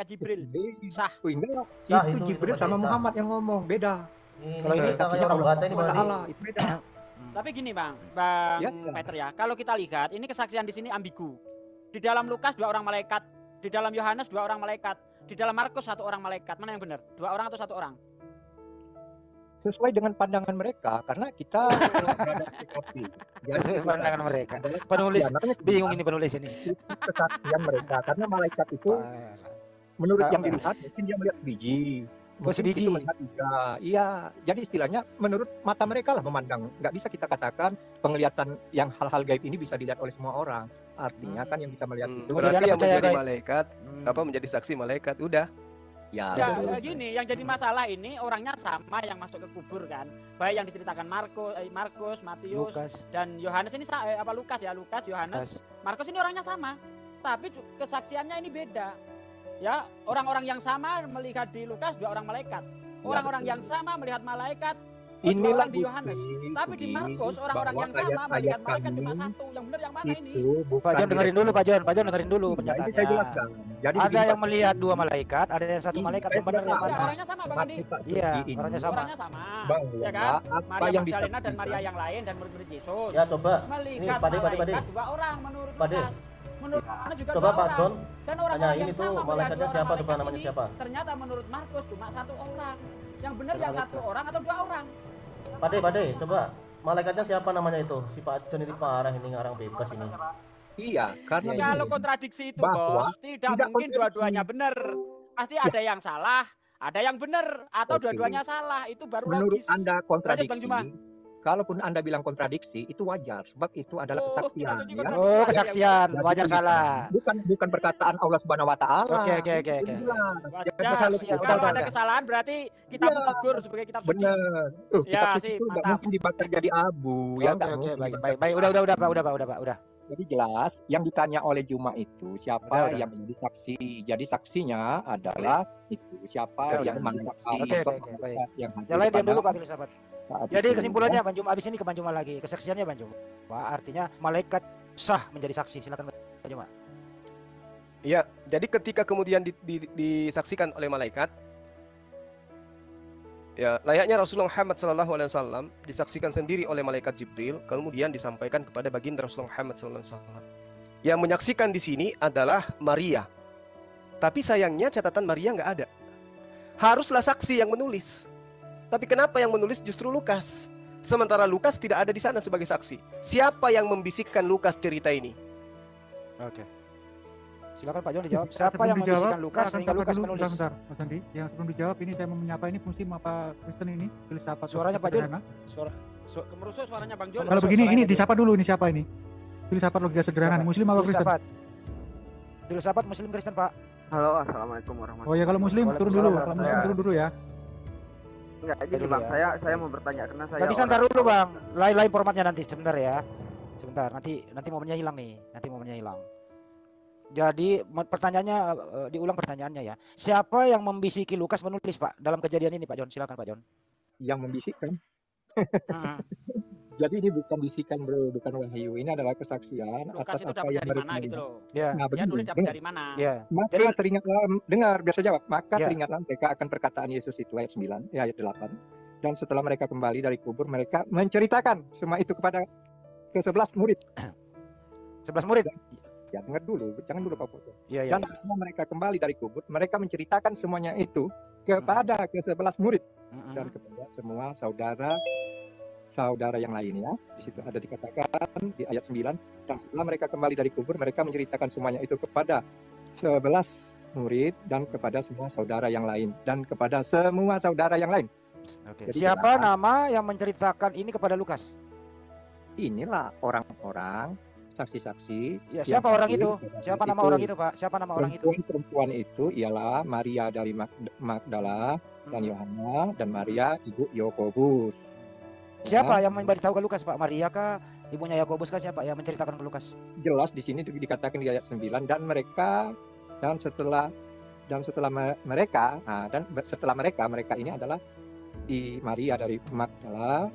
Jibril. Sah. Itu Jibril sama Muhammad yang ngomong, beda. Kalau ini orang baca ini itu beda. Tapi gini Bang Ya. Peter ya, kalau kita lihat ini kesaksian di sini ambigu. Di dalam Lukas 2 orang malaikat, di dalam Yohanes 2 orang malaikat, di dalam Markus 1 orang malaikat. Mana yang benar? 2 orang atau 1 orang? Sesuai dengan pandangan mereka, karena kita Sesuai pandangan mereka. Penulis bingung ini penulis ini. Kesaksian mereka, karena malaikat itu menurut yang dilihat mungkin dia melihat biji. Sebiji. Iya, jadi istilahnya menurut mata mereka lah memandang. Nggak bisa kita katakan penglihatan yang hal-hal gaib ini bisa dilihat oleh semua orang. Artinya kan yang kita melihat itu berarti yang menjadi malaikat, menjadi saksi malaikat, udah. Ya, gini, yang jadi masalah ini orangnya sama yang masuk ke kubur kan. Baik yang diceritakan Markus, Matius, Lukas, dan Yohanes ini Lukas ya, Lukas, Yohanes, Markus ini orangnya sama. Tapi kesaksiannya ini beda. Ya, orang-orang yang sama melihat di Lukas 2 orang malaikat. Orang-orang yang sama melihat malaikat inilah di Yohanes. Tapi di Markus orang-orang yang sama melihat malaikat cuma 1. Yang benar yang mana ini? Pak John dengerin dulu, Pak John dengerin dulu Ini saya penjelasannya. jelaskan. Jadi Ada yang melihat 2 malaikat, ada yang 1 malaikat yang benar yang mana? Orangnya sama Bang Andi. Iya, orangnya sama. Orangnya sama. Bang, Ya kan? apa Maria yang Magdalena dan disaksikan? Maria yang lain dan murid-murid Yesus. Ya coba. Melihat Pade. malaikat 2 orang menurut Pade. Lukas. Menurut Yohanes juga Coba 2 Pak orang. John Dan orang-orang tanyain yang itu sama melihat malaikatnya 2 siapa orang tuh Pak, malaikat namanya ini, siapa? ternyata menurut Markus cuma 1 orang. Yang benar Satu yang malaikat. 1 orang atau 2 orang. Pade, coba malaikatnya siapa namanya itu? Si Pak John ini parah ini ngarang bebas ini. Iya, karena Iya, Kalau begini, kontradiksi itu, bahwa Bos, tidak mungkin kontradiksi. dua-duanya benar. Pasti ada yang salah, ada yang benar, atau Oke. dua-duanya salah. Itu baru Menurut logis. Anda Lanjut, Bang kontradiksi, Juma. kalaupun Anda bilang kontradiksi, itu wajar, sebab itu adalah Oh, kesaksian. kita cuci Ya. kontradiksi Oh, aja, kesaksian, Jadi wajar salah. bukan perkataan Allah Subhanahu wa taala. Oke. ya. Wajar. Kesaksian, Kalau udah. ada kesalahan berarti kita Iya. tegur sebagai kitab suci. Benar. Ya, Kitab suci sip, itu nggak mantap. mungkin dibakar jadi abu, ya Oke, nggak oke, mungkin. baik. Udah, Pak. Jadi jelas yang ditanya oleh Juma itu siapa Udah. yang menjadi saksi. Jadi saksinya adalah itu siapa Udah. yang menyaksi. Oke, baik. Yang lain diam dulu Pak filsafat. saat Jadi itu. kesimpulannya Bang Juma, abis ini ke Bang Juma lagi. Kesaksiannya Bang Juma, artinya malaikat sah menjadi saksi. Silakan Bang Juma. Ya, jadi ketika kemudian disaksikan oleh malaikat, ya layaknya Rasulullah Muhammad SAW disaksikan sendiri oleh malaikat Jibril, kemudian disampaikan kepada baginda Rasulullah Muhammad SAW. Yang menyaksikan di sini adalah Maria. Tapi sayangnya catatan Maria nggak ada. Haruslah saksi yang menulis. Tapi kenapa yang menulis justru Lukas? Sementara Lukas tidak ada di sana sebagai saksi. Siapa yang membisikkan Lukas cerita ini? Oke. Silakan Pak Jon dijawab. Nah, Siapa sebelum yang dijawab, membisikkan Lukas saya akan sehingga sapa Lukas dulu, menulis? Bentar, Mas Andi. Yang sebelum dijawab ini saya mau menyapa ini Muslim apa Kristen ini? Filsafat Suaranya Pak Jon. sederhana. Kemerusuh suaranya Bang Jon. Kalau begini ini disapa dulu ini siapa ini? Filsafat logika sederhana nih, Muslim apa Kristen? Filsafat Muslim Kristen Pak. Halo, assalamualaikum warahmatullahi Oh ya kalau Muslim turun dulu, Waalaikumsalam. kalau Muslim turun dulu ya. Enggak, gini Dulu Bang, ya. saya mau bertanya karena saya Tapi santar dulu Bang. Lain formatnya nanti sebentar ya. Sebentar, nanti momennya hilang nih. Nanti momennya hilang. Jadi pertanyaannya diulang pertanyaannya ya. Siapa yang membisiki Lukas menulis Pak dalam kejadian ini Pak Jon? Silakan Pak Jon. Yang membisikkan. Hmm. Jadi ini bukan bisikan bro, bukan wahyu. Ini adalah kesaksian Lukas atas itu apa dapat yang dari mereka mana gitu lihat. loh. Ya. Nah, Dia begini, nulis dapat dengar. dari mana? Ya. Maka Jadi- teringatlah, dengar, biasa jawab. Maka Ya. teringatlah mereka akan perkataan Yesus itu ayat 9, ayat 8. Dan setelah mereka kembali dari kubur, mereka menceritakan semua itu kepada ke-11 murid. 11 murid. Ya, dengar dulu, jangan dulu Pak Foto. Iya, Dan setelah mereka kembali dari kubur, mereka menceritakan semuanya itu kepada ke-11 murid dan kepada semua saudara yang lain ya. Di situ ada dikatakan di ayat 9, dan setelah mereka kembali dari kubur, mereka menceritakan semuanya itu kepada 11 murid dan kepada semua saudara yang lain dan kepada semua saudara yang lain. Oke. Jadi Siapa jelas. nama yang menceritakan ini kepada Lukas? Inilah orang-orang saksi-saksi. Ya, yang siapa orang hadir itu? pada Siapa saat nama orang itu, Pak? Siapa nama orang itu? Perempuan itu ialah Maria dari Magdala dan Yohana dan Maria ibu Yakobus. Siapa yang memberitahu ke Lukas, Pak? Maria kah? Ibunya Yakobus kah? Siapa yang menceritakan ke Lukas? Jelas di sini dikatakan di ayat 9 dan setelah mereka ini adalah Maria dari Magdala,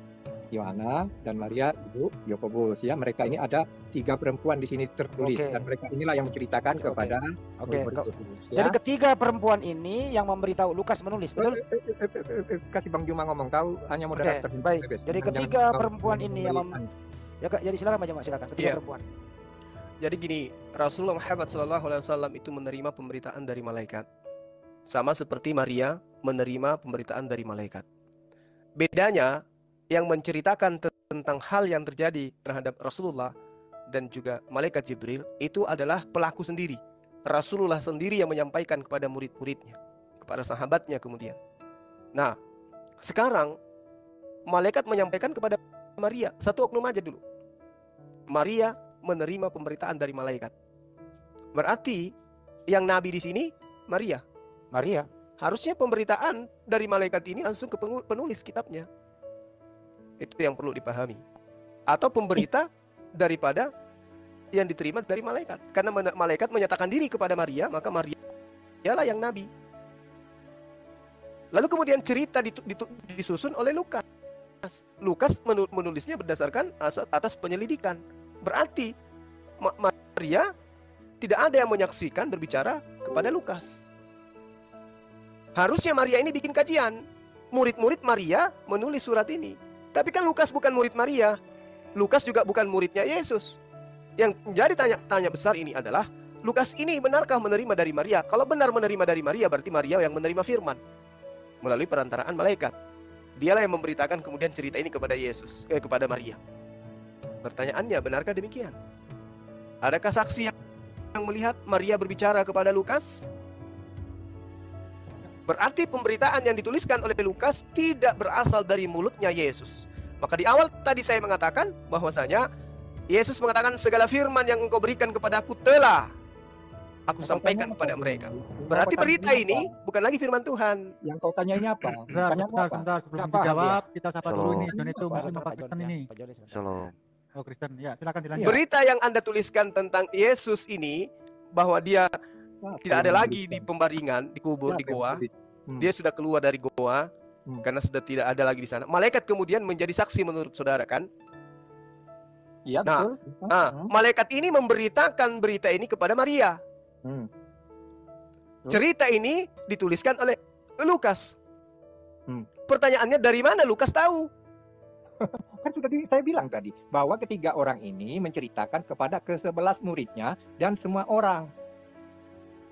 Yohana dan Maria ibu Yakobus ya. Mereka ini ada 3 perempuan di sini tertulis. Oke. Dan mereka inilah yang menceritakan kepada Oke. murid-murid Yesus, ya. Jadi ketiga perempuan ini yang memberitahu Lukas menulis, betul? Kasih Bang Juma ngomong, tahu hanya Oke, moderator. baik. Bebas. Jadi Jangan- ketiga jangan- perempuan jangan ini yang membeli- Ya, Kak, jadi silakan Pak Jemaah, silakan. Ketiga Iya. perempuan. Jadi gini, Rasulullah Muhammad SAW itu menerima pemberitaan dari malaikat. Sama seperti Maria menerima pemberitaan dari malaikat. Bedanya, yang menceritakan tentang hal yang terjadi terhadap Rasulullah dan juga malaikat Jibril itu adalah pelaku sendiri. Rasulullah sendiri yang menyampaikan kepada murid-muridnya, kepada sahabatnya kemudian. Nah, sekarang malaikat menyampaikan kepada Maria, satu oknum aja dulu. Maria menerima pemberitaan dari malaikat. Berarti yang nabi di sini Maria. Maria. Harusnya pemberitaan dari malaikat ini langsung ke penulis kitabnya. Itu yang perlu dipahami. Atau pemberita daripada yang diterima dari malaikat. Karena malaikat menyatakan diri kepada Maria, maka Maria ialah yang nabi. Lalu kemudian cerita disusun oleh Lukas. Lukas menulisnya berdasarkan atas penyelidikan. Berarti Maria tidak ada yang menyaksikan berbicara kepada Lukas. Harusnya Maria ini bikin kajian. Murid-murid Maria menulis surat ini. Tapi kan Lukas bukan murid Maria. Lukas juga bukan muridnya Yesus. yang menjadi tanya besar ini adalah, Lukas ini benarkah menerima dari Maria? Kalau benar menerima dari Maria, berarti Maria yang menerima firman melalui perantaraan malaikat. Dialah yang memberitakan kemudian cerita ini kepada kepada Maria. Pertanyaannya, benarkah demikian? Adakah saksi yang melihat Maria berbicara kepada Lukas? Berarti pemberitaan yang dituliskan oleh Lukas tidak berasal dari mulutnya Yesus. Maka di awal tadi saya mengatakan bahwasanya Yesus mengatakan, segala firman yang engkau berikan kepadaku telah aku sampaikan kepada mereka. Berarti berita ini bukan lagi firman Tuhan. Yang kau tanya ini apa? Sebentar, sebelum dijawab, kita sapa dulu ini. John itu Muslim apa Kristen ini? Shalom. Oh, Kristen. Ya, silakan dilanjut. Berita yang Anda tuliskan tentang Yesus ini, bahwa dia tidak ada lagi di pembaringan, dikubur di goa. Dia sudah keluar dari goa karena sudah tidak ada lagi di sana. Malaikat kemudian menjadi saksi menurut saudara, kan? Iya, Nah, betul. malaikat ini memberitakan berita ini kepada Maria. Cerita ini dituliskan oleh Lukas. Pertanyaannya, dari mana Lukas tahu? Kan sudah saya bilang tadi bahwa ketiga orang ini menceritakan kepada ke-11 muridnya dan semua orang.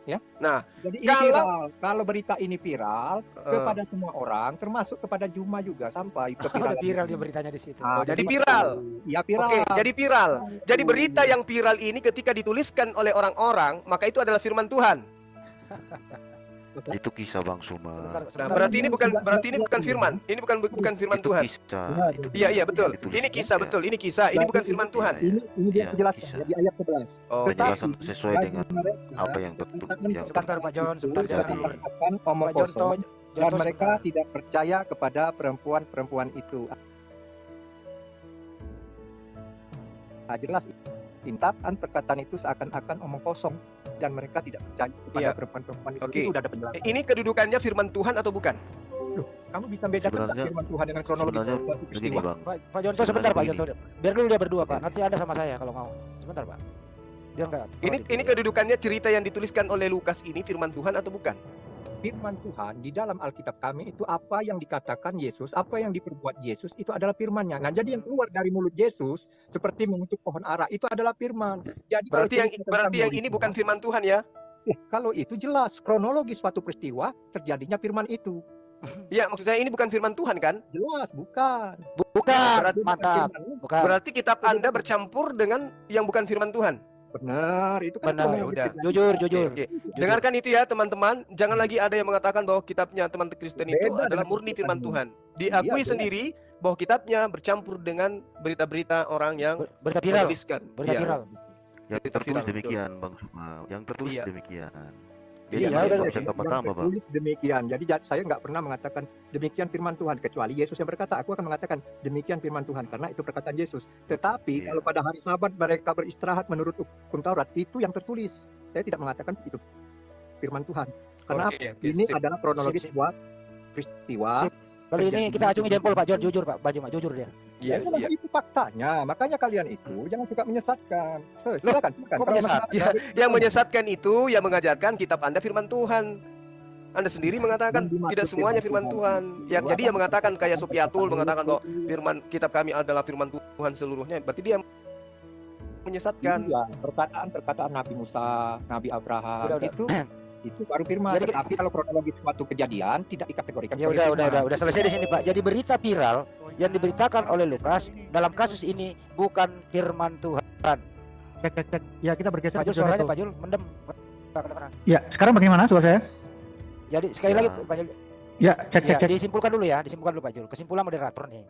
Ya. Nah, jadi ini viral. Kalau berita ini viral kepada semua orang, termasuk kepada Juma juga sampai ke viral. Viral dia beritanya di situ. Jadi viral. Ya, viral. Oke, jadi viral. Jadi berita yang viral ini ketika dituliskan oleh orang-orang, maka itu adalah firman Tuhan. Itu kisah Bang Suma. Nah, berarti ini bukan firman. Ini bukan firman Tuhan. Iya, betul. Ini kisah, betul. Ini kisah. Ini bukan firman Tuhan. Ini dia penjelasan di ayat 11. Penjelasan sesuai dengan apa yang betul. Sebentar Pak John, sebentar John. Omong kosong. Dan mereka tidak percaya kepada perempuan-perempuan itu. Nah, jelas intakan perkataan itu seakan-akan omong kosong dan mereka tidak percaya kepada perempuan-perempuan itu. Oke. Itu udah ada penjelasan. Ini kedudukannya firman Tuhan atau bukan? Loh, kamu bisa bedakan firman Tuhan dengan kronologi suatu peristiwa? Pak Jonto, sebentar Pak Jonto. Biar dulu dia berdua Pak. Nanti ada sama saya kalau mau. Sebentar Pak. Dia enggak. Ini kedudukannya cerita yang dituliskan oleh Lukas ini firman Tuhan atau bukan? Firman Tuhan di dalam Alkitab kami itu apa yang dikatakan Yesus, apa yang diperbuat Yesus itu adalah firman-Nya. Nah, jadi yang keluar dari mulut Yesus seperti mengutuk pohon ara itu adalah firman. Jadi berarti yang ini bukan firman Tuhan ya? Kalau itu jelas kronologi suatu peristiwa terjadinya firman itu. Iya, maksud saya ini bukan firman Tuhan kan? Jelas bukan. Bukan, mantap. Bukan. Berarti kitab Anda bercampur dengan yang bukan firman Tuhan. Benar, itu kan benar. Udah. Jujur. Oke. Dengarkan itu ya teman-teman. Jangan lagi ada yang mengatakan bahwa kitabnya teman Kristen itu adalah murni firman Tuhan. Diakui sendiri bahwa kitabnya bercampur dengan berita-berita orang yang berita viral. Berita viral. Yang tertulis demikian Bang Suma. Yang tertulis demikian. Iya, bisa tambah-tambah Bang. Demikian. Jadi saya nggak pernah mengatakan demikian firman Tuhan, kecuali Yesus yang berkata, aku akan mengatakan demikian firman Tuhan karena itu perkataan Yesus. Tetapi kalau pada hari Sabat mereka beristirahat menurut hukum Taurat, itu yang tertulis. Saya tidak mengatakan itu firman Tuhan. Karena ini adalah kronologis sebuah peristiwa. Kali ini kita acungi jempol Pak John, jujur Pak, jujur dia. Iya. Itu faktanya. Makanya kalian itu jangan suka menyesatkan. Silakan. Yang menyesatkan itu yang mengajarkan kitab Anda firman Tuhan. Anda sendiri mengatakan tidak semuanya firman Tuhan. Jadi yang mengatakan kayak Sopiatul mengatakan bahwa firman kitab kami adalah firman Tuhan seluruhnya, berarti dia menyesatkan. Iya, perkataan Nabi Musa, Nabi Abraham itu baru firman. Tapi kalau kronologi suatu kejadian tidak dikategorikan. Ya udah selesai di sini Pak. Jadi berita viral yang diberitakan oleh Lukas dalam kasus ini bukan firman Tuhan. Cek. Ya, kita bergeser ke suaranya Pak Jul mendem. Ya, sekarang bagaimana suara saya? Jadi sekali lagi Pak Jul. Ya, cek. Disimpulkan dulu Pak Jul. Kesimpulan moderator nih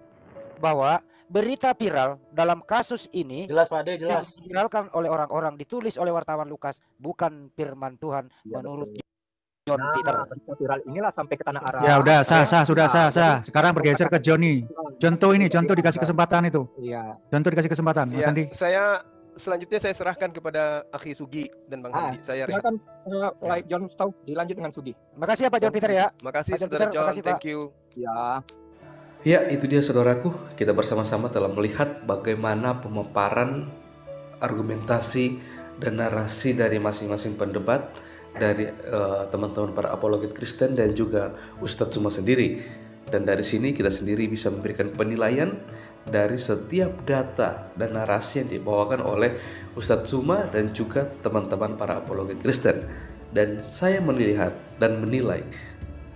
bahwa berita viral dalam kasus ini jelas Pak De, jelas diviralkan oleh orang-orang, ditulis oleh wartawan Lukas, bukan firman Tuhan menurut John Peter. Berita viral inilah sampai ke tanah Arab. Ya udah sudah sah. Sekarang bergeser ke Johnny. Contoh dikasih kesempatan itu. Iya. Contoh dikasih kesempatan, Mas Andi. Selanjutnya saya serahkan kepada Akhi Sugi dan Bang Handi. Saya silakan John Stau dilanjut dengan Sugi. Makasih ya Pak John Peter ya. Makasih Saudara John, thank you. Ya, itu dia saudaraku. Kita bersama-sama telah melihat bagaimana pemaparan argumentasi dan narasi dari masing-masing pendebat, dari teman-teman para apologet Kristen dan juga Ustadz Suma sendiri. Dan dari sini kita sendiri bisa memberikan penilaian dari setiap data dan narasi yang dibawakan oleh Ustadz Suma dan juga teman-teman para apologet Kristen. Dan saya melihat dan menilai,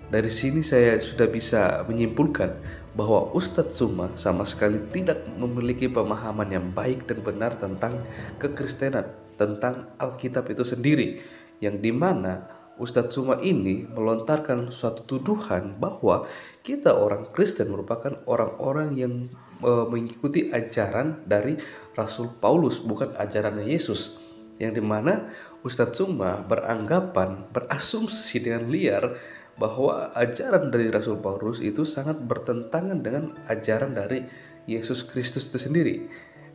dari sini saya sudah bisa menyimpulkan bahwa Ustadz Suma sama sekali tidak memiliki pemahaman yang baik dan benar tentang kekristenan, tentang Alkitab itu sendiri, yang dimana Ustadz Suma ini melontarkan suatu tuduhan bahwa kita orang Kristen merupakan orang-orang yang mengikuti ajaran dari Rasul Paulus, bukan ajaran Yesus, yang dimana Ustadz Suma berasumsi dengan liar bahwa ajaran dari Rasul Paulus itu sangat bertentangan dengan ajaran dari Yesus Kristus itu sendiri.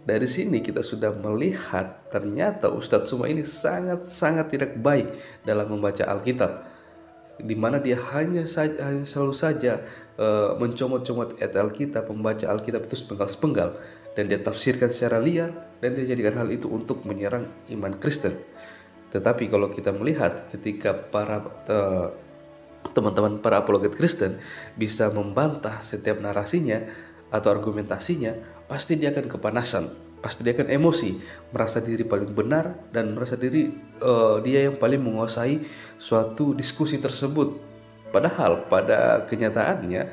Dari sini kita sudah melihat ternyata Ustadz Suma ini sangat-sangat tidak baik dalam membaca Alkitab, di mana dia hanya selalu saja mencomot-comot ayat Alkitab, membaca Alkitab itu sepenggal-sepenggal, dan dia tafsirkan secara liar, dan dia jadikan hal itu untuk menyerang iman Kristen. Tetapi kalau kita melihat ketika para teman-teman para apologet Kristen bisa membantah setiap narasinya atau argumentasinya, pasti dia akan kepanasan, pasti dia akan emosi, merasa diri paling benar, dan merasa diri dia yang paling menguasai suatu diskusi tersebut. Padahal pada kenyataannya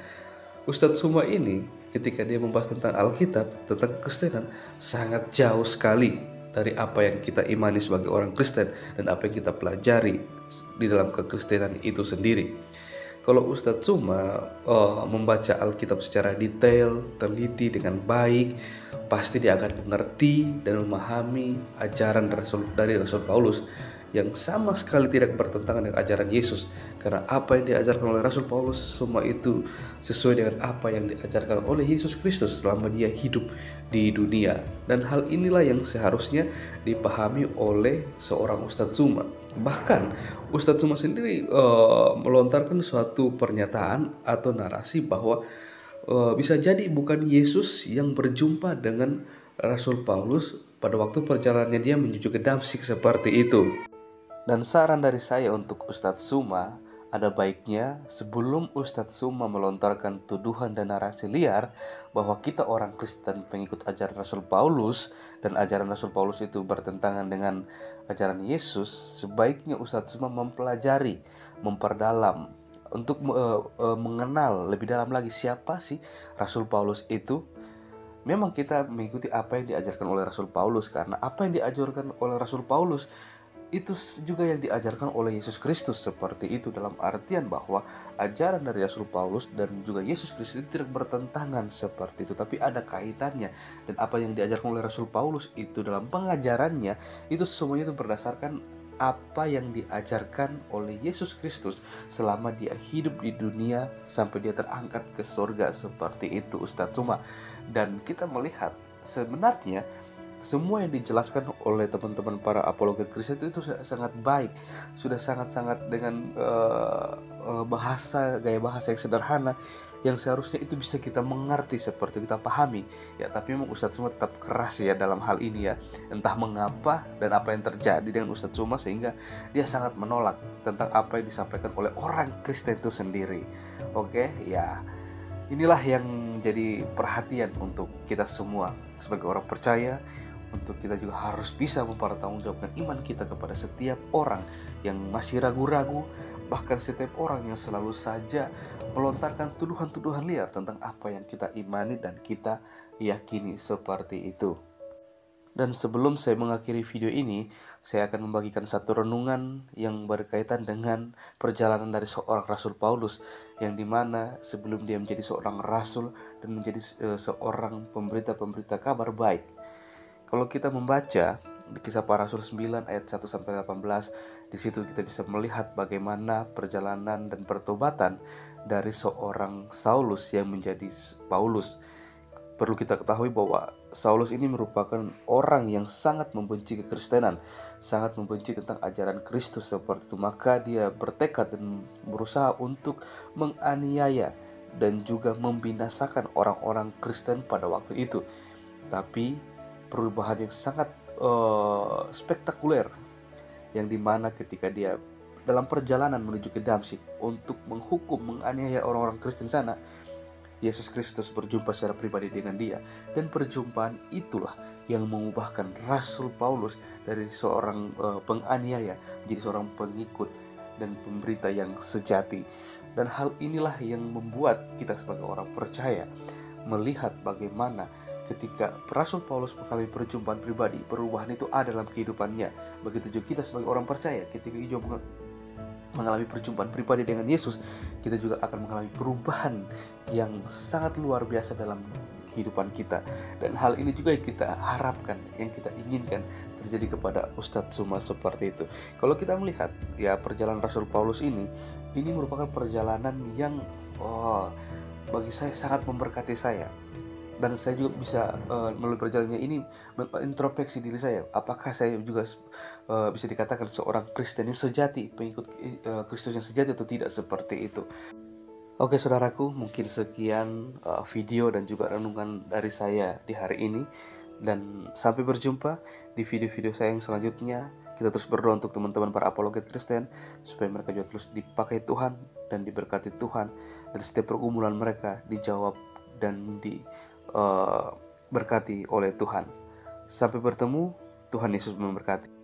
Ustadz Suma ini ketika dia membahas tentang Alkitab, tentang kekristenan, sangat jauh sekali dari apa yang kita imani sebagai orang Kristen dan apa yang kita pelajari di dalam kekristenan itu sendiri. Kalau Ustadz Suma membaca Alkitab secara detail, teliti dengan baik, pasti dia akan mengerti dan memahami ajaran dari Rasul Paulus yang sama sekali tidak bertentangan dengan ajaran Yesus. Karena apa yang diajarkan oleh Rasul Paulus semua itu sesuai dengan apa yang diajarkan oleh Yesus Kristus selama dia hidup di dunia. Dan hal inilah yang seharusnya dipahami oleh seorang Ustadz Suma. Bahkan Ustadz Suma sendiri melontarkan suatu pernyataan atau narasi bahwa bisa jadi bukan Yesus yang berjumpa dengan Rasul Paulus pada waktu perjalanannya dia menuju ke Damsyik seperti itu. Dan saran dari saya untuk Ustadz Suma, ada baiknya sebelum Ustadz Suma melontarkan tuduhan dan narasi liar bahwa kita orang Kristen pengikut ajaran Rasul Paulus dan ajaran Rasul Paulus itu bertentangan dengan ajaran Yesus, sebaiknya Ustadz Suma mempelajari, memperdalam untuk mengenal lebih dalam lagi siapa sih Rasul Paulus itu. Memang kita mengikuti apa yang diajarkan oleh Rasul Paulus, karena apa yang diajarkan oleh Rasul Paulus itu juga yang diajarkan oleh Yesus Kristus, seperti itu, dalam artian bahwa ajaran dari Rasul Paulus dan juga Yesus Kristus itu tidak bertentangan seperti itu, tapi ada kaitannya. Dan apa yang diajarkan oleh Rasul Paulus itu dalam pengajarannya itu semuanya itu berdasarkan apa yang diajarkan oleh Yesus Kristus selama dia hidup di dunia sampai dia terangkat ke surga, seperti itu Ustadz Suma. Dan kita melihat sebenarnya semua yang dijelaskan oleh teman-teman para apologet Kristen itu sangat baik, sudah sangat-sangat dengan gaya bahasa yang sederhana, yang seharusnya itu bisa kita mengerti seperti kita pahami ya. Tapi memang Ustadz Suma tetap keras ya dalam hal ini ya, entah mengapa dan apa yang terjadi dengan Ustadz Suma sehingga dia sangat menolak tentang apa yang disampaikan oleh orang Kristen itu sendiri. Oke ya, inilah yang jadi perhatian untuk kita semua sebagai orang percaya, untuk kita juga harus bisa mempertanggungjawabkan iman kita kepada setiap orang yang masih ragu-ragu, bahkan setiap orang yang selalu saja melontarkan tuduhan-tuduhan liar tentang apa yang kita imani dan kita yakini, seperti itu. Dan sebelum saya mengakhiri video ini, saya akan membagikan satu renungan yang berkaitan dengan perjalanan dari seorang Rasul Paulus, yang dimana sebelum dia menjadi seorang rasul dan menjadi seorang pemberita kabar baik. Kalau kita membaca di Kisah Para Rasul 9 ayat 1-18, di situ kita bisa melihat bagaimana perjalanan dan pertobatan dari seorang Saulus yang menjadi Paulus. Perlu kita ketahui bahwa Saulus ini merupakan orang yang sangat membenci kekristenan, sangat membenci tentang ajaran Kristus seperti itu. Maka dia bertekad dan berusaha untuk menganiaya dan juga membinasakan orang-orang Kristen pada waktu itu. Tapi perubahan yang sangat spektakuler, yang dimana ketika dia dalam perjalanan menuju ke Damsyik untuk menghukum, menganiaya orang-orang Kristen sana, Yesus Kristus berjumpa secara pribadi dengan dia. Dan perjumpaan itulah yang mengubahkan Rasul Paulus dari seorang penganiaya menjadi seorang pengikut dan pemberita yang sejati. Dan hal inilah yang membuat kita sebagai orang percaya melihat bagaimana ketika Rasul Paulus mengalami perjumpaan pribadi, perubahan itu ada dalam kehidupannya. Begitu juga kita sebagai orang percaya, ketika kita mengalami perjumpaan pribadi dengan Yesus, kita juga akan mengalami perubahan yang sangat luar biasa dalam kehidupan kita. Dan hal ini juga yang kita harapkan, yang kita inginkan terjadi kepada Ustadz Suma seperti itu. Kalau kita melihat ya perjalanan Rasul Paulus ini merupakan perjalanan yang bagi saya sangat memberkati saya. Dan saya juga bisa melalui perjalanannya ini mengintrospeksi diri saya. Apakah saya juga bisa dikatakan seorang Kristen yang sejati, pengikut Kristus yang sejati atau tidak seperti itu. Oke saudaraku, mungkin sekian video dan juga renungan dari saya di hari ini. Dan sampai berjumpa di video-video saya yang selanjutnya. Kita terus berdoa untuk teman-teman para apologet Kristen, supaya mereka juga terus dipakai Tuhan dan diberkati Tuhan. Dan setiap pergumulan mereka dijawab dan diberkati oleh Tuhan. Sampai bertemu, Tuhan Yesus memberkati.